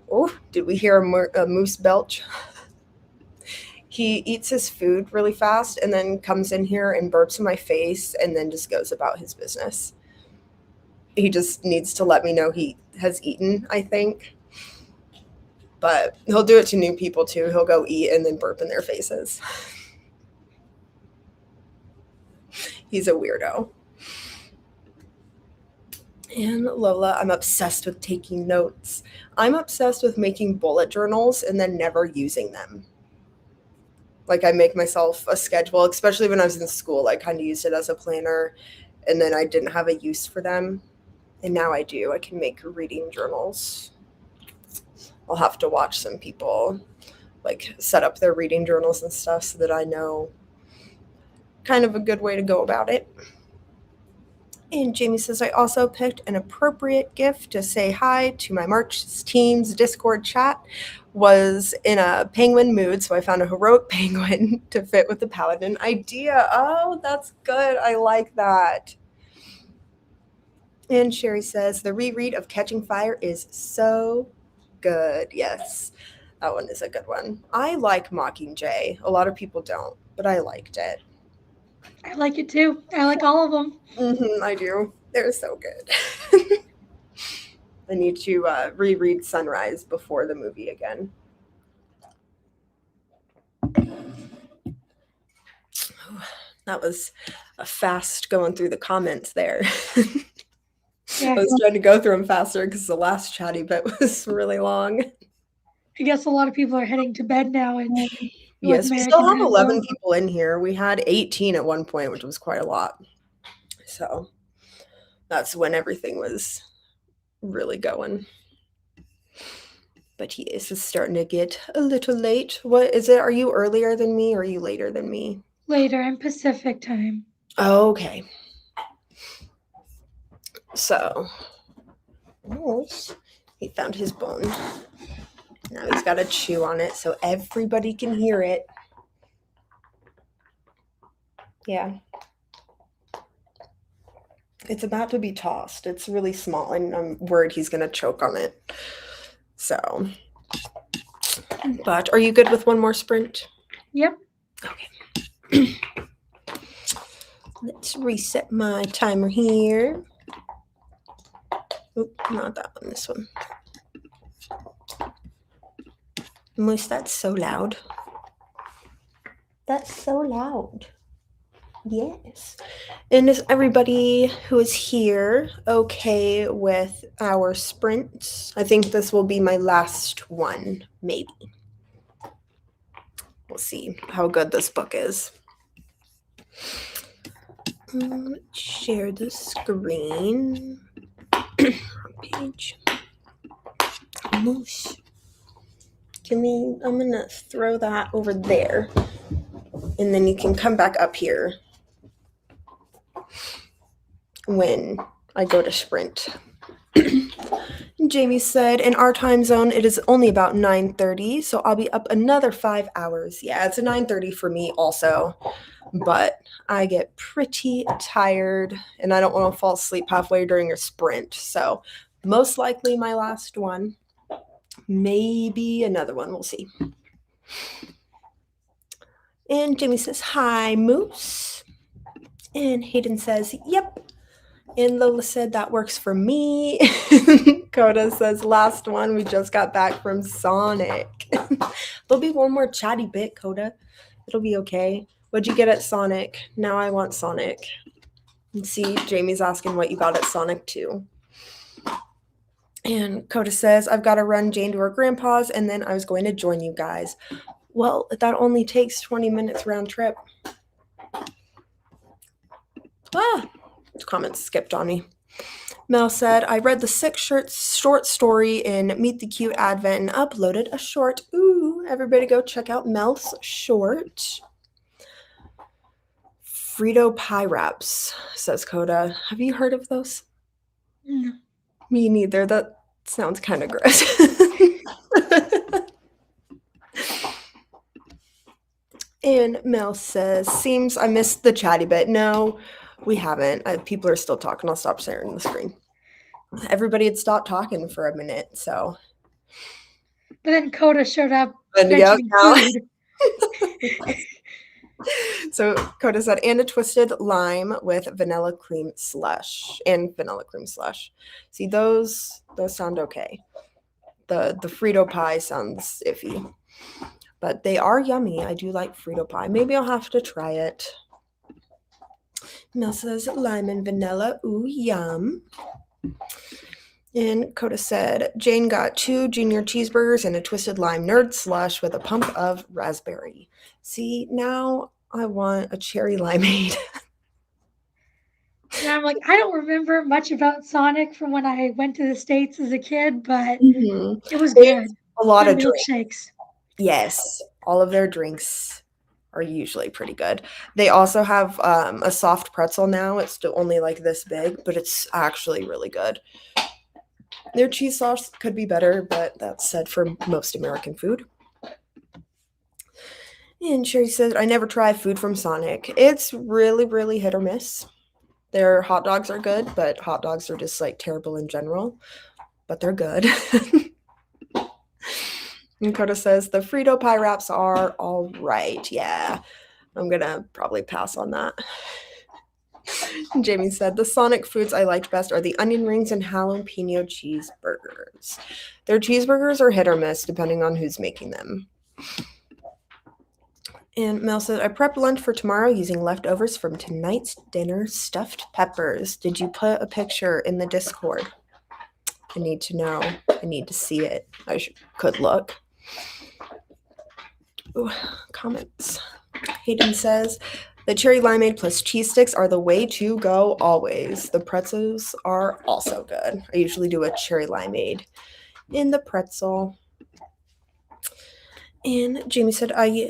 Oh, did we hear a moose belch? He eats his food really fast and then comes in here and burps in my face and then just goes about his business. He just needs to let me know he has eaten, I think. But he'll do it to new people too. He'll go eat and then burp in their faces. He's a weirdo. And Lola, I'm obsessed with taking notes. I'm obsessed with making bullet journals and then never using them. Like I make myself a schedule, especially when I was in school. I kind of used it as a planner and then I didn't have a use for them. And now I do. I can make reading journals. I'll have to watch some people like set up their reading journals and stuff so that I know kind of a good way to go about it. And Jamie says, "I also picked an appropriate gift to say hi to my March team's Discord chat. Was in a penguin mood, so I found a heroic penguin to fit with the paladin idea." Oh, that's good. I like that. And Sherry says, "The reread of Catching Fire is so good." Yes, that one is a good one. I like Mockingjay. A lot of people don't, but I liked it. I like it too. I like all of them. I do. They're so good. I need to reread Sunrise before the movie again. That was a fast going through the comments there. Yeah, I was trying to go through them faster because the last chatty bit was really long. I guess a lot of people are heading to bed now. And yes, we still have 11 people in here. We had 18 at one point, which was quite a lot. So that's when everything was really going. But yes, it's starting to get a little late. What is it? Are you earlier than me or are you later than me? Later in Pacific time. Okay. So, he found his bone. Now he's got to chew on it so everybody can hear it. Yeah. It's about to be tossed. It's really small, and I'm worried he's going to choke on it. So, but are you good with one more sprint? Yep. Okay. Let's reset my timer here. Oop, not that one, this one. Moose, that's so loud. That's so loud. Yes. And is everybody who is here okay with our sprints? I think this will be my last one, maybe. We'll see how good this book is. Let's share the screen. Page. Moose. I'm gonna throw that over there. And then you can come back up here when I go to sprint. Jamie said, "In our time zone, it is only about 9:30, so I'll be up another 5 hours." Yeah, it's a 9:30 for me also, but I get pretty tired and I don't want to fall asleep halfway during a sprint. So most likely my last one, maybe another one, we'll see. And Jamie says, "Hi, Moose." And Hayden says, "Yep." And Lola said, "That works for me." Koda says, "Last one, we just got back from Sonic." There'll be one more chatty bit, Koda. It'll be okay. What'd you get at Sonic? Now I want Sonic. And see, Jamie's asking what you got at Sonic too. And Koda says, "I've got to run Jane to her grandpa's, and then I was going to join you guys." Well, that only takes 20 minutes round trip. Comments skipped on me. Mel said, "I read the 6 short story in Meet the Cute Advent and uploaded a short." Ooh, everybody go check out Mel's short. Frito pie wraps, says Koda. Have you heard of those? No. Me neither. That sounds kind of gross. And Mel says, seems I missed the chatty bit. No, we haven't. People are still talking. I'll stop sharing the screen. Everybody had stopped talking for a minute, so. But then Koda showed up And mentioning food. So Koda said, and a twisted lime with vanilla cream slush. See, those sound okay. The Frito pie sounds iffy, but they are yummy. I do like Frito pie. Maybe I'll have to try it. Mel says lime and vanilla. Ooh, yum. And Koda said, Jane got 2 junior cheeseburgers and a twisted lime nerd slush with a pump of raspberry. See, now I want a cherry limeade. And I'm like, I don't remember much about Sonic from when I went to the States as a kid, but it was good. A lot of milkshakes. Yes, all of their drinks are usually pretty good. They also have a soft pretzel now. It's still only like this big, but it's actually really good. Their cheese sauce could be better, but that's said for most American food. And Sherry says, I never try food from Sonic. It's really, really hit or miss. Their hot dogs are good, but hot dogs are just like terrible in general. But they're good. And Koda says, the Frito pie wraps are all right. Yeah, I'm going to probably pass on that. Jamie said, the Sonic foods I liked best are the onion rings and jalapeno cheeseburgers. Their cheeseburgers are hit or miss depending on who's making them. And Mel said, I prepped lunch for tomorrow using leftovers from tonight's dinner, stuffed peppers. Did you put a picture in the Discord? I need to know. I need to see it. I could look. Ooh, comments. Hayden says, the cherry limeade plus cheese sticks are the way to go always. The pretzels are also good. I usually do a cherry limeade in the pretzel. And Jamie said, I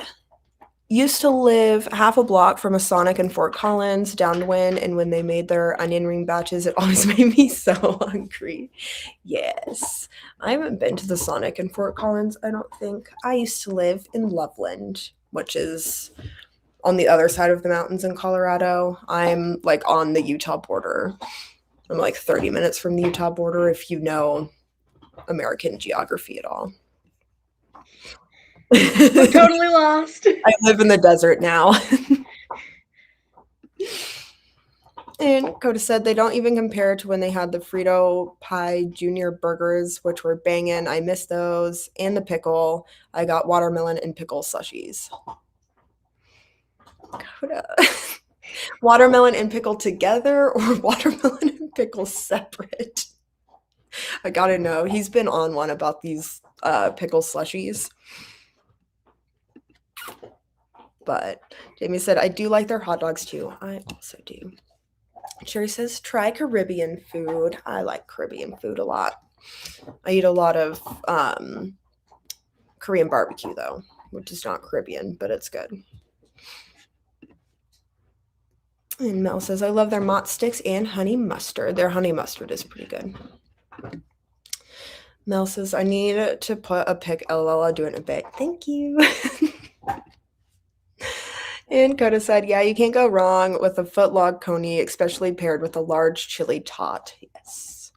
used to live half a block from a Sonic in Fort Collins downwind, and when they made their onion ring batches, it always made me so hungry. Yes. I haven't been to the Sonic in Fort Collins, I don't think. I used to live in Loveland, which is on the other side of the mountains in Colorado. I'm like on the Utah border. I'm like 30 minutes from the Utah border if you know American geography at all. We're totally lost. I live in the desert now. And Koda said they don't even compare to when they had the Frito Pie Junior burgers, which were banging. I miss those. And the pickle. I got watermelon and pickle slushies. Koda. Watermelon and pickle together or watermelon and pickle separate? I gotta know. He's been on one about these pickle slushies. But Jamie said, I do like their hot dogs too. I also do. Sherry says, try Caribbean food. I like Caribbean food a lot. I eat a lot of Korean barbecue, though, which is not Caribbean, but it's good. And Mel says, I love their mott sticks and honey mustard. Their honey mustard is pretty good. Mel says, I need to put a pic. LOL, I'll do it in a bit. Thank you. And Koda said, yeah, you can't go wrong with a footlog coney, especially paired with a large chili tot. Yes.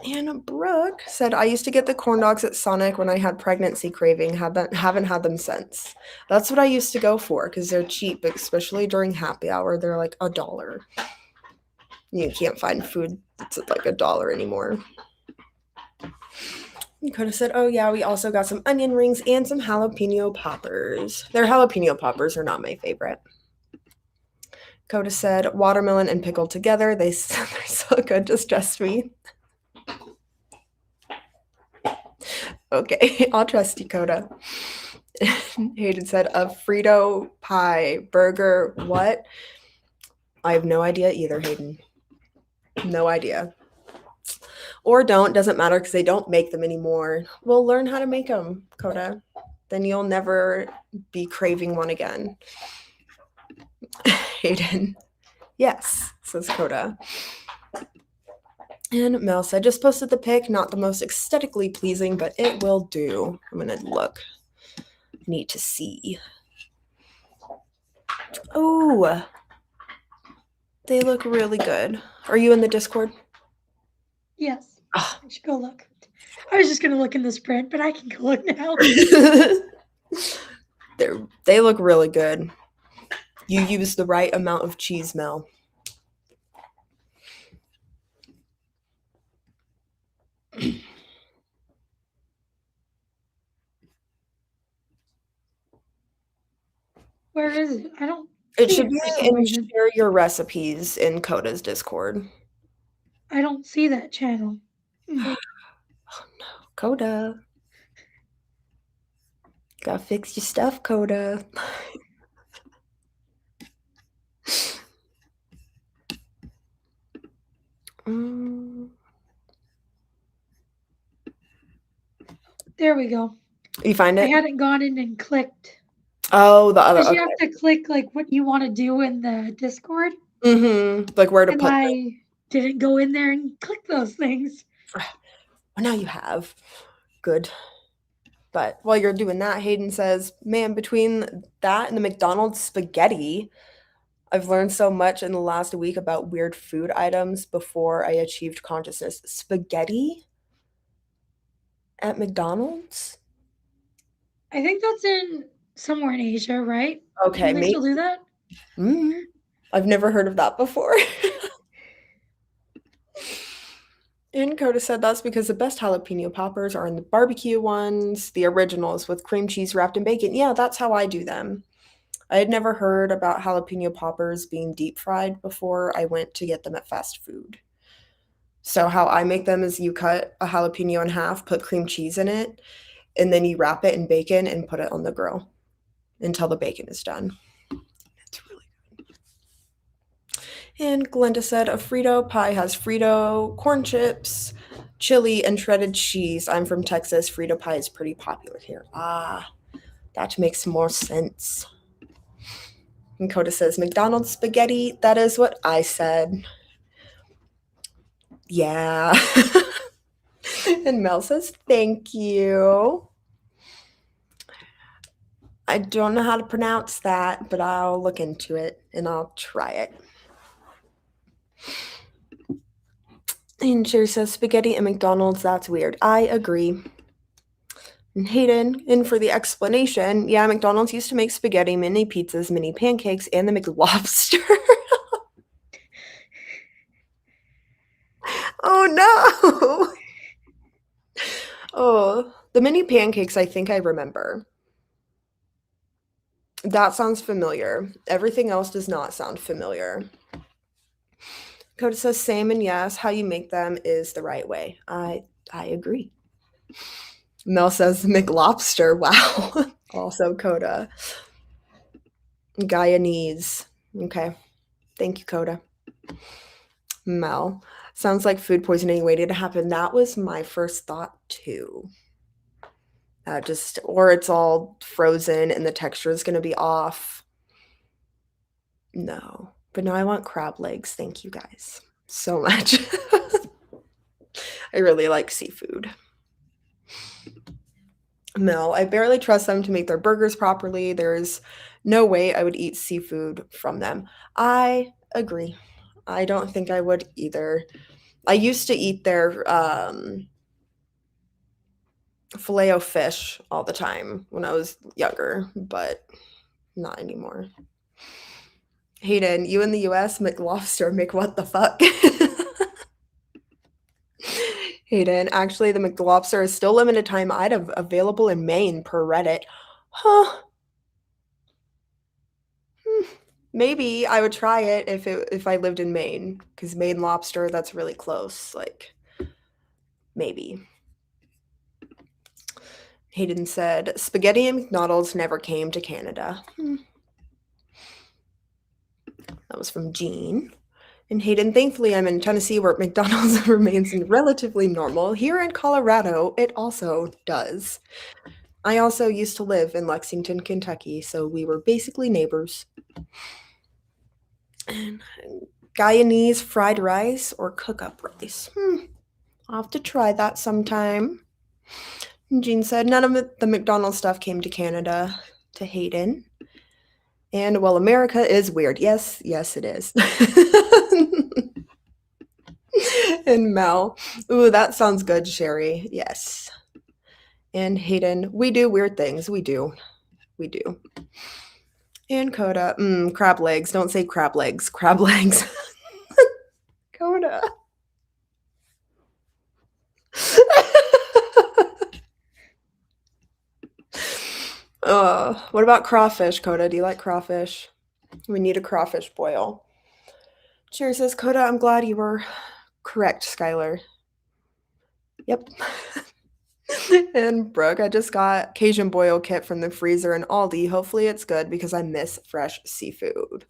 And Brooke said, I used to get the corn dogs at Sonic when I had pregnancy craving. Haven't had them since. That's what I used to go for because they're cheap, especially during happy hour. They're like $1. You can't find food that's like $1 anymore. Koda said, oh yeah, we also got some onion rings and some jalapeno poppers. Their jalapeno poppers are not my favorite. Koda said, watermelon and pickle together. They're so good, just trust me. Okay, I'll trust you, Koda. Hayden said, a Frito pie burger, what? I have no idea either, Hayden. No idea. Or don't, doesn't matter because they don't make them anymore. We'll learn how to make them, Koda. Then you'll never be craving one again. Hayden. Yes, says Koda. And Mel said, just posted the pic, not the most aesthetically pleasing, but it will do. I'm gonna look. Need to see. Oh, they look really good. Are you in the Discord? Yes. Ah. I should go look. I was just gonna look in the sprint, but I can go look now. They look really good. You use the right amount of cheese, Mel. Where is it? I don't It see should it be for some in reason. Share Your Recipes in Koda's Discord. I don't see that channel. Oh no, Koda. Gotta fix your stuff, Koda. There we go. You find I it? hadn't gone in and clicked. Oh, the other. Because you Okay. have to click like what you want to do in the Discord. Like where to And put. I didn't go in there and click those things. Well, now you have. Good. But while you're doing that, Hayden says, man, between that and the McDonald's spaghetti, I've learned so much in the last week about weird food items before I achieved consciousness. Spaghetti at McDonald's? I think that's in somewhere in Asia, right? Okay, Do they maybe. still do that? I've never heard of that before. And Coda said that's because the best jalapeno poppers are in the barbecue ones, the originals with cream cheese wrapped in bacon. Yeah, that's how I do them. I had never heard about jalapeno poppers being deep fried before I went to get them at fast food. So, how I make them is you cut a jalapeno in half, put cream cheese in it, and then you wrap it in bacon and put it on the grill until the bacon is done. It's really good. And Glenda said a Frito pie has Frito, corn chips, chili, and shredded cheese. I'm from Texas. Frito pie is pretty popular here. Ah, that makes more sense. And Coda says McDonald's spaghetti. That is what I said. Yeah. And Mel says thank you. I don't know how to pronounce that, but I'll look into it and I'll try it. And Sherry says spaghetti at McDonald's, that's weird. I agree. And Hayden, in for the explanation. Yeah, McDonald's used to make spaghetti, mini pizzas, mini pancakes, and the McLobster. Oh no! Oh, the mini pancakes, I think I remember. That sounds familiar. Everything else does not sound familiar. Coda says same and yes, how you make them is the right way. I agree. Mel says McLobster. Wow. Also Coda. Guyanese. Okay. Thank you, Coda. Mel. Sounds like food poisoning waiting to happen. That was my first thought too. Or it's all frozen and the texture is going to be off. No. But no, I want crab legs. Thank you guys so much. I really like seafood. No, I barely trust them to make their burgers properly. There's no way I would eat seafood from them. I agree. I don't think I would either. I used to eat their filet o fish all the time when I was younger, but not anymore. Hayden, you in the US, McLobster, what the fuck? Hayden, actually, the McLobster is still limited time item available in Maine per Reddit. Huh. Maybe I would try it if I lived in Maine, because Maine lobster, that's really close. Like, maybe. Hayden said, spaghetti and McDonald's never came to Canada. That was from Jean. And Hayden, thankfully, I'm in Tennessee where McDonald's remains relatively normal. Here in Colorado, it also does. I also used to live in Lexington, Kentucky, so we were basically neighbors. And Guyanese fried rice or cook-up rice. I'll have to try that sometime. Jean said none of the McDonald's stuff came to Canada, to Hayden. And well, America is weird. Yes, yes, it is. And Mel, ooh, that sounds good, Sherry. Yes. And Hayden, we do weird things. We do. We do. And Koda, crab legs. Don't say crab legs. Crab legs. Koda. What about crawfish, Koda? Do you like crawfish? We need a crawfish boil. Cheers says, Koda, I'm glad you were correct, Skylarr. Yep. And Brooke, I just got Cajun boil kit from the freezer in Aldi. Hopefully it's good because I miss fresh seafood.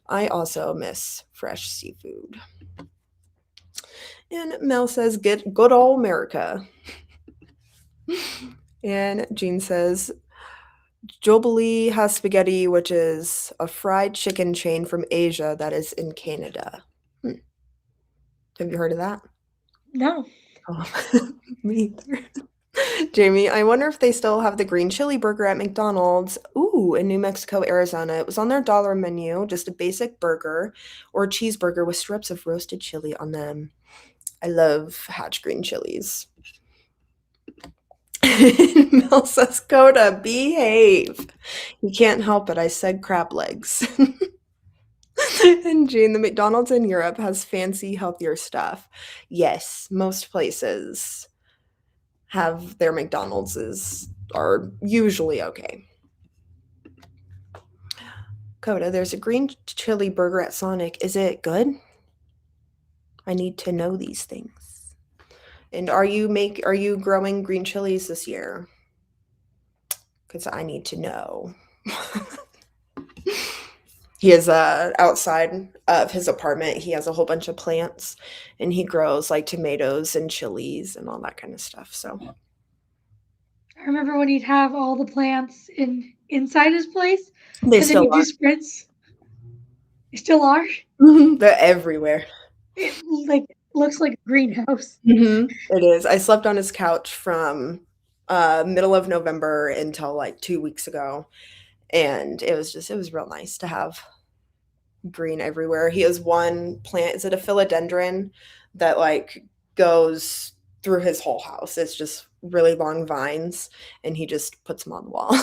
I also miss fresh seafood. And Mel says, get good old America. And Jean says, Jubilee has spaghetti, which is a fried chicken chain from Asia that is in Canada. Have you heard of that? No. Oh, me either. Jamie, I wonder if they still have the green chili burger at McDonald's. Ooh, in New Mexico, Arizona. It was on their dollar menu, just a basic burger or cheeseburger with strips of roasted chili on them. I love Hatch green chilies. Mel says, Koda, behave. You can't help it. I said crab legs. And Jean, the McDonald's in Europe has fancy, healthier stuff. Yes, most places have their McDonald's are usually okay. Koda, there's a green chili burger at Sonic. Is it good? I need to know these things. And are you growing green chilies this year? Because I need to know. He is outside of his apartment. He has a whole bunch of plants, and he grows like tomatoes and chilies and all that kind of stuff. So I remember when he'd have all the plants inside his place, they and then he'd do sprints. They still are. They're everywhere. It looks like a greenhouse. It is. I slept on his couch from middle of November until like 2 weeks ago, and it was real nice to have green everywhere. He has one plant. Is it a philodendron that like goes through his whole house? It's just really long vines, and he just puts them on the wall.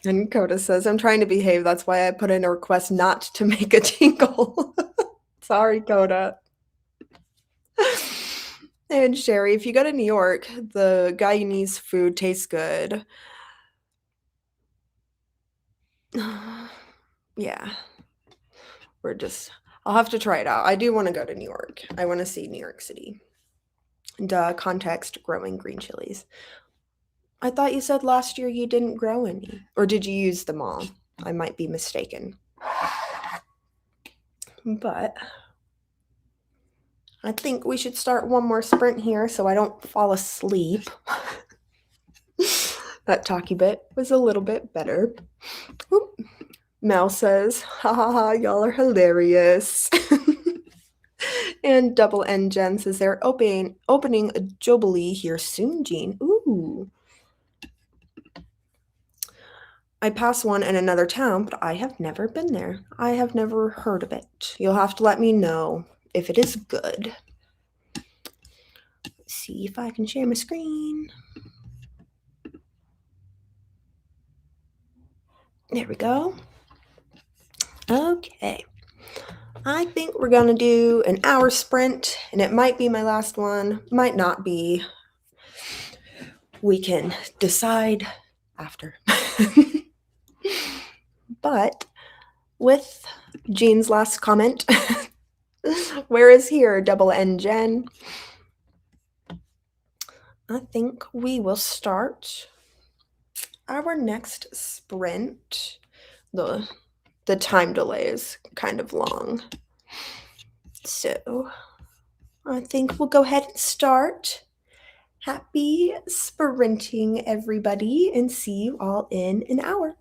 And Koda says, I'm trying to behave. That's why I put in a request not to make a jingle. Sorry, Koda. And Sherry, if you go to New York, the Guyanese food tastes good. Yeah. I'll have to try it out. I do want to go to New York. I want to see New York City. And context, growing green chilies. I thought you said last year you didn't grow any. Or did you use them all? I might be mistaken. But I think we should start one more sprint here so I don't fall asleep. That talkie bit was a little bit better. Oop. Mel says, ha ha ha, y'all are hilarious. And Double N Jen says they're opening a Jubilee here soon, Jean. Ooh. I pass one in another town, but I have never been there. I have never heard of it. You'll have to let me know if it is good. Let's see if I can share my screen. There we go. Okay. I think we're going to do an hour sprint, and it might be my last one, might not be. We can decide after. But with Jean's last comment, where is here, Double N Jen? I think we will start our next sprint. The time delay is kind of long. So I think we'll go ahead and start. Happy sprinting, everybody, and see you all in an hour.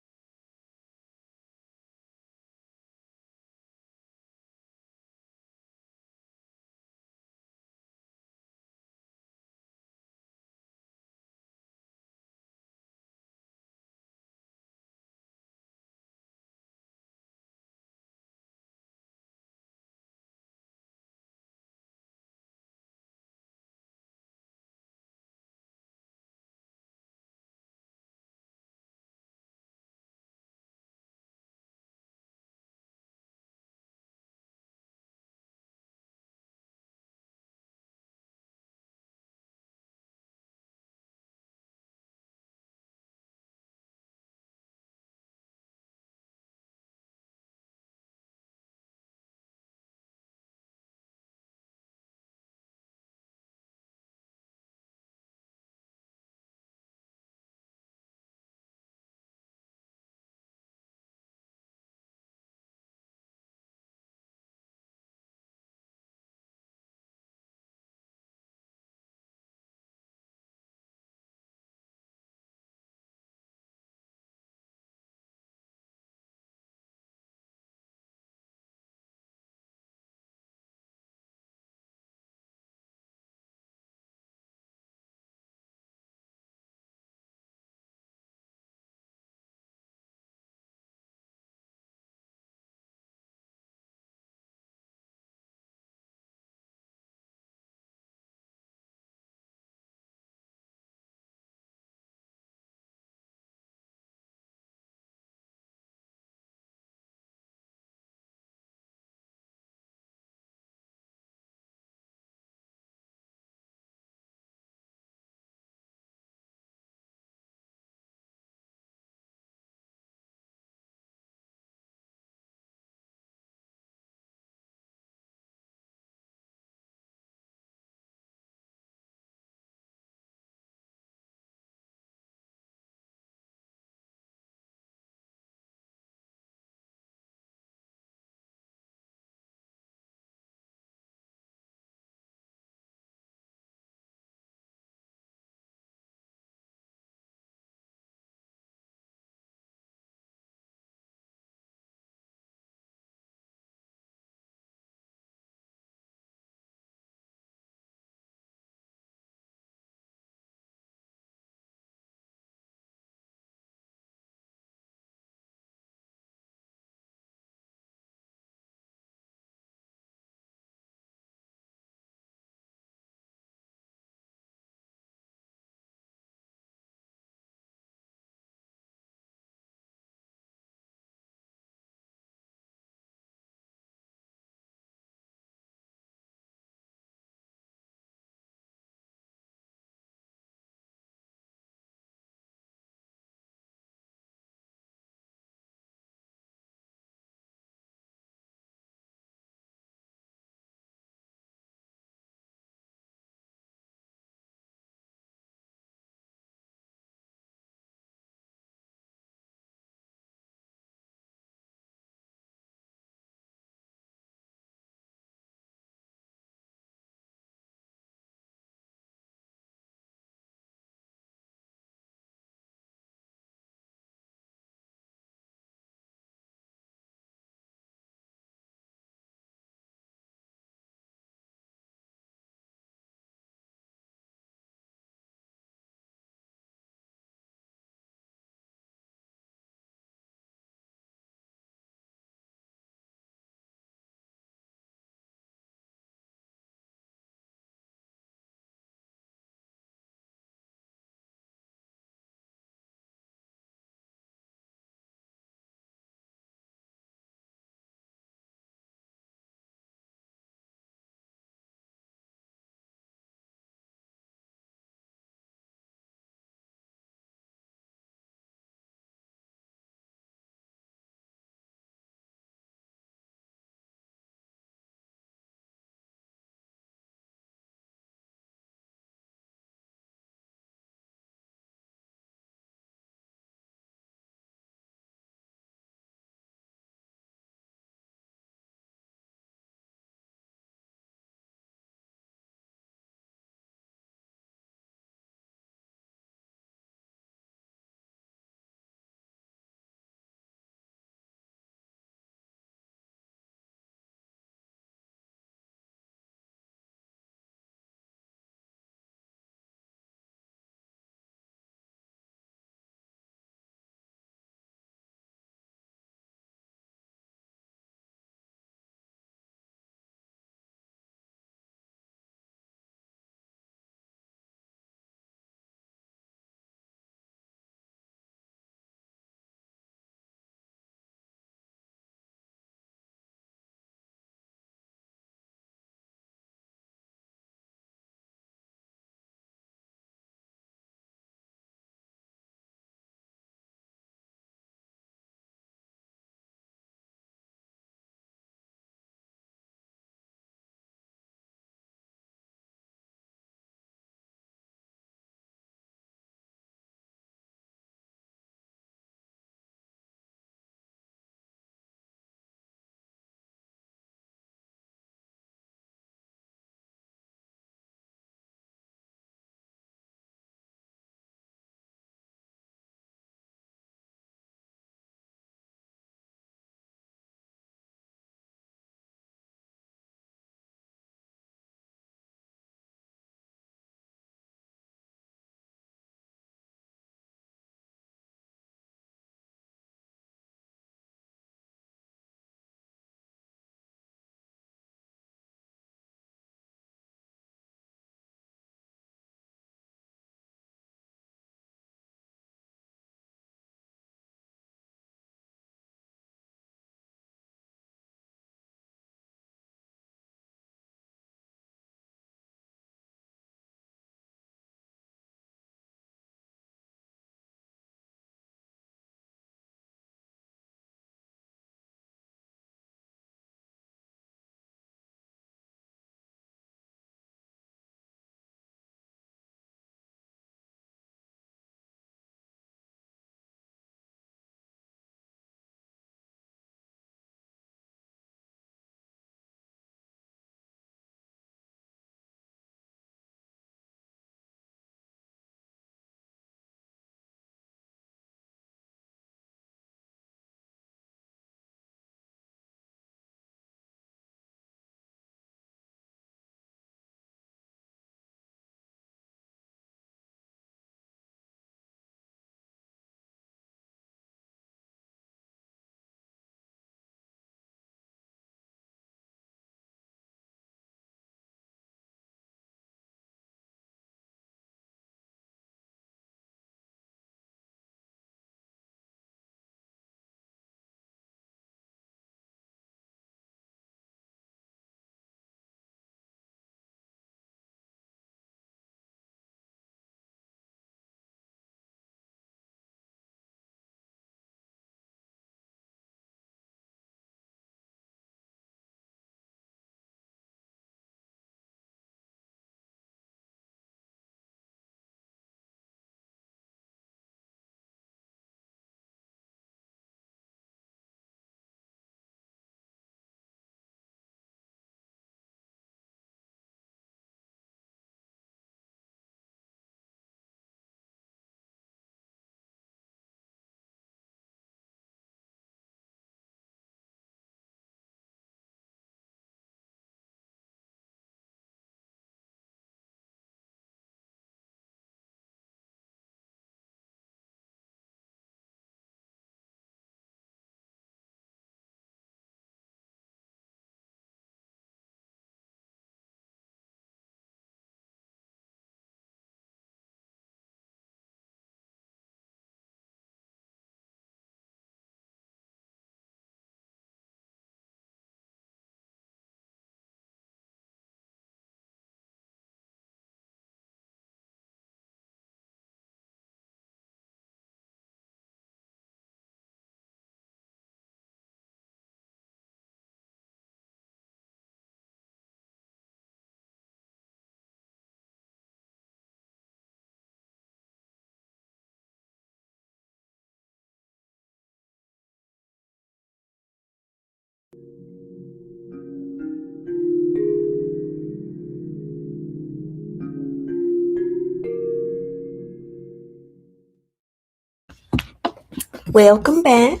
Welcome back.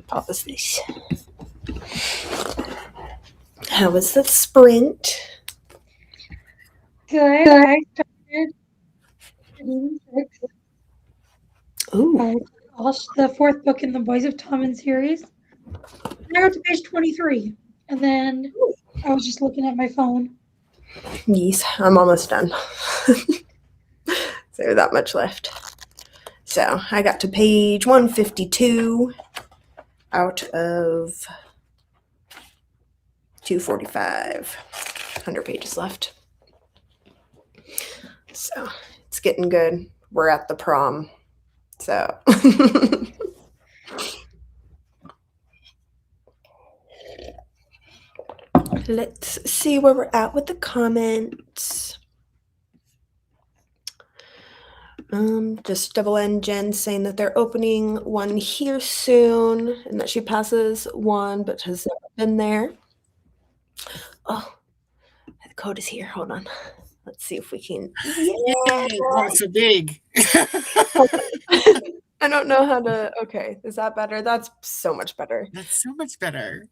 Pause this. How was the sprint? Good. I started reading 6. Ooh, The 4th book in the Boys of Tommen series. And I got to page 23. And then I was just looking at my phone. yes, I'm almost done. There's that much left. So I got to page 152 out of 245. 100 pages left. So it's getting good. We're at the prom. So let's see where we're at with the comments. Just Double N Jen saying that they're opening one here soon and that she passes one but has never been there. Oh, the code is here. Hold on. Let's see if we can. Yay! Oh, it's so big. I don't know how to. Okay, is that better? That's so much better. That's so much better.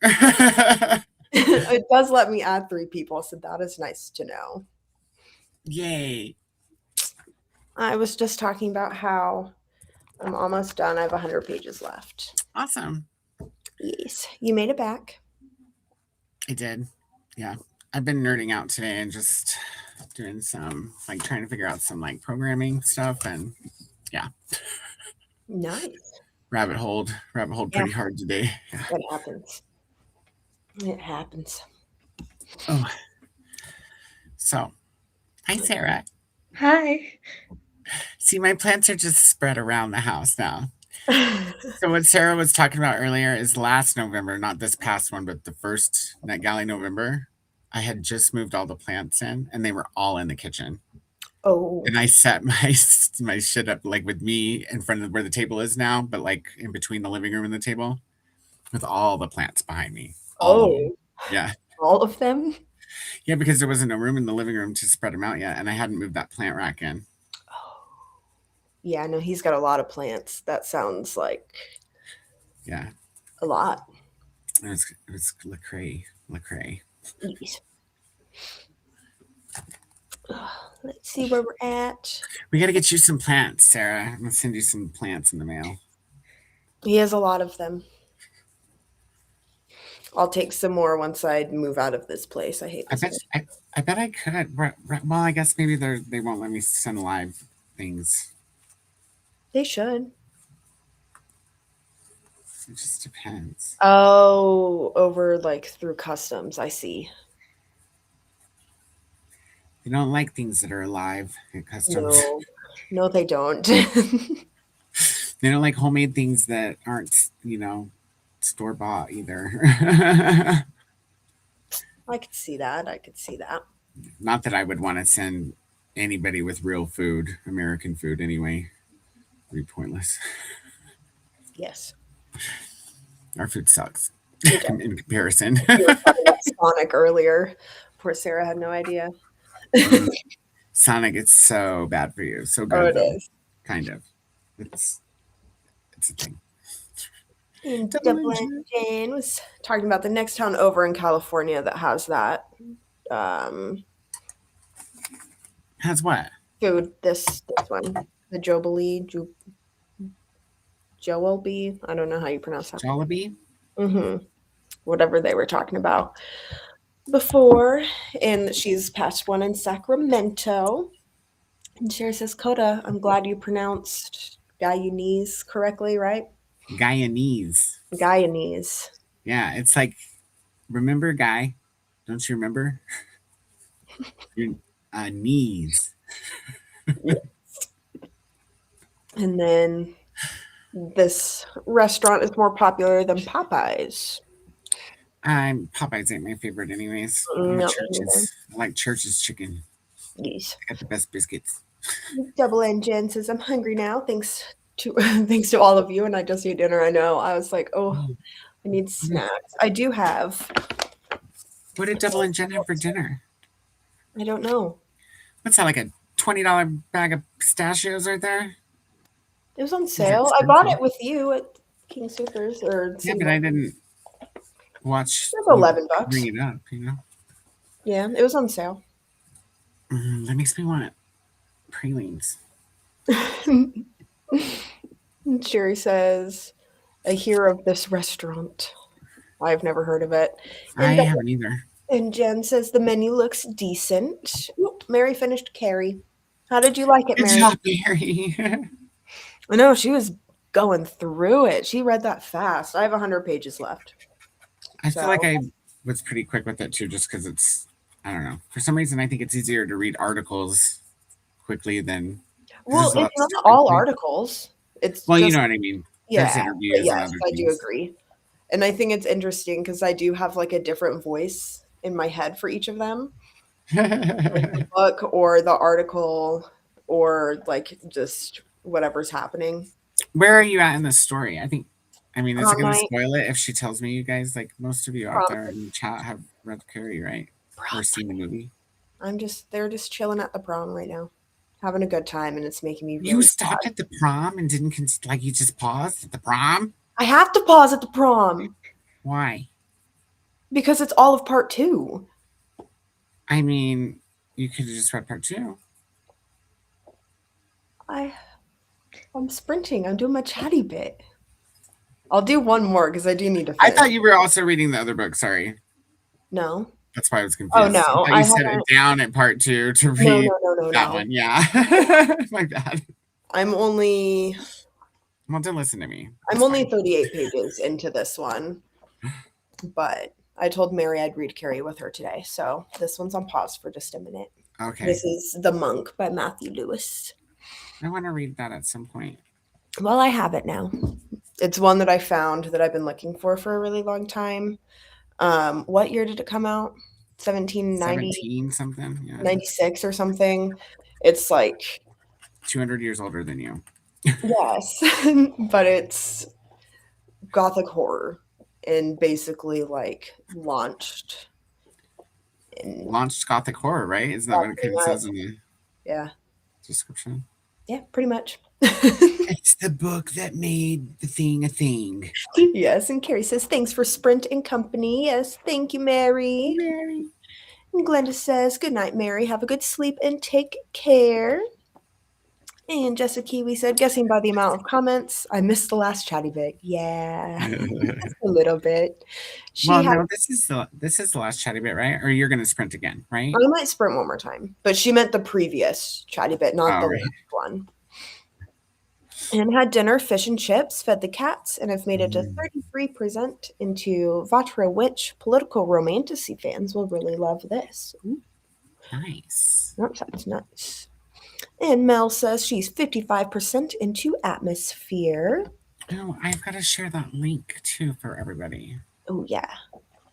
It does let me add 3 people, so that is nice to know. Yay. I was just talking about how I'm almost done. I have 100 pages left. Awesome. Yes, you made it back. I did. Yeah. I've been nerding out today and just doing some, like, trying to figure out some, like, programming stuff. And yeah. Nice. Rabbit holed pretty hard today. Yeah. It happens. It happens. Oh. So, hi, Sarah. Hi. See, my plants are just spread around the house now. So what Sarah was talking about earlier is last November, not this past one, but the first NetGalley November, I had just moved all the plants in and they were all in the kitchen. Oh. And I set my shit up like with me in front of where the table is now, but like in between the living room and the table with all the plants behind me. All of them. Yeah. All of them? Yeah, because there wasn't a room in the living room to spread them out yet. And I hadn't moved that plant rack in. Yeah, no, he's got a lot of plants. That sounds like a lot. It was Lecrae. Yes. Let's see where we're at. We got to get you some plants, Sarah. I'm going to send you some plants in the mail. He has a lot of them. I'll take some more once I move out of this place. I hate this place. I bet I could. Well, I guess maybe they won't let me send live things. They should. It just depends. Oh, over like through customs. I see. They don't like things that are alive at customs. No, they don't. They don't like homemade things that aren't, store bought either. I could see that. Not that I would want to send anybody with real food, American food anyway. It'd be pointless. Yes. Our food sucks in comparison. We were talking about Sonic earlier. Poor Sarah had no idea. Sonic, it's so bad for you. So good. Oh, it is. Kind of. It's a thing. And Double N Jen was talking about the next town over in California that has that. Has what? Food. This one. The Jollibee. Jollibee. I don't know how you pronounce that. Jollibee? Mm-hmm. Whatever they were talking about before. And she's passed one in Sacramento. And Sherry says, Koda, I'm glad you pronounced Guyanese correctly, right? Guyanese. Guyanese. Yeah, it's like, remember Guy? Don't you remember? Your knees. Yes. And then this restaurant is more popular than Popeyes. Popeyes ain't my favorite anyways. No, I like Church's chicken. Yes. I got the best biscuits. Double N Jen says, I'm hungry now. Thanks to all of you. And I just ate dinner. I know. I was like, I need snacks. I do have. What did Double N Jen have for dinner? I don't know. What's that, like a $20 bag of pistachios right there? It was on sale. I bought it with you at King Soopers Yeah, but I didn't watch. It was $11. Bring it up, Yeah, it was on sale. That makes me want pralines. Sherry says, I hear of this restaurant. I've never heard of it. I haven't either. And Jen says the menu looks decent. Ooh, Mary finished Carrie. How did you like it, Good Mary? job, Mary. I know, she was going through it. She read that fast. I have 100 pages left. I feel like I was pretty quick with it too, just because it's, I don't know. For some reason, I think it's easier to read articles quickly than. Well, it's not all articles. It's well, just, you know what I mean. Yeah, there's interviews. Yes, I do agree. And I think it's interesting because I do have like a different voice in my head for each of them. Like the book or the article or like just whatever's happening. Where are you at in the story? I think, I mean, is it going to My- spoil it if she tells me you guys, like most of you out there in the chat, have read Carrie, right? Or seen the movie? They're just chilling at the prom right now, having a good time, and it's making me really You stopped at the prom and didn't, like, you just paused at the prom? I have to pause at the prom. Why? Because it's all of part 2. I mean, you could have just read part 2. I'm sprinting. I'm doing my chatty bit. I'll do one more because I do need to finish. I thought you were also reading the other book. Sorry. No. That's why I was confused. Oh, no. I set it down at part 2 to read that one. Yeah. My bad. I'm only... Well, don't listen to me. I'm only 38 pages into this one. But I told Mary I'd read Carrie with her today. So this one's on pause for just a minute. Okay. This is The Monk by Matthew Lewis. I want to read that at some point. Well, I have it now. It's one that I found that I've been looking for a really long time. What year did it come out? 1790? 17 something? Yeah. 96 or something. It's like 200 years older than you. Yes. But it's gothic horror and basically like launched gothic horror, right? Isn't that what it says in the description? Yeah, pretty much. It's the book that made the thing a thing. Yes, and Carrie says, thanks for Sprint and Company. Yes, thank you, Mary. And Glenda says, good night, Mary. Have a good sleep and take care. And Jessica Kiwi said, guessing by the amount of comments, I missed the last chatty bit. Yeah, a little bit. No, this is the last chatty bit, right? Or you're going to sprint again, right? I might sprint one more time, but she meant the previous chatty bit, not the last one. And had dinner, fish and chips, fed the cats, and have made it to 33% into Vatra Witch. Political romantasy fans will really love this. Ooh. Nice. That's nice. And Mel says she's 55% into Atmosphere. Oh, I've got to share that link too for everybody. Oh, yeah.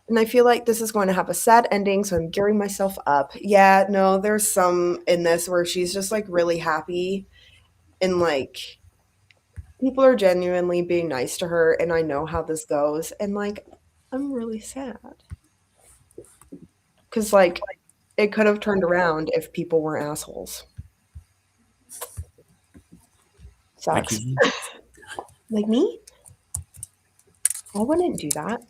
And I feel like this is going to have a sad ending, so I'm gearing myself up. Yeah, no, there's some in this where she's just like really happy and like people are genuinely being nice to her, and I know how this goes. And like, I'm really sad. Because like, it could have turned around if people were assholes. Sucks. Like me? I wouldn't do that.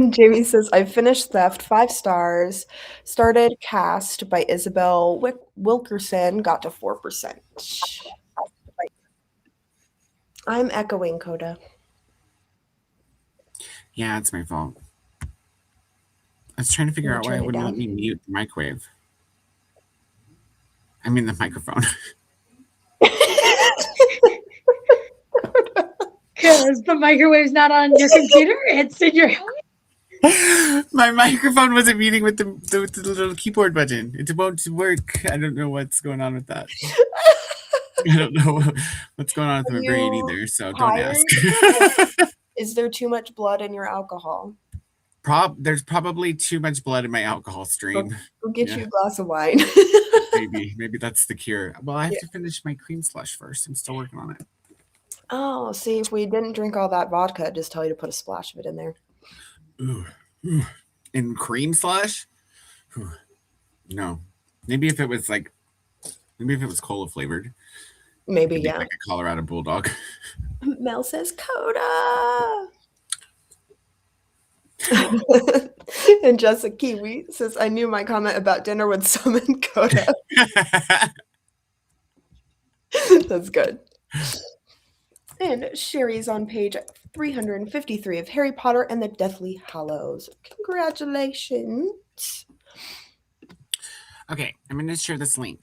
Jamie says, I finished Theft, 5 stars. Started Cast by Isabel Wilkerson, got to 4%. I'm echoing, Koda. Yeah, it's my fault. I was trying to figure out why it wouldn't let me mute the microwave. I mean the microphone. Because the microwave's not on your computer, it's in your house. My microphone wasn't meeting with the little keyboard button. It won't work. I don't know what's going on with that. I don't know what's going on with my brain either, so don't ask. Is there too much blood in your alcohol? There's probably too much blood in my alcohol stream. Go get you a glass of wine. Maybe that's the cure. Well, I have to finish my cream slush first. I'm still working on it. Oh, see, if we didn't drink all that vodka, I'd just tell you to put a splash of it in there. Ooh. In cream slush? No. Maybe if it was cola flavored. Maybe, Could be yeah. like a Colorado Bulldog. Mel says Koda. And Jessica Kiwi says, I knew my comment about dinner would summon Koda. That's good. And Sherry's on page 353 of Harry Potter and the Deathly Hallows. Congratulations. Okay, I'm going to share this link.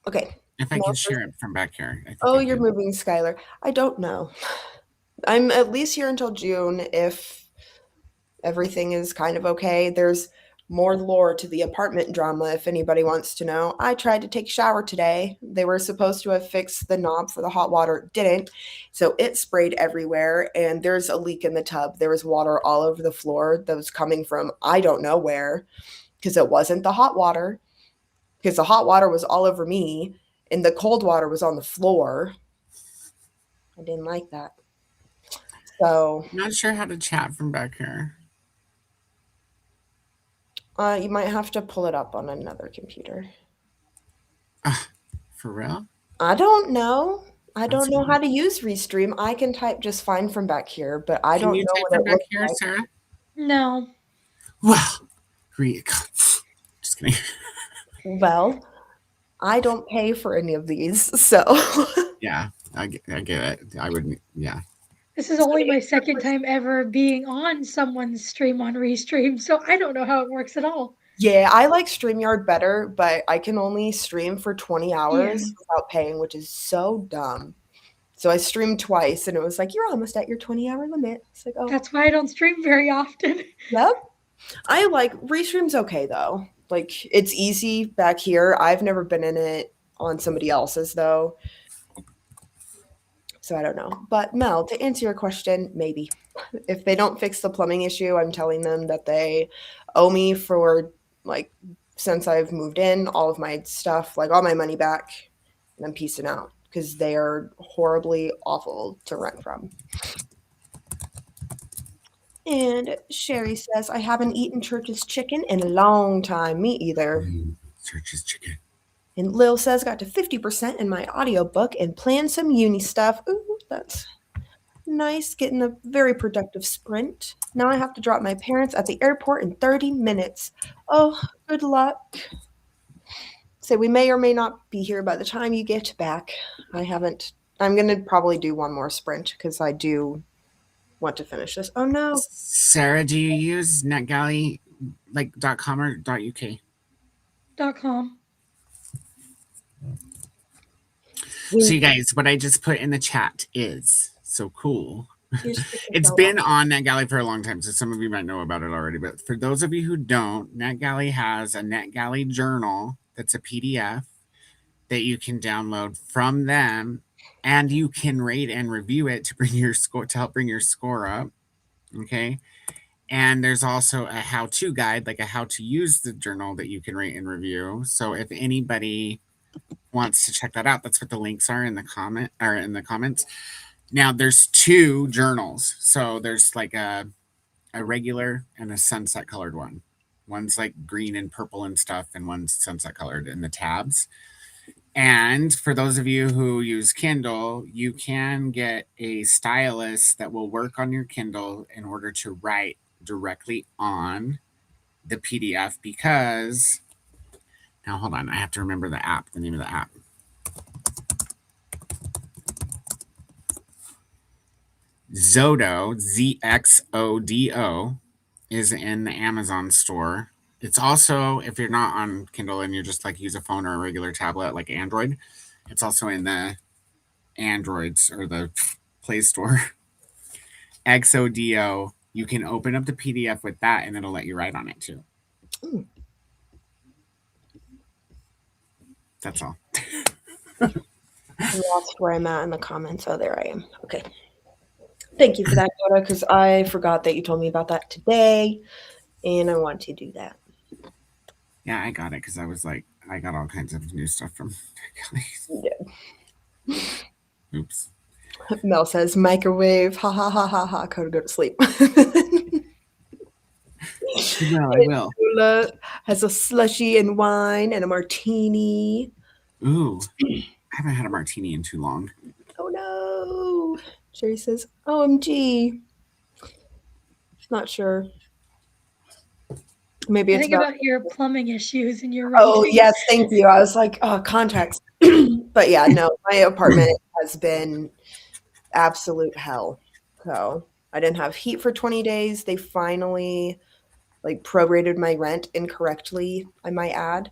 Okay. If I can share it from back here. I think Oh, I you're can. moving, Skylar. I don't know. I'm at least here until June if everything is kind of okay. There's more lore to the apartment drama if anybody wants to know. I tried to take a shower today. They were supposed to have fixed the knob for the hot water, didn't. So it sprayed everywhere and there's a leak in the tub. There was water all over the floor that was coming from I don't know where because it wasn't the hot water because the hot water was all over me and the cold water was on the floor. I didn't like that. So, Not sure how to chat from back here. you might have to pull it up on another computer. For real? I don't know. I don't That's know cool. how to use Restream. I can type just fine from back here, but I Can don't you know type what from it back looks here, like. Sarah? No. Well, just kidding. Well, I don't pay for any of these, so. Yeah, I get it. I wouldn't, yeah. This is only my second time ever being on someone's stream on Restream, so I don't know how it works at all. Yeah, I like StreamYard better, but I can only stream for 20 hours Yeah. without paying, which is so dumb. So I streamed twice, and it was like, you're almost at your 20-hour limit. It's like, oh. That's why I don't stream very often. Yep. I like Restream's okay though. Like it's easy back here. I've never been in it on somebody else's though. So I don't know. But Mel, to answer your question, maybe. If they don't fix the plumbing issue, I'm telling them that they owe me for like since I've moved in, all of my stuff, like all my money back, and I'm piecing out because they are horribly awful to rent from. And Sherry says, I haven't eaten Church's chicken in a long time. Me either. Church's chicken. And Lil says, got to 50% in my audiobook and planned some uni stuff. Ooh, that's nice. Getting a very productive sprint. Now I have to drop my parents at the airport in 30 minutes. Oh, good luck. So we may or may not be here by the time you get back. I'm going to probably do one more sprint because I do want to finish this. Oh, no. Sarah, do you use NetGalley like .com or .uk? .com. So you guys, what I just put in the chat is so cool. It's been on NetGalley for a long time, so some of you might know about it already. But for those of you who don't, NetGalley has a NetGalley journal that's a PDF that you can download from them, and you can rate and review it to bring your score to help bring your score up. Okay. And there's also a how-to guide, like a how to use the journal that you can rate and review. So if anybody wants to check that out, that's what the links are in the comments. Now there's two journals. So there's like a regular and a sunset colored one. One's like green and purple and stuff, and one's sunset colored in the tabs. And for those of you who use Kindle, you can get a stylus that will work on your Kindle in order to write directly on the PDF because now hold on, I have to remember the name of the app. Zodo, ZXODO, is in the Amazon store. It's also, if you're not on Kindle and you're just like use a phone or a regular tablet like Android, it's also in the Androids or the Play Store. XODO, you can open up the PDF with that and it'll let you write on it too. Ooh. That's all. I lost where I'm at in the comments. Oh, there I am. Okay. Thank you for that, Koda, because I forgot that you told me about that today, and I want to do that. Yeah, I got it because I was like, I got all kinds of new stuff from Yeah. Oops. Mel says, microwave, ha ha ha ha ha, Koda, go to sleep. No, I will. Lola has a slushy and wine and a martini. Ooh, I haven't had a martini in too long. Oh no. Sherry says, OMG. Not sure. Maybe it's Think about your plumbing issues and your Oh, renting. yes, thank you. I was like, oh, context. But yeah, no, my apartment has been absolute hell. So I didn't have heat for 20 days. They finally like prorated my rent incorrectly, I might add.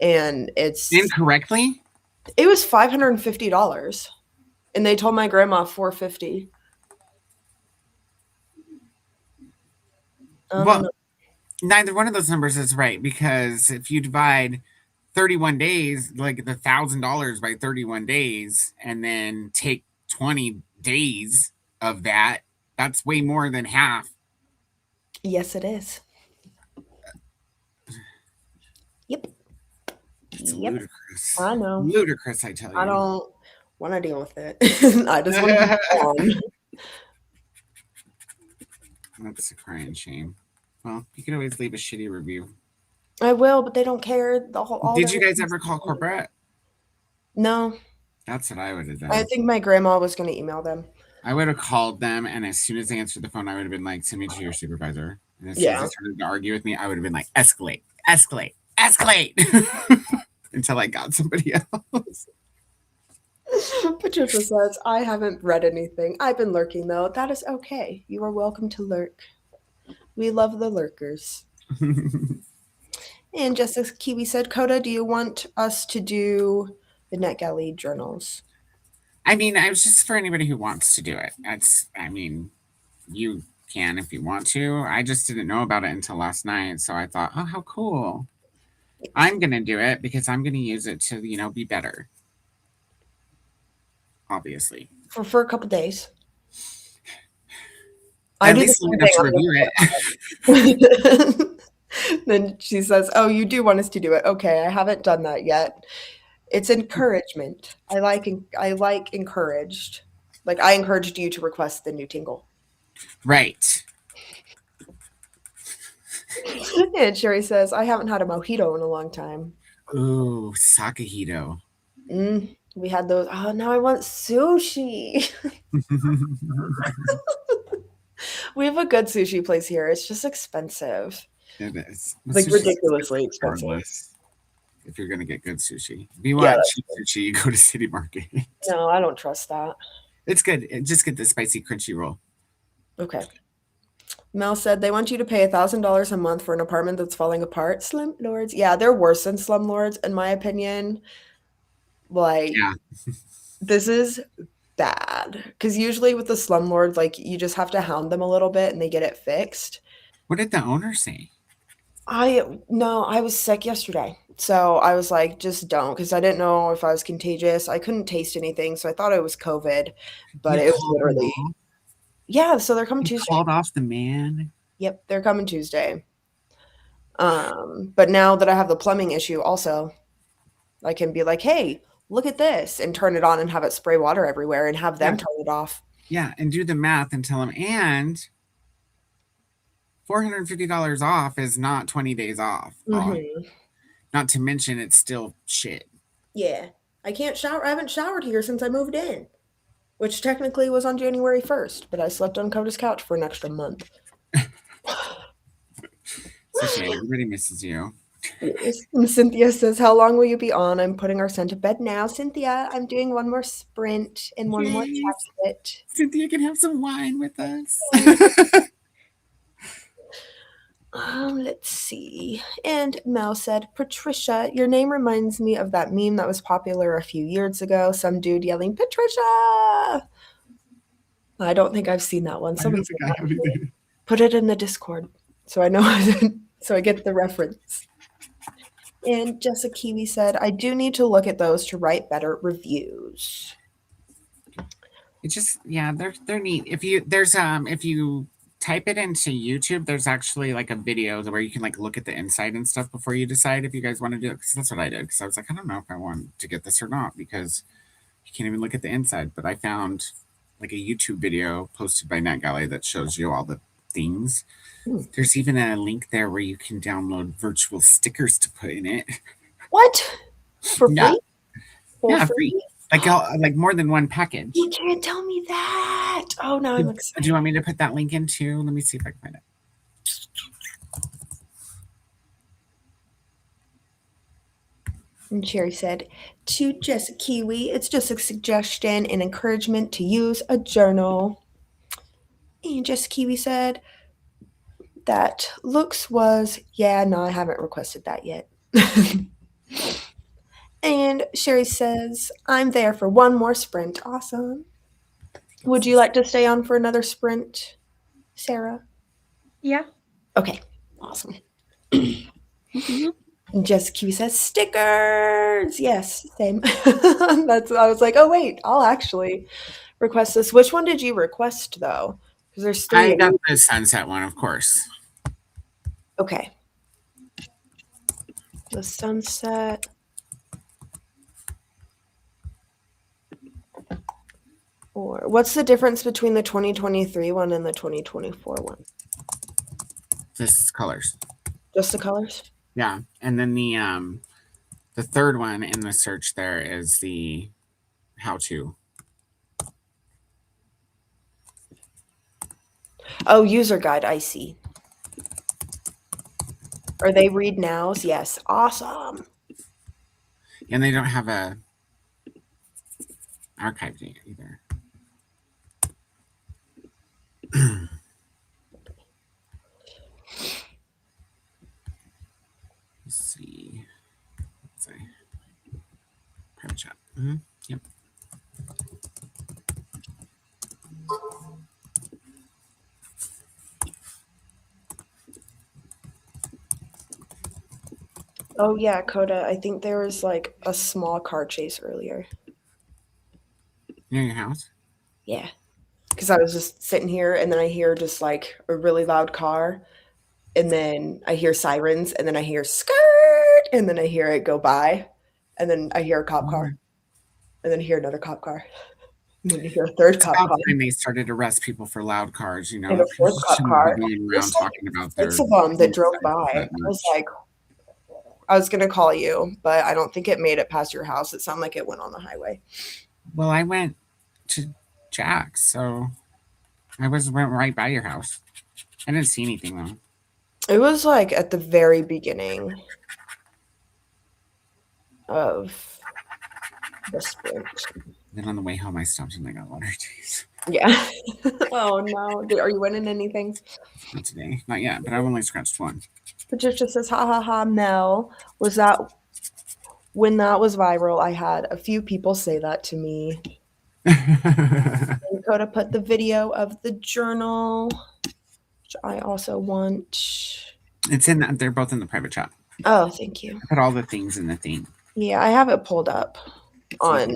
And Incorrectly? it was $550. And they told my grandma $450. Well, neither one of those numbers is right, because if you divide 31 days, like the $1,000 by 31 days, and then take 20 days of that, that's way more than half. Yes, it is. Yep. It's Yep. ludicrous. I know. Ludicrous, I tell you. I don't want to deal with it. I just want to be on. That's a crying shame. Well, you can always leave a shitty review. I will, but they don't care. Did you guys ever call corporate? No. That's what I would have done. I think my grandma was going to email them. I would have called them, and as soon as they answered the phone, I would have been like, send me to your supervisor. And as soon as they started to argue with me, I would have been like, escalate, escalate, escalate, until I got somebody else. Patricia says, I haven't read anything. I've been lurking, though. That is okay. You are welcome to lurk. We love the lurkers. And Jessica Kiwi said, Koda, do you want us to do the NetGalley journals? I mean, I was just for anybody who wants to do it. You can if you want to. I just didn't know about it until last night. So I thought, oh, how cool. I'm going to do it because I'm going to use it to, be better. Obviously. For a couple days. At least long enough to review it. Then she says, oh, you do want us to do it. Okay, I haven't done that yet. It's encouragement. I like encouraged. Like I encouraged you to request the new tingle. Right. And Sherry says, I haven't had a mojito in a long time. Ooh, sakahito. We had those. Oh, now I want sushi. We have a good sushi place here. It's just expensive. It is. Like ridiculously expensive. If you're going to get good sushi. If you want cheap sushi, you go to City Market. No, I don't trust that. It's good. Just get the spicy crunchy roll. Okay. Mel said they want you to pay $1,000 a month for an apartment that's falling apart. Slumlords. Yeah, they're worse than slumlords, in my opinion. Like, this is bad. Because usually with the slumlords, like, you just have to hound them a little bit and they get it fixed. What did the owner say? I was sick yesterday. So I was like, just don't, because I didn't know if I was contagious. I couldn't taste anything, so I thought it was COVID. But it was literally... Yeah, so they're coming Tuesday. Called off the man? Yep, they're coming Tuesday. But now that I have the plumbing issue also, I can be like, hey, look at this, and turn it on and have it spray water everywhere and have them turn it off. Yeah, and do the math and tell them, and $450 off is not 20 days off. Not to mention it's still shit. Yeah. I can't shower. I haven't showered here since I moved in, which technically was on January 1st, but I slept on Koda's couch for an extra month. It's okay. Everybody misses you. And Cynthia says, how long will you be on? I'm putting our son to bed now. Cynthia, I'm doing one more sprint and one more test. Cynthia can have some wine with us. Let's see. And Mel said, Patricia, your name reminds me of that meme that was popular a few years ago. Some dude yelling, Patricia! I don't think I've seen that one. Put it in the Discord so I know, so I get the reference. And Jessica Kiwi said, I do need to look at those to write better reviews. It just, they're neat. If you type it into YouTube, there's actually like a video where you can like look at the inside and stuff before you decide if you guys want to do it. Because that's what I did. Because I was like, I don't know if I want to get this or not, because you can't even look at the inside. But I found like a YouTube video posted by NetGalley that shows you all the things. There's even a link there where you can download virtual stickers to put in it. What? For free? Free. Like more than one package. You can't tell me that. Oh, no, I'm excited. Do you want me to put that link in too? Let me see if I can find it. And Sherry said, to Jessica Kiwi, it's just a suggestion and encouragement to use a journal. And Jessica Kiwi said, that looks was, yeah, no, I haven't requested that yet. And Sherry says, I'm there for one more sprint. Awesome. Would you like to stay on for another sprint, Sarah? Yeah. Okay, awesome. And Jessica Q says, stickers. Yes, same. I was like, oh, wait, I'll actually request this. Which one did you request, though? Because there's 3. I got the sunset one, of course. Okay. The sunset. Or what's the difference between the 2023 one and the 2024 one? This colors. Just the colors? Yeah. And then the third one in the search there is the how-to. Oh, user guide, I see. Are they read nows? Yes. Awesome. And they don't have a archive date either. Let's see. Let's see. Private chat. Yep. Oh, yeah, Koda. I think there was like a small car chase earlier. Near your house? Yeah. Because I was just sitting here and then I hear just like a really loud car. And then I hear sirens and then I hear skirt and then I hear it go by. And then I hear a cop car. And then I hear another cop car. And then I hear a third cop car. And they started to arrest people for loud cars, you know. And a fourth cop car. Going around talking about their 6 of them that drove by. I was like, I was going to call you, but I don't think it made it past your house. It sounded like it went on the highway. Well, I went to Jack's, so I went right by your house. I didn't see anything though. It was like at the very beginning of the sprint. Then on the way home, I stopped and I got water. Jeez. Yeah. Oh no. Are you winning anything? Not today. Not yet, but I've only scratched one. Patricia says, ha ha ha, Mel. Was that when that was viral? I had a few people say that to me. And Koda put the video of the journal, which I also want. They're both in the private chat. Oh, thank you. I put all the things in the thing. Yeah, I have it pulled up because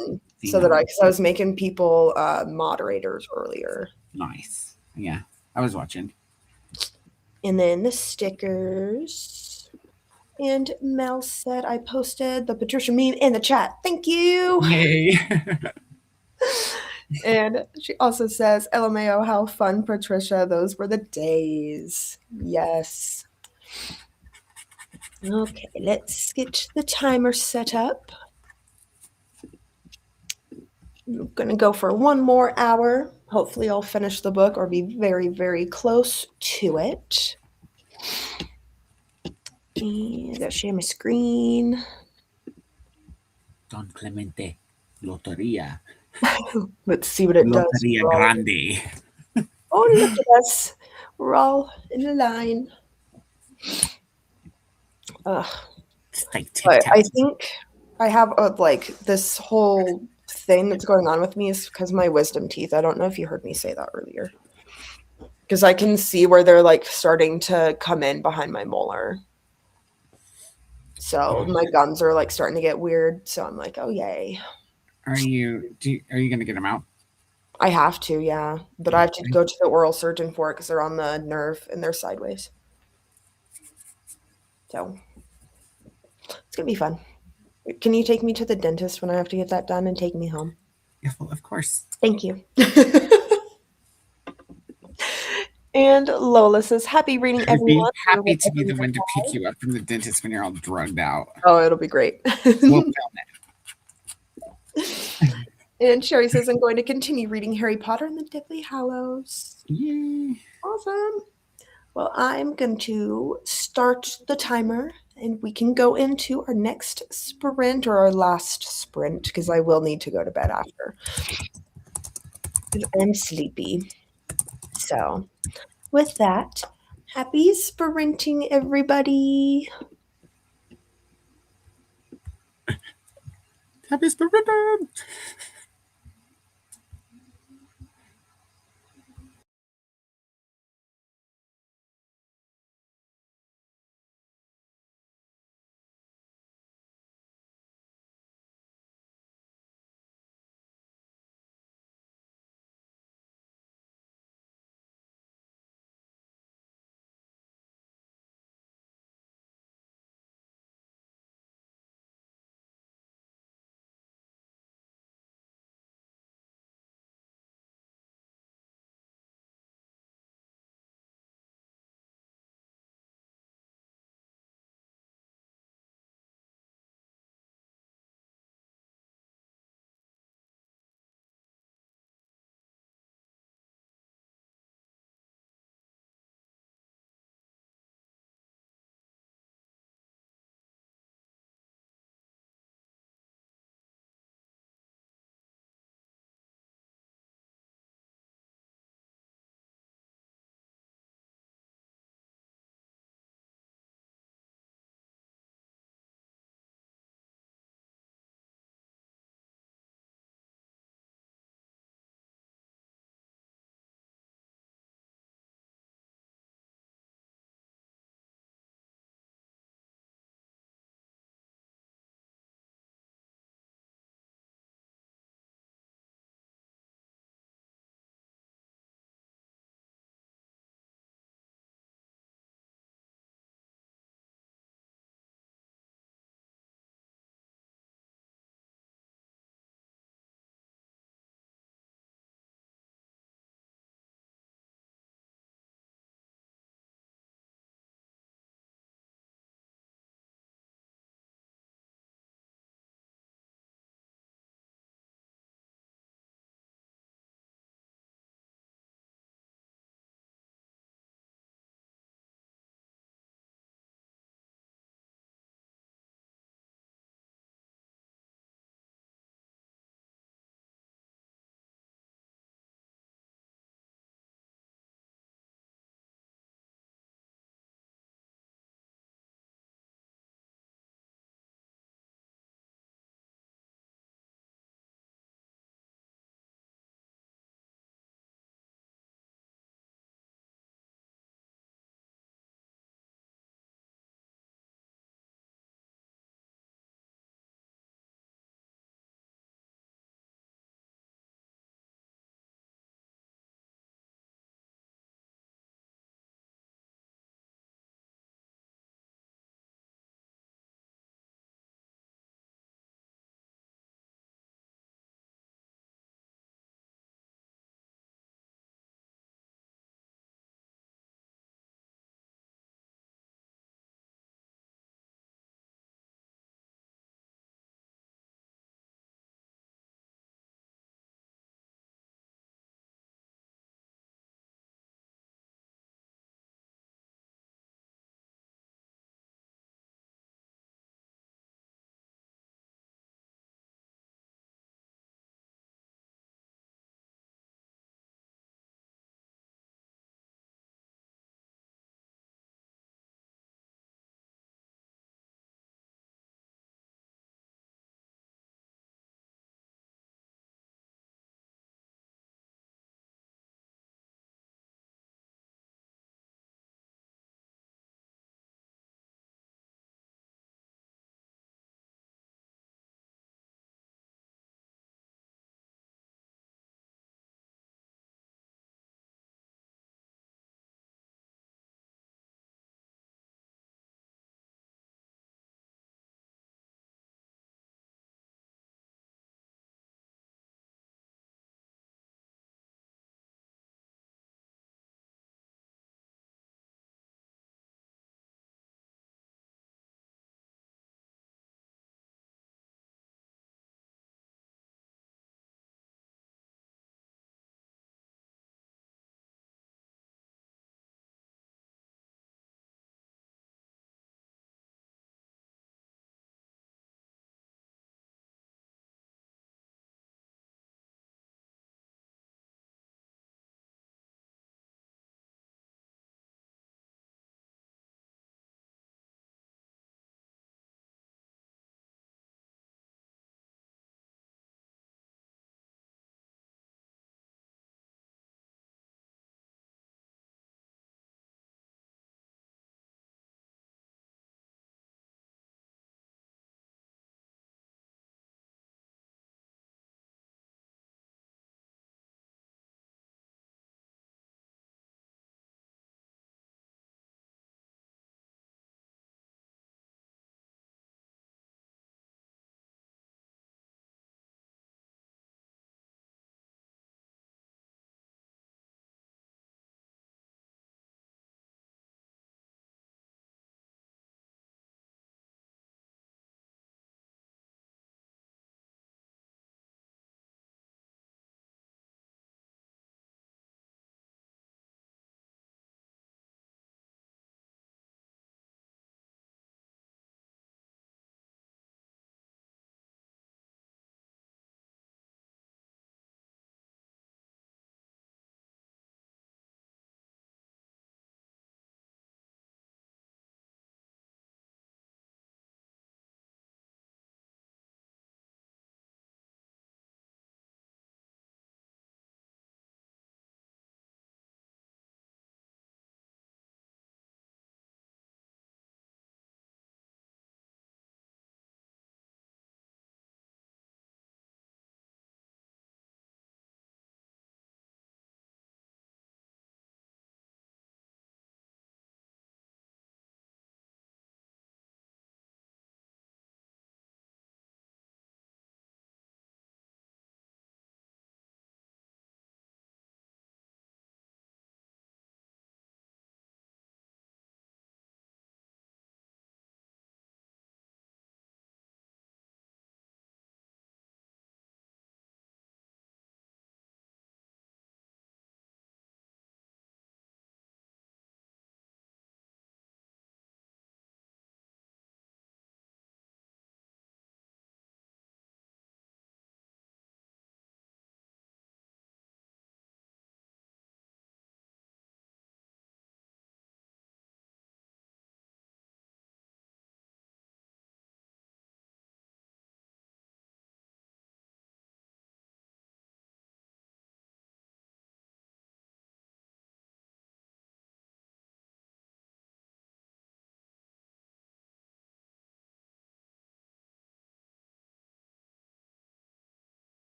I was making people moderators earlier. Nice. Yeah, I was watching. And then the stickers. And Mel said I posted the Patricia meme in the chat. Thank you. Yay. And she also says, LMAO, how fun, Patricia. Those were the days. Yes. Okay, let's get the timer set up. I'm going to go for 1 more hour. Hopefully I'll finish the book or be very, very close to it. And I'll share my screen. Don Clemente. Loteria. Let's see what it does. Loteria Grande. Oh, look at us. We're all in a line. But I think I have like this whole thing that's going on with me is because of my wisdom teeth. I don't know if you heard me say that earlier. Because I can see where they're like starting to come in behind my molar. So my gums are like starting to get weird. So I'm like, oh yay. Are you going to get them out? I have to, yeah. But I have to go to the oral surgeon for it because they're on the nerve and they're sideways. So it's going to be fun. Can you take me to the dentist when I have to get that done and take me home? Yeah, well, of course. Thank you. And Lola says, happy reading, everyone. Happy to be the one to pick you up from the dentist when you're all drugged out. Oh, it'll be great. We'll film it. And Sherry says, I'm going to continue reading Harry Potter and the Deathly Hallows. Yay. Awesome. Well, I'm going to start the timer and we can go into our next sprint or our last sprint because I will need to go to bed after. Because I'm sleepy. So, with that, happy sprinting, everybody. Happy sprinting.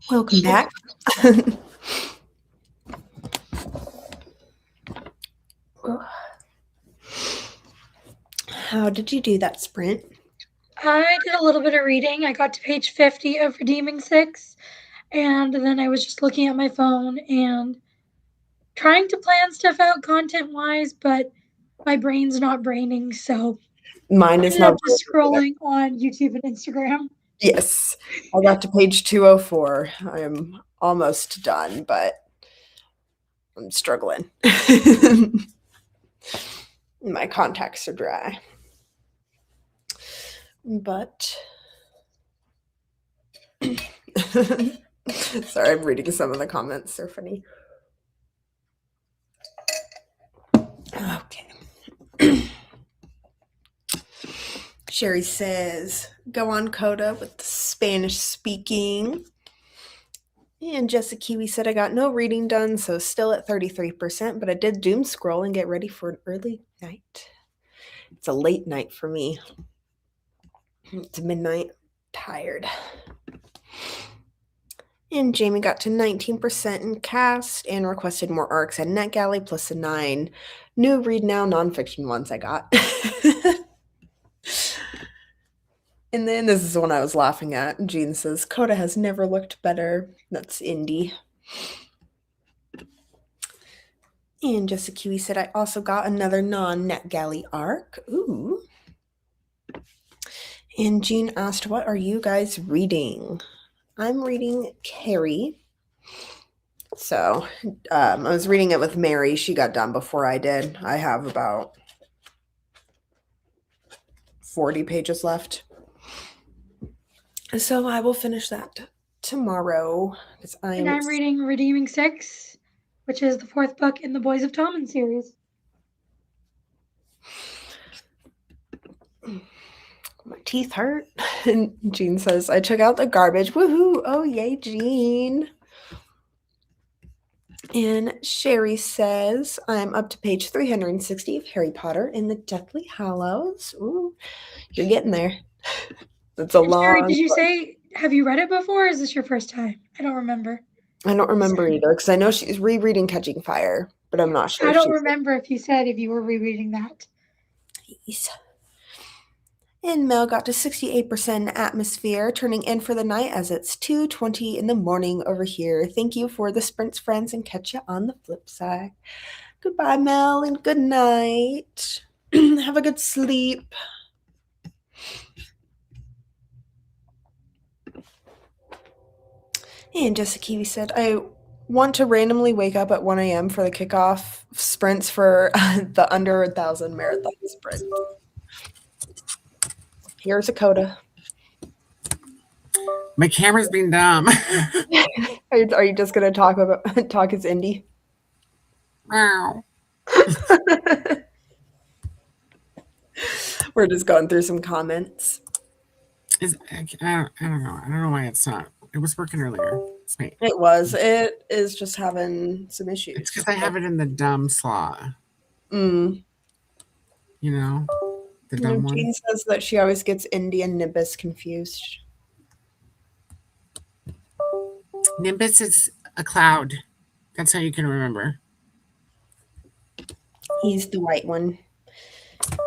Welcome back. How did you do that sprint? I did a little bit of reading. I got to page 50 of Redeeming 6, and then I was just looking at my phone and trying to plan stuff out content-wise, but my brain's not braining, so Mine I is ended not up just scrolling on YouTube and Instagram. Yes. I got to page 204. I am almost done, but I'm struggling. My contacts are dry. But sorry, I'm reading some of the comments. They're funny. Okay. Sherry says, go on Koda with the Spanish speaking. And Jessica Kiwi said, I got no reading done, so still at 33%, but I did doom scroll and get ready for an early night. It's a late night for me. It's midnight. Tired. And Jamie got to 19% in cast and requested more arcs at NetGalley plus a 9 new read now nonfiction ones I got. And then this is the one I was laughing at. Jean says, Koda has never looked better. That's indie. And Jessica Kiwi said, I also got another non-NetGalley arc. Ooh. And Jean asked, what are you guys reading? I'm reading Carrie. So I was reading it with Mary. She got done before I did. I have about 40 pages left. So I will finish that tomorrow. And I'm reading Redeeming 6, which is the 4th book in the Boys of Tommen series. My teeth hurt. And Jean says, I took out the garbage. Woohoo! Oh, yay, Jean. And Sherry says, I'm up to page 360 of Harry Potter in the Deathly Hallows. Ooh, you're getting there. That's a long. Sherry, did you say, have you read it before, or is this your first time? I don't remember. I don't remember either, because I know she's rereading Catching Fire, but I'm not sure. I don't remember if you were rereading that. Yes. And Mel got to 68% atmosphere, turning in for the night as it's 2:20 in the morning over here. Thank you for the sprints, friends, and catch you on the flip side. Goodbye, Mel, and good night. Have a good sleep. And Jessica Kiwi said, I want to randomly wake up at 1 a.m. for the kickoff sprints for the under 1,000 marathon sprint. Here's a Koda. My camera's being dumb. Are you just gonna talk as indie? Wow. We're just going through some comments. I don't know. I don't know why it's not. It was working earlier. It's me. It was. It is just having some issues. It's because I have it in the dumb slot. Mm. You know? The dumb one. Jean says that she always gets Indie and Nimbus confused. Nimbus is a cloud. That's how you can remember. He's the white one.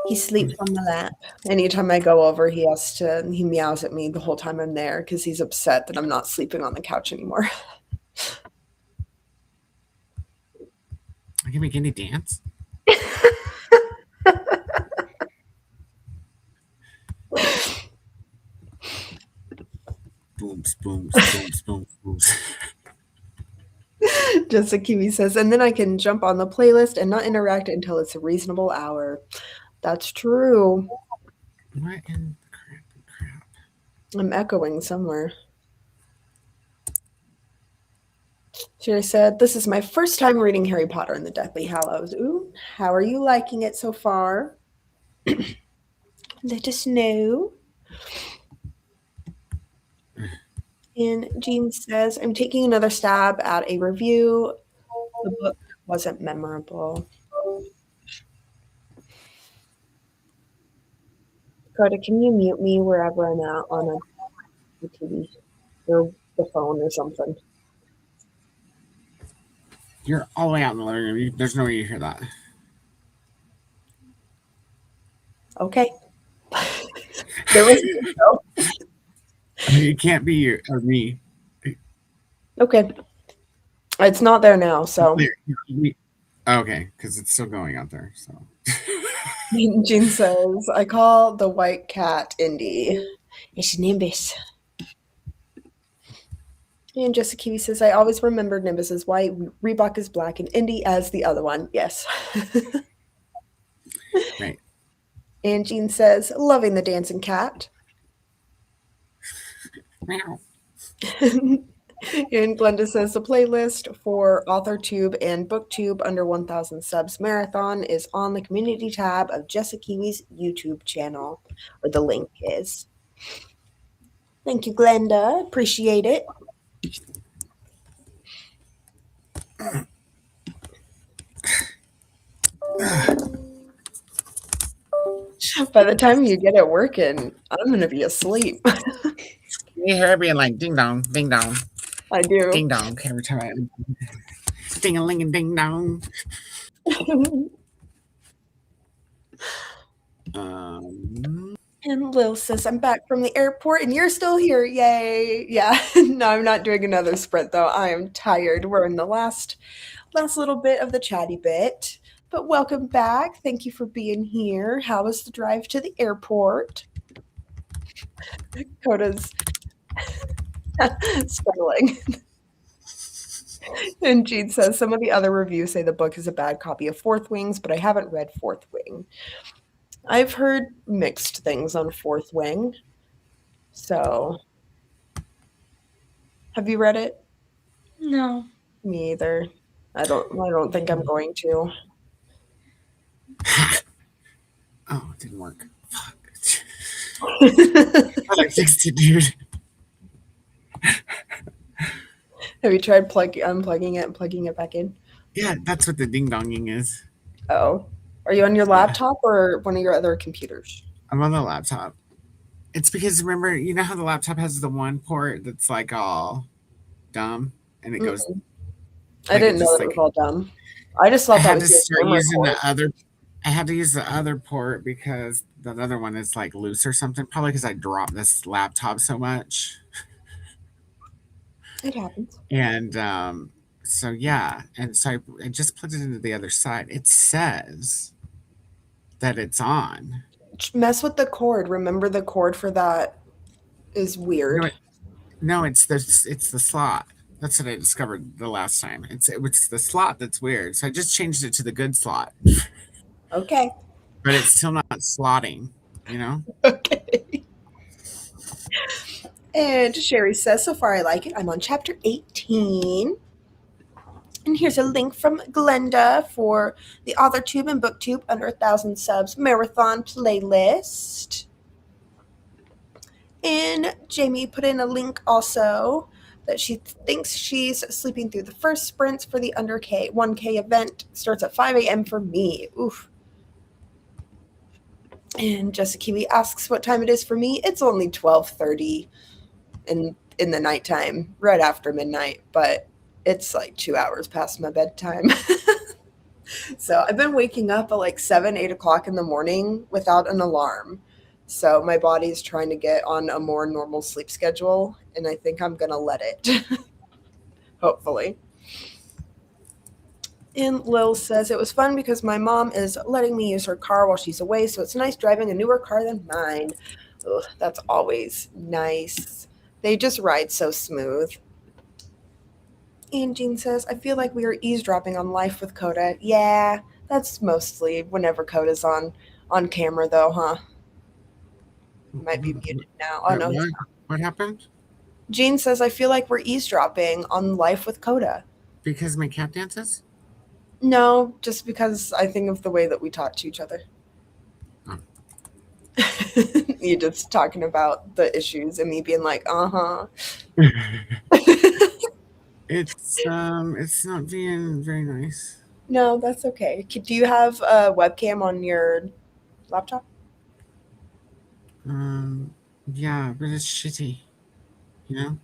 He sleeps on the lap. Anytime I go over, he meows at me the whole time I'm there because he's upset that I'm not sleeping on the couch anymore. I can make any dance. Booms, booms, booms, booms, booms. Jessica Kiwi says, and then I can jump on the playlist and not interact until it's a reasonable hour. That's true. What in the crap? I'm echoing somewhere. Sherry said, this is my first time reading Harry Potter and the Deathly Hallows. Ooh, how are you liking it so far? Let us know. And Jean says, I'm taking another stab at a review. The book wasn't memorable. Koda, can you mute me wherever I'm at on a TV? You're the phone or something. You're all the way out in the living room. There's no way you hear that. Okay. There was no. It can't be you or me. Okay. It's not there now, so. Okay, because it's still going out there. So Jean says, I call the white cat Indy. It's Nimbus. And Jessica Kiwi says, I always remembered Nimbus as white, Reebok is black, and Indy as the other one. Yes. right. And Jean says, loving the dancing cat. Meow. And Glenda says, the playlist for AuthorTube and BookTube under 1,000 subs marathon is on the community tab of Jessica Kiwi's YouTube channel, where the link is. Thank you, Glenda. Appreciate it. By the time you get it working, I'm going to be asleep. You hear it being like ding dong, ding dong. I do. Ding dong every time I ding a ling and ding dong. And Lil says, I'm back from the airport and you're still here. Yay. Yeah. No, I'm not doing another sprint though. I am tired. We're in the last little bit of the chatty bit. But welcome back. Thank you for being here. How was the drive to the airport? Koda's struggling. And Jean says, some of the other reviews say the book is a bad copy of Fourth Wings, but I haven't read Fourth Wing. I've heard mixed things on Fourth Wing. So, have you read it? No. Me either. I don't think I'm going to. Oh, it didn't work. Fuck. I fixed it, dude. Have you tried unplugging it and plugging it back in? Yeah, that's what the ding donging is. Oh. Are you on your laptop or one of your other computers? I'm on the laptop. It's because remember, you know how the laptop has the one port that's like all dumb and it goes. I didn't know it was all dumb. I just thought that was to start using the other. I had to use the other port because the other one is like loose or something. Probably because I dropped this laptop so much. It happens. And so yeah, and so I just put it into the other side. It says that it's on. Mess with the cord. Remember the cord for that is weird. No, it's the slot. That's what I discovered the last time. It's the slot that's weird. So I just changed it to the good slot. Okay. But it's still not slotting, you know? Okay. And Sherry says, so far I like it. I'm on chapter 18. And here's a link from Glenda for the AuthorTube and BookTube under 1,000 subs marathon playlist. And Jamie put in a link also that she thinks she's sleeping through the first sprints for the under 1K event. Starts at 5 a.m. for me. Oof. And Jessica Kiwi asks what time it is for me. It's only 12:30 in the nighttime, right after midnight, but it's like 2 hours past my bedtime. So I've been waking up at like 7, 8 o'clock in the morning without an alarm. So my body's trying to get on a more normal sleep schedule, and I think I'm going to let it. Hopefully. And Lil says, it was fun because my mom is letting me use her car while she's away, so it's nice driving a newer car than mine. Ugh, that's always nice. They just ride so smooth. And Jean says, I feel like we are eavesdropping on life with Koda. Yeah, that's mostly whenever Koda's on camera, though, huh? Might be muted now. Oh, no. What happened? Jean says, I feel like we're eavesdropping on life with Koda. Because my cat dances? No, just because I think of the way that we talk to each other. Oh. You just talking about the issues and me being like, uh-huh. It's not being very nice. No, that's okay. Do you have a webcam on your laptop? Yeah, but it's shitty, you know?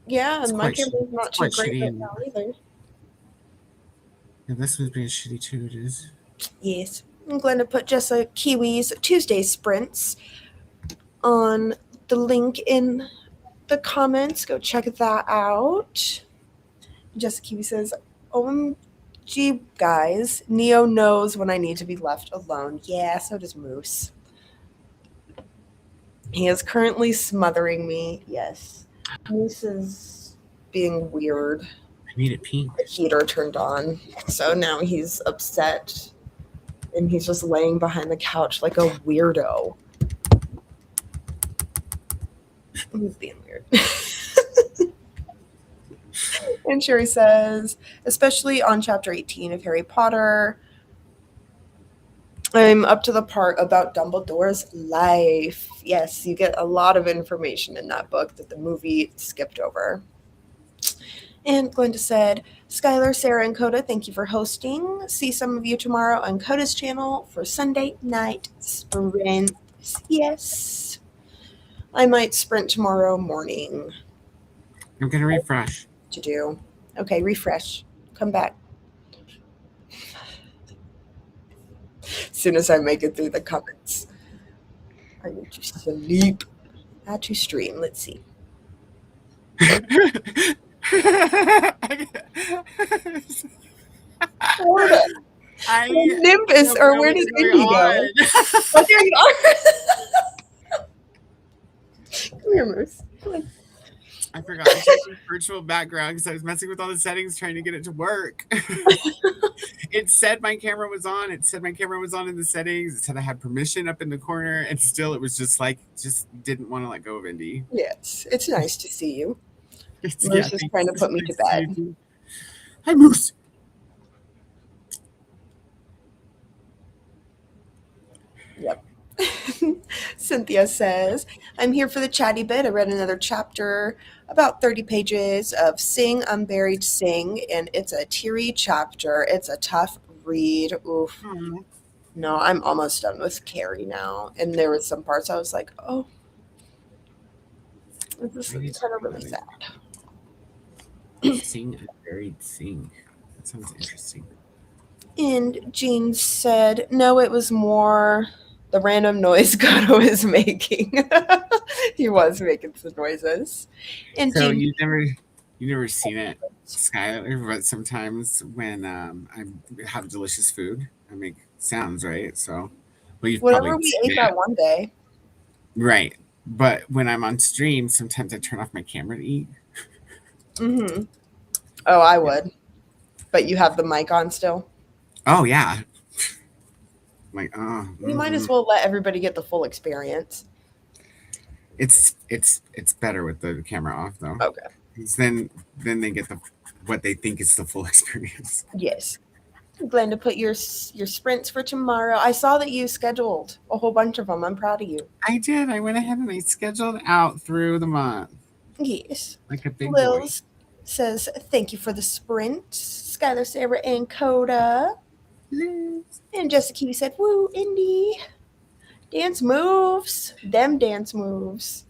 Yeah, and my camera's not too quite great shitty. right now either. Yeah, this one's being shitty too. It is. Yes. I'm going to put Jessa Kiwi's Tuesday sprints on the link in the comments. Go check that out. Jessa Kiwi says, OMG, guys. Neo knows when I need to be left alone. Yeah, so does Moose. He is currently smothering me. Yes. Moose is being weird. I need it pink. The heater turned on. So now he's upset. And he's just laying behind the couch like a weirdo. He's being weird. And Sherry says, especially on chapter 18 of Harry Potter, I'm up to the part about Dumbledore's life. Yes, you get a lot of information in that book that the movie skipped over. And Glenda said, Skylarr, Sarah, and Koda, thank you for hosting. See some of you tomorrow on Koda's channel for Sunday night sprints. Yes. I might sprint tomorrow morning. I'm going to refresh. To do. Okay, refresh. Come back. As soon as I make it through the comments. I need to sleep. Add to stream. Let's see. Nimbus, or where did Indy go? Oh, there you are. Come here, Moose. Come on. I forgot to change the virtual background because I was messing with all the settings trying to get it to work. It said my camera was on. It said my camera was on in the settings. It said I had permission up in the corner. And still it was just didn't want to let go of Indy. Yes, it's nice to see you. Moose is trying to put me to bed. Hi, Moose. Yep. Cynthia says, I'm here for the chatty bit. I read another chapter, about 30 pages of Sing Unburied Sing, and it's a teary chapter. It's a tough read. Oof. Aww. No, I'm almost done with Carrie now. And there were some parts I was like, oh, this is kind of really sad. Sing Unburied Sing. That sounds interesting. And Jean said, no, it was more the random noise Koda is making. He was making some noises. And so Jean, you never seen it, Skylarr, but sometimes when I have delicious food, I make sounds, right? So whatever we ate that one day. Right. But when I'm on stream, sometimes I turn off my camera to eat. Mm-hmm. Oh, I would. But you have the mic on still? Oh, yeah. Like, oh. You might as well let everybody get the full experience. It's better with the camera off, though. Okay. Then they get what they think is the full experience. Yes. Glenda, put your sprints for tomorrow. I saw that you scheduled a whole bunch of them. I'm proud of you. I did. I went ahead and I scheduled out through the month. Yes. Like a big Lils says, thank you for the sprint. Skylarr, Sarah, and Koda. Liz. And Jessica Kiwi said, woo, Indy. Dance moves. Them dance moves.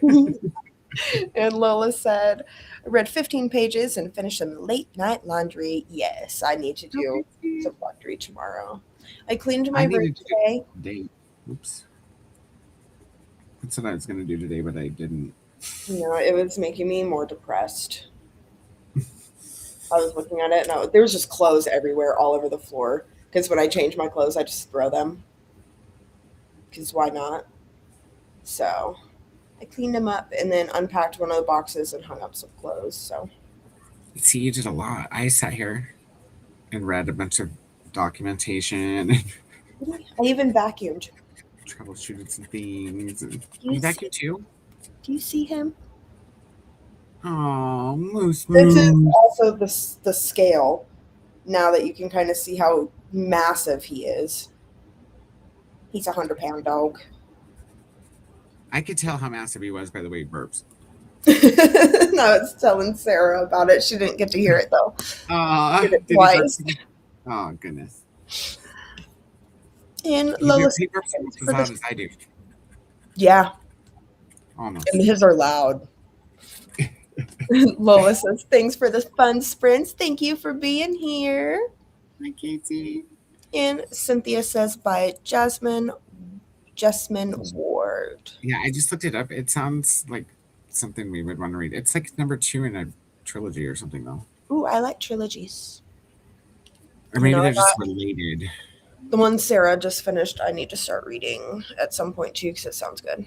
And Lola said, I read 15 pages and finished some late night laundry. Yes, I need to do some laundry tomorrow. I cleaned my room today. Oops. That's what I was going to do today, but I didn't. No, it was making me more depressed. I was looking at it, and there was just clothes everywhere, all over the floor. Because when I change my clothes, I just throw them. Because why not? So I cleaned them up and then unpacked one of the boxes and hung up some clothes. So see, you did a lot. I sat here and read a bunch of documentation. I even vacuumed. Troubleshooted some things. You vacuum too? Do you see him? Oh, Moose. This is also the scale. Now that you can kind of see how massive he is. He's 100-pound dog. I could tell how massive he was by the way he burps. No, I was telling Sarah about it. She didn't get to hear it though. Twice. Oh goodness. And Lola, he burps almost as loud as I do. Yeah. Almost. And his are loud. Lola says, thanks for the fun sprints. Thank you for being here. Hi, Katie. And Cynthia says, by Jasmine Ward. Yeah, I just looked it up. It sounds like something we would want to read. It's like number 2 in a trilogy or something, though. Ooh, I like trilogies. Or maybe they're just related. The one Sarah just finished, I need to start reading at some point too, because it sounds good.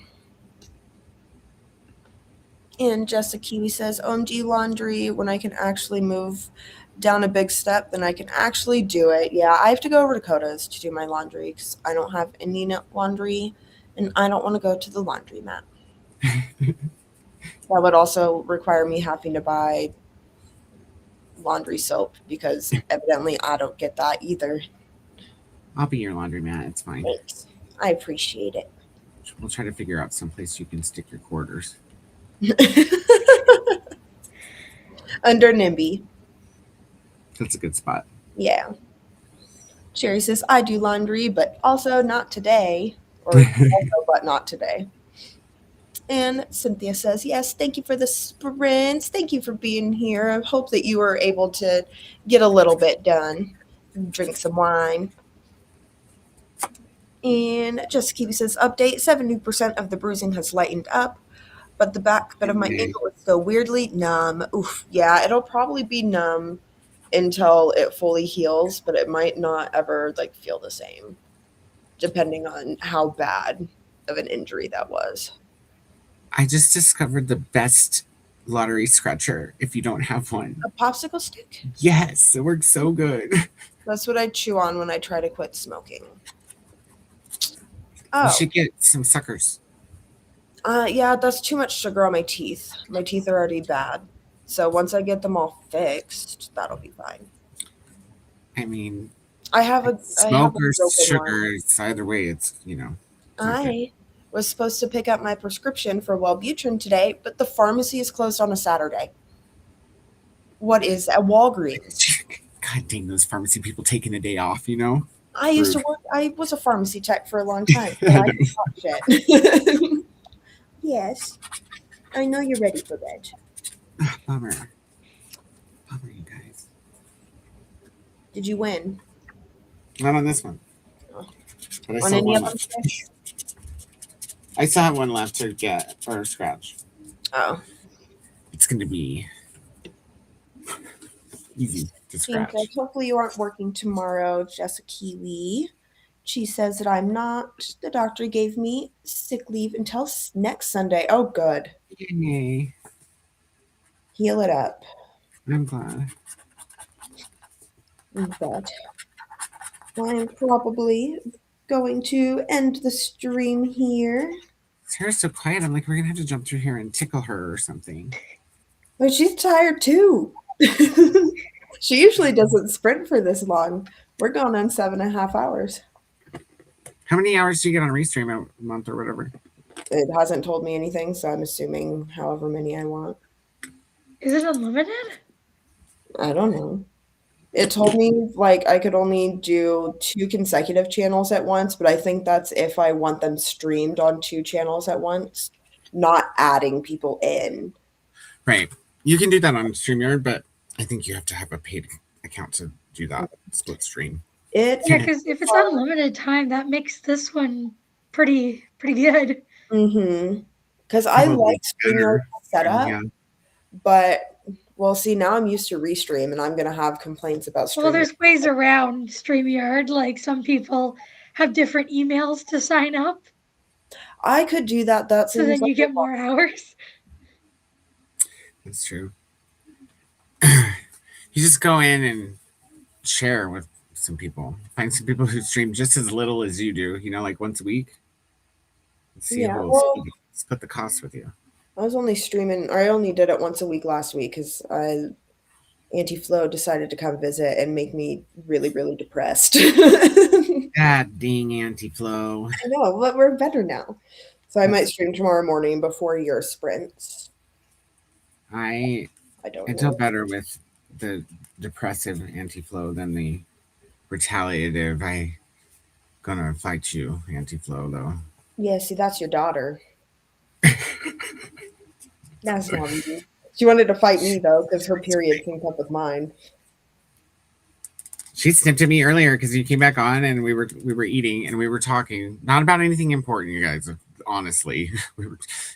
And Jessica Kiwi says, OMG laundry, when I can actually move down a big step, then I can actually do it. Yeah, I have to go over to Koda's to do my laundry because I don't have any laundry and I don't want to go to the laundromat. That would also require me having to buy laundry soap because evidently I don't get that either. I'll be your laundromat. It's fine. Thanks. I appreciate it. We'll try to figure out some place you can stick your quarters. Under NIMBY. That's a good spot. Yeah. Sherry says, I do laundry, but also not today. Or also, but not today. And Cynthia says, yes, thank you for the sprints. Thank you for being here. I hope that you were able to get a little bit done. Drink some wine. And Jessica says, update, 70% of the bruising has lightened up, but the back bit of my ankle is still weirdly numb. Oof, yeah, it'll probably be numb until it fully heals, but it might not ever feel the same, depending on how bad of an injury that was. I just discovered the best lottery scratcher if you don't have one. A popsicle stick? Yes, it works so good. That's what I chew on when I try to quit smoking. You should get some suckers. Yeah, that's too much sugar on my teeth. My teeth are already bad. So once I get them all fixed, that'll be fine. I mean, I have a smoker's sugar. It's either way, it's. I was supposed to pick up my prescription for Wellbutrin today, but the pharmacy is closed on a Saturday. What is that? Walgreens. God dang, those pharmacy people taking a day off, I used to work. I was a pharmacy tech for a long time. So I can talk shit. Yes, I know you're ready for bed. Bummer, you guys. Did you win? Not on this one. Oh. But I still left. I still have one left to get or scratch. Oh, it's going to be easy to scratch. Okay. Hopefully you aren't working tomorrow, Jessica Kiwi. She says that I'm not. The doctor gave me sick leave until next Sunday. Oh, good. Yay. Heal it up. I'm glad. But I'm probably going to end the stream here. Sarah's so quiet. I'm like, we're going to have to jump through here and tickle her or something. But she's tired too. She usually doesn't sprint for this long. We're going on 7.5 hours. How many hours do you get on Restream a month or whatever? It hasn't told me anything, so I'm assuming however many I want. Is it unlimited? I don't know. It told me I could only do 2 consecutive channels at once, but I think that's if I want them streamed on 2 channels at once, not adding people in. Right. You can do that on StreamYard, but I think you have to have a paid account to do that split stream. Yeah, because if it's unlimited time, that makes this one pretty good. Mm-hmm. Because I like StreamYard setup, but well, see, now I'm used to Restream, and I'm going to have complaints about StreamYard. Well, there's ways around StreamYard. Like some people have different emails to sign up. I could do that. That so then you get more hours. That's true. You just go in and share with some people. Find some people who stream just as little as you do, like once a week. See who'll split the cost with you. I was only streaming, or I only did it once a week last week because Auntie Flo decided to come visit and make me really, really depressed. God dang Auntie Flo. I know, but we're better now. So I might stream tomorrow morning before your sprints. I do better with the depressive Auntie Flo than the retaliative. I gonna fight you, Auntie Flo, though. Yeah, see, that's your daughter. That's not me. She wanted to fight me though because her period synced up with mine. She snipped at me earlier because you came back on and we were eating and we were talking, not about anything important, you guys. Honestly,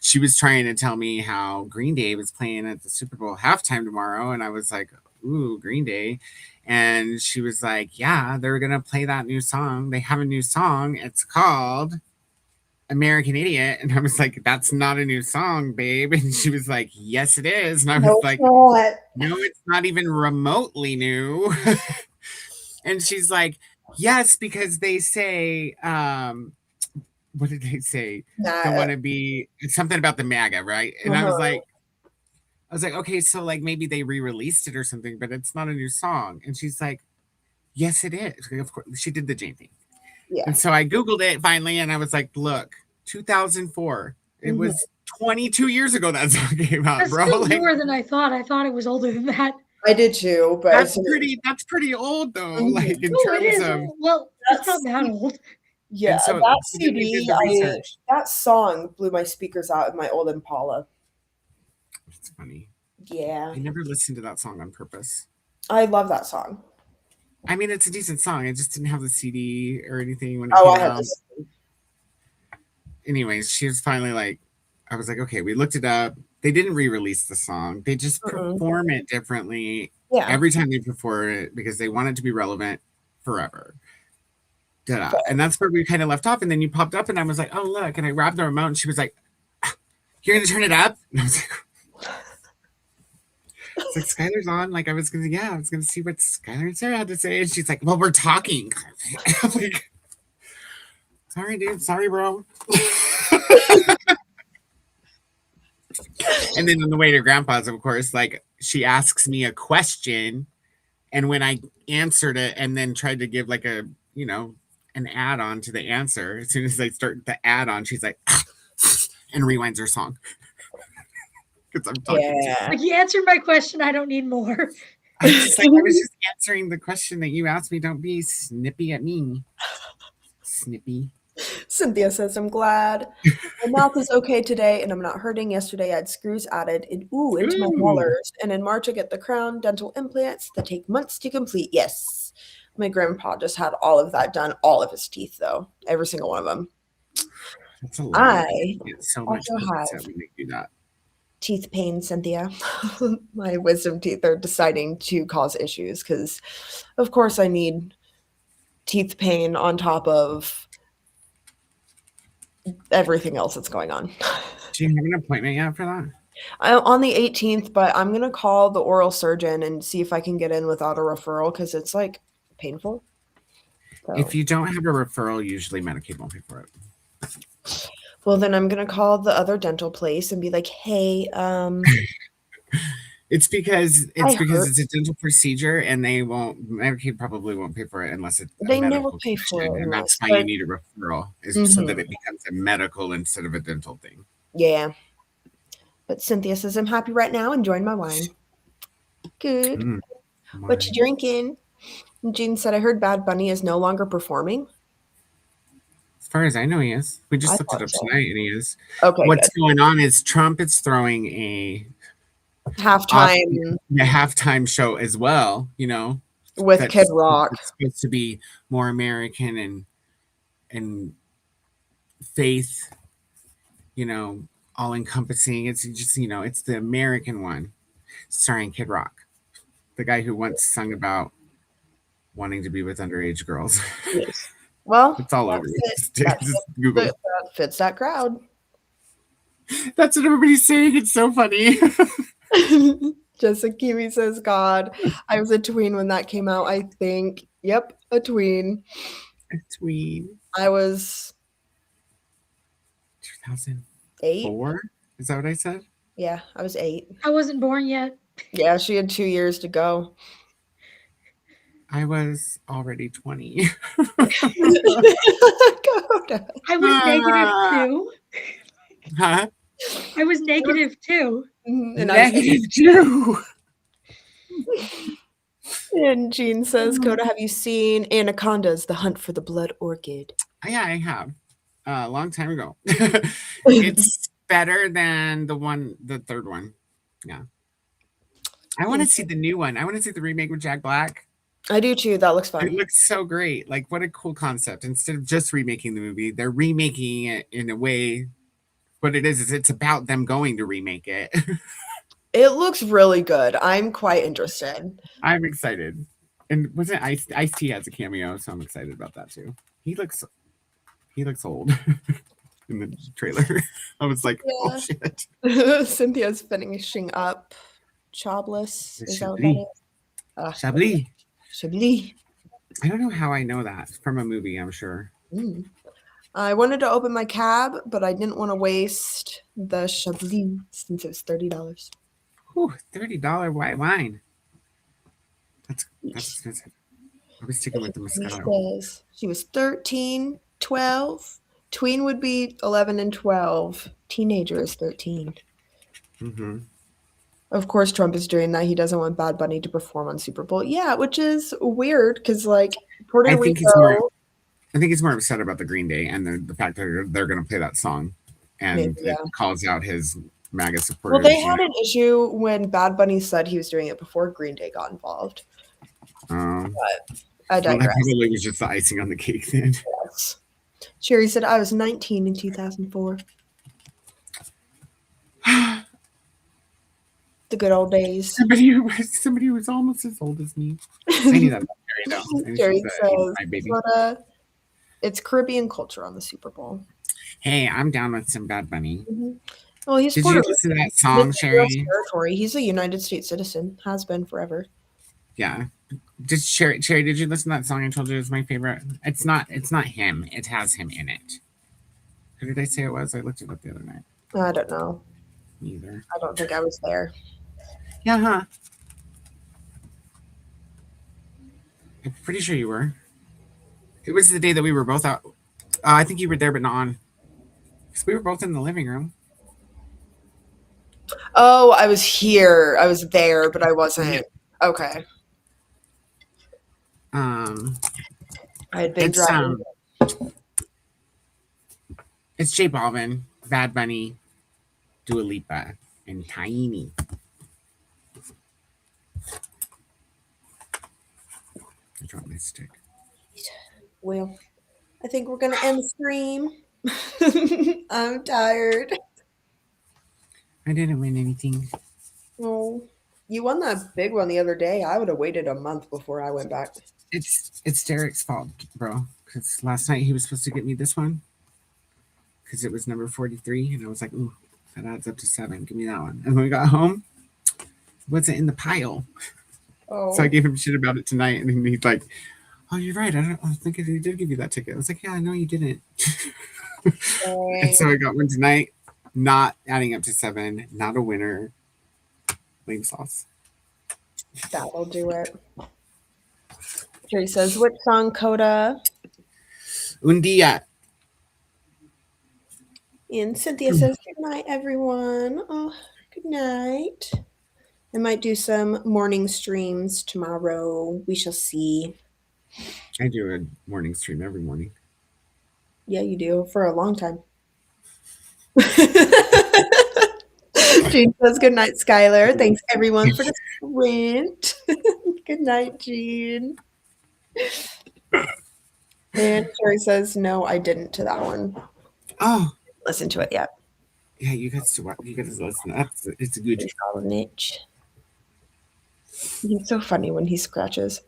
she was trying to tell me how Green Day was playing at the Super Bowl halftime tomorrow, and I was like, "Ooh, Green Day," and she was like, "Yeah, they're gonna play that new song. They have a new song. It's called American Idiot," and I was like, "That's not a new song, babe." And she was like, "Yes, it is," and I was like, not. "No, it's not even remotely new." And she's like, "Yes, because they say." What did they say? Don't want to be something about the MAGA, right? And I was like, okay, so like maybe they re-released it or something, but it's not a new song. And she's like, yes, it is. Of course, she did the Jane thing. Yeah. And so I Googled it finally, and I was like, look, 2004. It was 22 years ago that song came out, That's bro. still Like, newer than I thought. I thought it was older than that. I did too, but that's pretty old though. Like in No, it terms is. of Well, it's not that old. Yeah, so that then we did CD, the research. that song blew my speakers out in my old Impala. It's funny. Yeah. I never listened to that song on purpose. I love that song. I mean, it's a decent song. I just didn't have the CD or anything when it I came had out. this. Anyways, she was finally like, I was like, okay, we looked it up. They didn't re-release the song. They just perform it differently every time they perform it because they want it to be relevant forever. Da-da. And that's where we kind of left off. And then you popped up and I was like, oh, look. And I grabbed the remote and she was like, you're going to turn it up? And I was like, it's like, Skylar's on. Like, I was going to see what Skylar and Sarah had to say. And she's like, well, we're talking. I'm like, sorry, dude. Sorry, bro. And then on the way to Grandpa's, of course, like, she asks me a question. And when I answered it and then tried to give like a, an add-on to the answer, as soon as I start the add-on, she's like, and rewinds her song. Because I'm talking to like, you answered my question. I don't need more. I was just answering the question that you asked me. Don't be snippy at me. Snippy. Cynthia says, I'm glad. My mouth is okay today and I'm not hurting. Yesterday I had screws added into my molars. And in March I get the crown dental implants that take months to complete. Yes. My grandpa just had all of that done. All of his teeth, though. Every single one of them. That's a lot. I so much also have when they do that. Teeth pain, Cynthia. My wisdom teeth are deciding to cause issues because, of course, I need teeth pain on top of everything else that's going on. Do you have an appointment yet for that? On the 18th, but I'm going to call the oral surgeon and see if I can get in without a referral because it's like painful. So. If you don't have a referral, usually Medicaid won't pay for it. Well, then I'm going to call the other dental place and be like, hey, it's because it's a dental procedure and Medicaid probably won't pay for it unless it's they never pay for it. And that's why you need a referral so that it becomes a medical instead of a dental thing. Yeah. But Cynthia says, I'm happy right now, enjoying my wine. Good. What you drinking? Jean said, I heard Bad Bunny is no longer performing. As far as I know, he is. We just looked it up tonight and he is. Okay. What's going on is Trump is throwing a halftime show as well, with Kid Rock. It's supposed to be more American and faith, all encompassing. It's just, it's the American one starring Kid Rock, the guy who once sung about wanting to be with underage girls. Yes. Well, it's all over. Google. That fits that crowd. That's what everybody's saying. It's so funny. Jessica Kiwi says, God, I was a tween when that came out, I think. Yep, a tween. A tween. I was 2008. 4? Is that what I said? Yeah, I was 8. I wasn't born yet. Yeah, she had 2 years to go. I was already 20. I was -2. Huh? I was -2. And -2. And Jean says, Koda, have you seen Anacondas, The Hunt for the Blood Orchid? Yeah, I have. A long time ago. It's better than the third one. Yeah. I want to see the new one. I want to see the remake with Jack Black. I do too. That looks It fun. looks so great. Like, what a cool concept. Instead of just remaking the movie, they're remaking it in a way. What it is it's about them going to remake it. It looks really good. I'm quite interested. I'm excited. And wasn't Ice-T has a cameo, so I'm excited about that too. He looks old in the trailer. I was like, oh shit. Cynthia's finishing up Jobless. Is that what Chablis. that is? Chablis. Chablis. I don't know how I know that. From a movie, I'm sure. I wanted to open my cab, but I didn't want to waste the Chablis since it was $30. Whew, $30 white wine. That's expensive. I was sticking with the Moscato. She was 13, 12. Tween would be 11 and 12. Teenager is 13. Mm-hmm. Of course, Trump is doing that. He doesn't want Bad Bunny to perform on Super Bowl. Yeah, which is weird because, like, Puerto Rico. I think he's more upset about the Green Day and the fact that they're going to play that song, and it calls out his MAGA supporters. Well, they had an issue when Bad Bunny said he was doing it before Green Day got involved. But I digress. Well, that probably was just the icing on the cake then. Yes. Sherry said, I was 19 in 2004. The good old days. Somebody who was almost as old as me. I knew that about Sherry, though. Sherry says, my baby. It's Caribbean culture on the Super Bowl. Hey, I'm down with some Bad Bunny. Mm-hmm. Well, he's Did you listen to that song, Sherry? Territory. He's a United States citizen. Has been forever. Yeah. Sherry, did you listen to that song I told you is my favorite? It's not him. It has him in it. Who did I say it was? I looked it up the other night. I don't know. Neither. I don't think I was there. Yeah, huh? I'm pretty sure you were. It was the day that we were both out. I think you were there, but not on. Because we were both in the living room. Oh, I was here. I was there, but I wasn't. Okay. I had been driving. It's J Balvin, Bad Bunny, Dua Lipa, and Tiny. I dropped my stick. Well, I think we're going to end the stream. I'm tired. I didn't win anything. Oh, you won that big one the other day. I would have waited a month before I went back. It's Derek's fault, bro. Because last night he was supposed to get me this one. Because it was number 43. And I was like, ooh, that adds up to 7. Give me that one. And when we got home, it wasn't in the pile. Oh. So I gave him shit about it tonight. And he's like, oh, you're right. I think he did give you that ticket. I was like, yeah, I know you didn't. And so I got one tonight. Not adding up to 7. Not a winner. Lame sauce. That'll do it. Jerry says, which song, Koda? Un día. And Cynthia says, good night, everyone. Oh, good night. I might do some morning streams tomorrow. We shall see. I do a morning stream every morning. Yeah, you do. For a long time. Jean says, good night, Skylarr. Thanks, everyone, for the sprint. Good night, Jean. And Sherry says, no, I didn't to that one. Oh. Listen to it yet. Yeah, you guys to listen. It's a good niche. He's so funny when he scratches.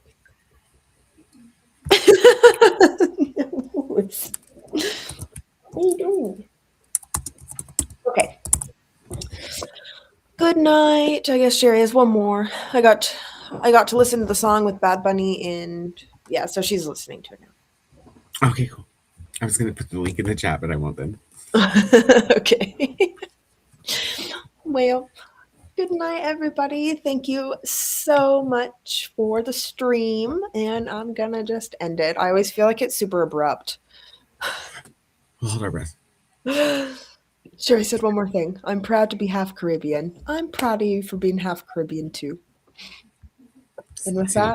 What are you doing? Okay. Good night. I guess Sherry has one more. I got to listen to the song with Bad Bunny, and yeah, so she's listening to it now. Okay, cool. I was gonna put the link in the chat, but I won't then. Okay. Well, good night, everybody. Thank you so much for the stream, and I'm gonna just end it. I always feel like it's super abrupt. We'll hold our breath. Sure, I said one more thing. I'm proud to be half Caribbean. I'm proud of you for being half Caribbean too. And with that,